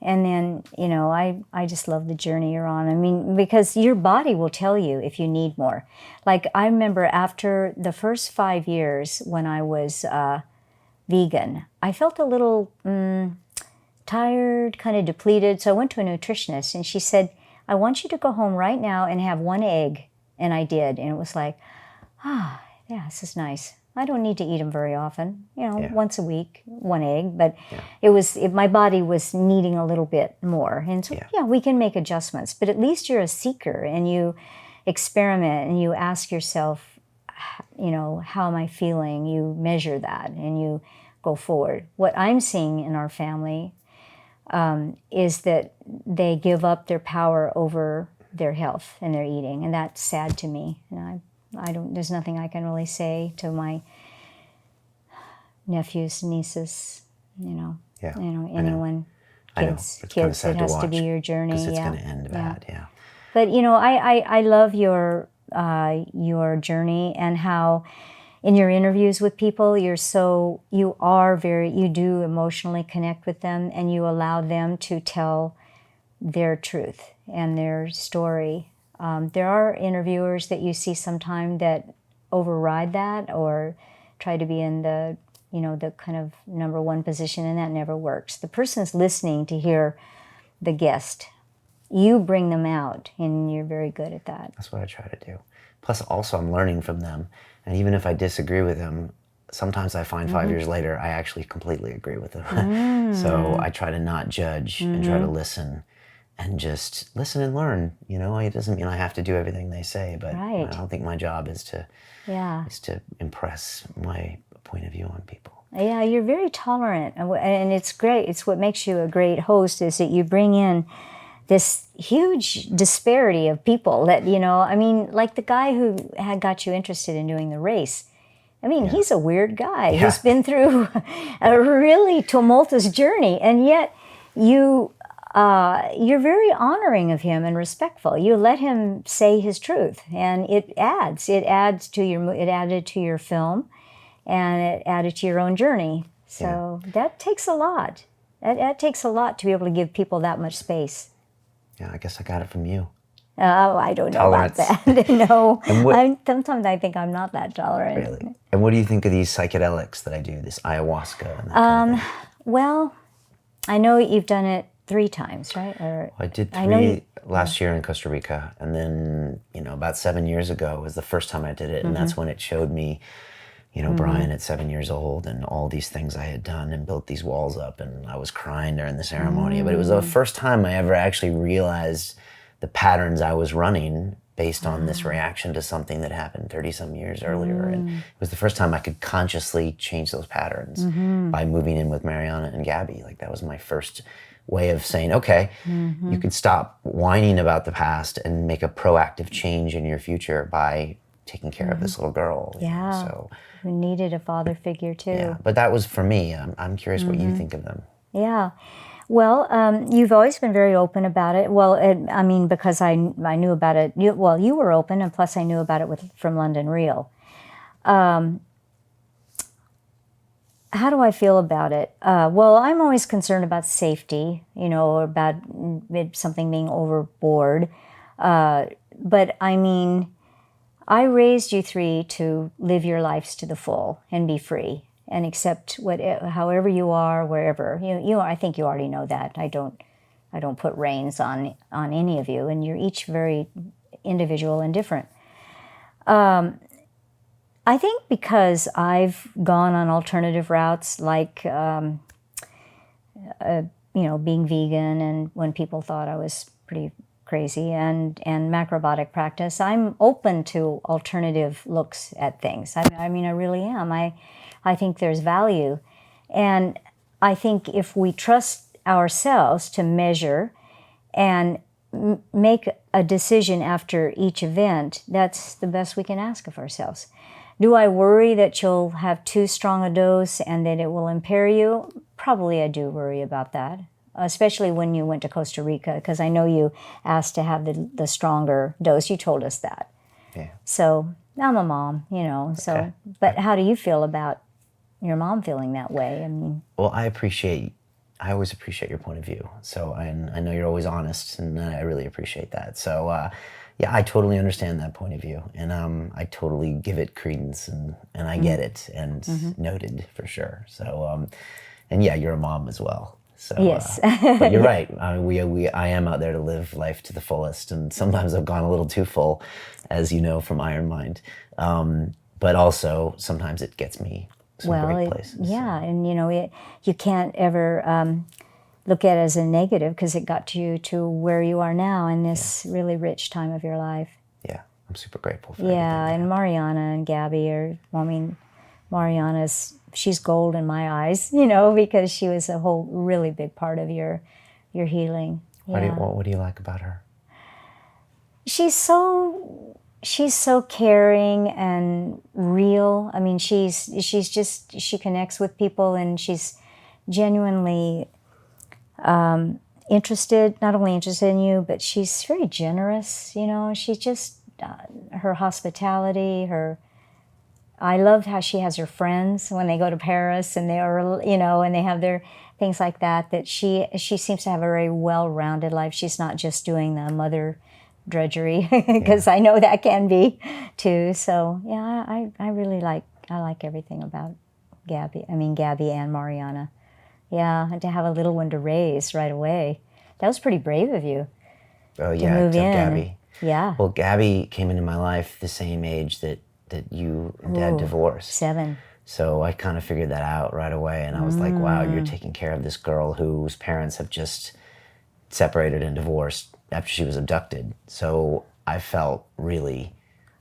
And then, you know, I just love the journey you're on. I mean, because your body will tell you if you need more. Like, I remember after the first 5 years when I was vegan, I felt a little tired, kind of depleted. So I went to a nutritionist and she said, I want you to go home right now and have 1 egg. And I did. And it was like, yeah, this is nice. I don't need to eat them very often, you know, once a week, 1 egg, but my body was needing a little bit more. And so, we can make adjustments, but at least you're a seeker and you experiment and you ask yourself, you know, how am I feeling? You measure that and you go forward. What I'm seeing in our family is that they give up their power over their health and their eating, and that's sad to me. And there's nothing I can really say to my nephews, nieces, you know, anyone, kids. It's kind of sad it has to watch to be your journey. because it's going to end bad. Yeah. But you know, I love your journey and how in your interviews with people, you do emotionally connect with them and you allow them to tell their truth and their story. There are interviewers that you see sometime that override that or try to be in the kind of number one position, and that never works. The person's listening to hear the guest. You bring them out, and you're very good at that. That's what I try to do. Plus, also, I'm learning from them. And even if I disagree with them, sometimes I find 5 years later, I actually completely agree with them. So I try to not judge and try to listen. And just listen and learn. You know, it doesn't mean I have to do everything they say, but I don't think my job is to impress my point of view on people. Yeah, you're very tolerant, and it's great. It's what makes you a great host is that you bring in this huge disparity of people that, you know, I mean, like the guy who had got you interested in doing the race. I mean, he's a weird guy who's been through a really tumultuous journey, and yet you're very honoring of him and respectful. You let him say his truth, and it added to your film, and it added to your own journey. So that takes a lot. That takes a lot to be able to give people that much space. Yeah, I guess I got it from you. Oh, I don't know about that. No, sometimes I think I'm not that tolerant. Really? And what do you think of these psychedelics that I do, this ayahuasca and that kind of thing? Well, I know you've done it 3 times, right? Or I did 3 last year in Costa Rica, and then, you know, about 7 years ago was the first time I did it, and that's when it showed me, you know, Brian at 7 years old and all these things I had done and built these walls up, and I was crying during the ceremony. But it was the first time I ever actually realized the patterns I was running based on this reaction to something that happened 30-some years earlier. And it was the first time I could consciously change those patterns by moving in with Mariana and Gabby. Like, that was my first way of saying, okay, you can stop whining about the past and make a proactive change in your future by taking care of this little girl. Yeah, so, who needed a father figure too. Yeah, but that was for me. I'm curious what you think of them. Yeah. Well, you've always been very open about it. Well, I mean, because I knew about it. You were open, and plus I knew about it from London Real. How do I feel about it? Well, I'm always concerned about safety, you know, or about something being overboard. But I mean, I raised you 3 to live your lives to the full and be free and accept however you are, wherever you are. I think you already know that. I don't put reins on any of you, and you're each very individual and different. I think because I've gone on alternative routes, like being vegan, and when people thought I was pretty crazy, and macrobiotic practice, I'm open to alternative looks at things. I mean, I really am. I think there's value, and I think if we trust ourselves to measure and make a decision after each event, that's the best we can ask of ourselves. Do I worry that you'll have too strong a dose and that it will impair you? Probably I do worry about that, especially when you went to Costa Rica, because I know you asked to have the stronger dose. You told us that. Yeah. So I'm a mom, you know. So, Okay. but how do you feel about your mom feeling that way? I mean, Well, I always appreciate your point of view. So I know you're always honest, and I really appreciate that. So yeah, I totally understand that point of view, and I totally give it credence, and I get it, and noted for sure. So and yeah, you're a mom as well. So yes. but you're right. I am out there to live life to the fullest, and sometimes I've gone a little too full, as you know from Iron Mind. But also sometimes it gets me some great places. Yeah, and you know, you can't ever look at it as a negative because it got you to where you are now in this really rich time of your life. Yeah, I'm super grateful for Yeah, everything. and Mariana and Gabby are, I mean, she's gold in my eyes, you know, because she was a whole really big part of your healing. Yeah. What do you like about her? She's so caring and real. I mean, she connects with people, and she's genuinely interested, not only interested in you, but she's very generous, you know. She just, her hospitality, I love how she has her friends when they go to Paris and they are, you know, and they have their things like that, that she seems to have a very well-rounded life. She's not just doing the mother drudgery, because I know that can be too. So yeah, I really like everything about Gabby and Mariana. Yeah, and to have a little one to raise right away. That was pretty brave of you. Oh yeah, move to have in. Gabby. Yeah. Well, Gabby came into my life the same age that you and Dad divorced. 7. So I kind of figured that out right away, and I was like, wow, you're taking care of this girl whose parents have just separated and divorced after she was abducted. So I felt really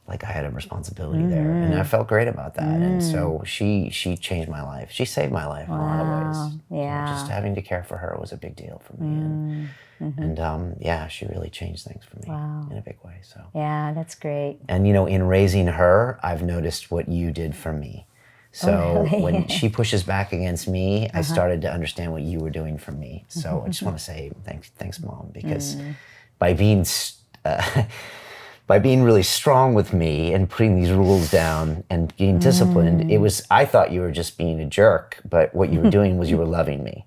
like I had a responsibility there, and I felt great about that. And so she changed my life. She saved my life in a lot of ways. Yeah. You know, just having to care for her was a big deal for me. And yeah, she really changed things for me in a big way. So Yeah, that's great. and you know, in raising her, I've noticed what you did for me. So really? when she pushes back against me, I started to understand what you were doing for me. So I just want to say thanks, Mom, because by being by being really strong with me and putting these rules down and being disciplined, I thought you were just being a jerk, but what you were doing was you were loving me.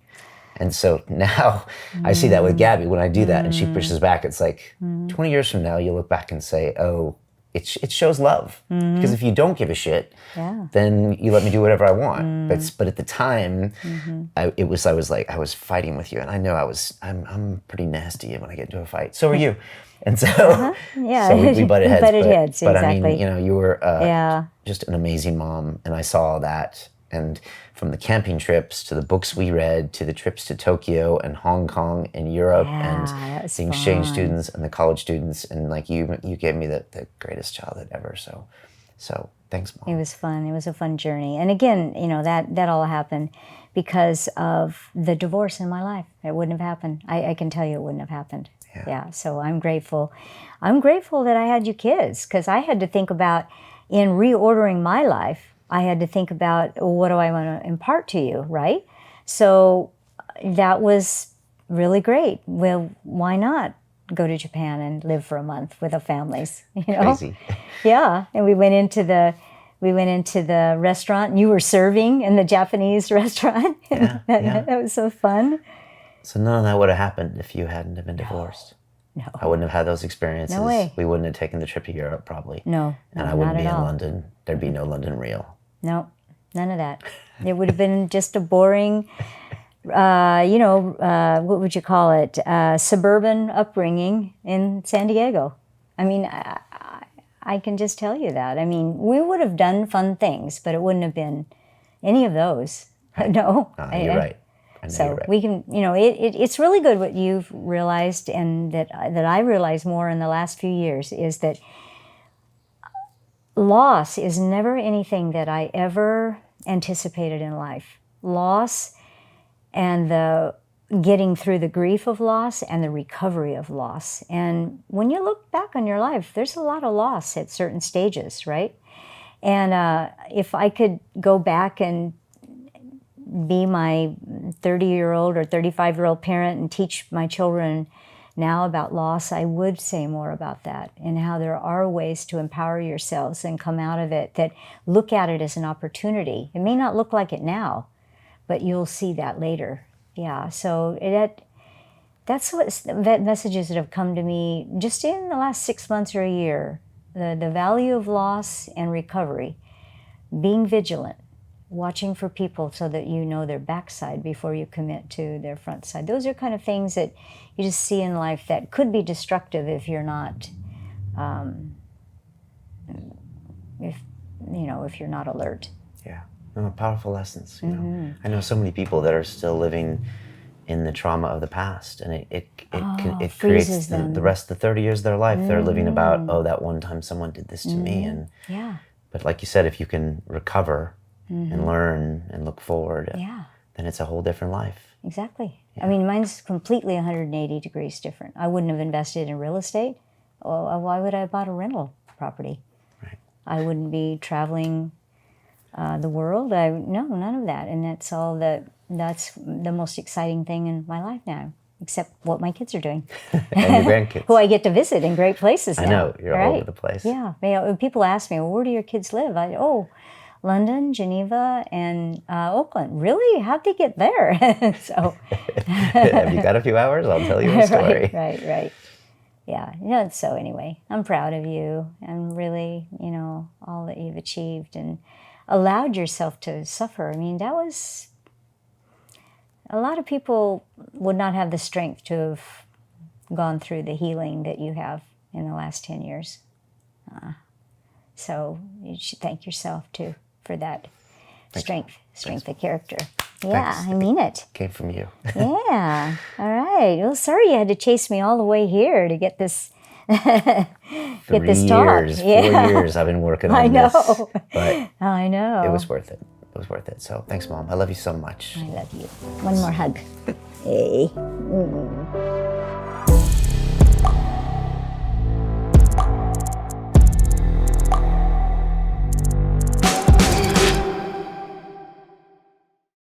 And so now I see that with Gabby. When I do that and she pushes back, it's like 20 years from now, you look back and say, oh, it shows love. Because if you don't give a shit, then you let me do whatever I want. But at the time, I was fighting with you, and I know I'm pretty nasty when I get into a fight. So are you. And so, so we butted heads. But exactly. I mean, you know, you were just an amazing mom, and I saw that. And from the camping trips to the books we read to the trips to Tokyo and Hong Kong and Europe and the exchange students and the college students, and like you gave me the greatest childhood ever. So thanks, Mom. It was fun. It was a fun journey. And again, you know, that all happened because of the divorce in my life. It wouldn't have happened. I can tell you it wouldn't have happened. Yeah. So I'm grateful. I'm grateful that I had you kids, because I had to think about, in reordering my life, I had to think about, what do I want to impart to you, right? So that was really great. Well, why not go to Japan and live for a month with the families? You know? Crazy. Yeah, and we went into the restaurant, and you were serving in the Japanese restaurant. That was so fun. So none of that would have happened if you hadn't have been divorced. No. I wouldn't have had those experiences. No way. We wouldn't have taken the trip to Europe, probably. No, and I wouldn't be in all. London. There'd be no London Real. No, none of that. It would have been just a boring, what would you call it? Suburban upbringing in San Diego. I mean, I can just tell you that. I mean, we would have done fun things, but it wouldn't have been any of those. No. You're right. So we can, you know, it's really good what you've realized, and that I realized more in the last few years, is that loss is never anything that I ever anticipated in life. Loss and the getting through the grief of loss and the recovery of loss. And when you look back on your life, there's a lot of loss at certain stages, right? And if I could go back and be my 30-year-old or 35-year-old parent and teach my children now about loss, I would say more about that and how there are ways to empower yourselves and come out of it that look at it as an opportunity. It may not look like it now, but you'll see that later. Yeah, so that's that messages that have come to me just in the last 6 months or a year. The value of loss and recovery, being vigilant, watching for people so that you know their backside before you commit to their front side. Those are kind of things that you just see in life that could be destructive if you're not, if you're not alert. Yeah, powerful lessons. You know, I know so many people that are still living in the trauma of the past, and it creates the rest of the 30 years of their life. They're living about, oh, that one time someone did this to me, and but like you said, if you can recover and learn and look forward, then it's a whole different life. Exactly. Yeah. I mean, mine's completely 180 degrees different. I wouldn't have invested in real estate. Why would I have bought a rental property? Right. I wouldn't be traveling the world. No, none of that. And that's the most exciting thing in my life now, except what my kids are doing. And your grandkids. Who I get to visit in great places now. I know, you're all over the place. Yeah. When people ask me, well, where do your kids live? London, Geneva, and Oakland. Really? How'd they get there? So, have you got a few hours? I'll tell you a story. Right. Yeah. So anyway, I'm proud of you. And really, all that you've achieved and allowed yourself to suffer. I mean, that was... A lot of people would not have the strength to have gone through the healing that you have in the last 10 years. So you should thank yourself, too, for that strength of character. Yeah, Thanks. I mean it. Came from you. Yeah. All right. Well, sorry you had to chase me all the way here to get this talk. 4 years I've been working on this. But I know. It was worth it. It was worth it. So thanks, Mom. I love you so much. I love you. One more hug. Hey.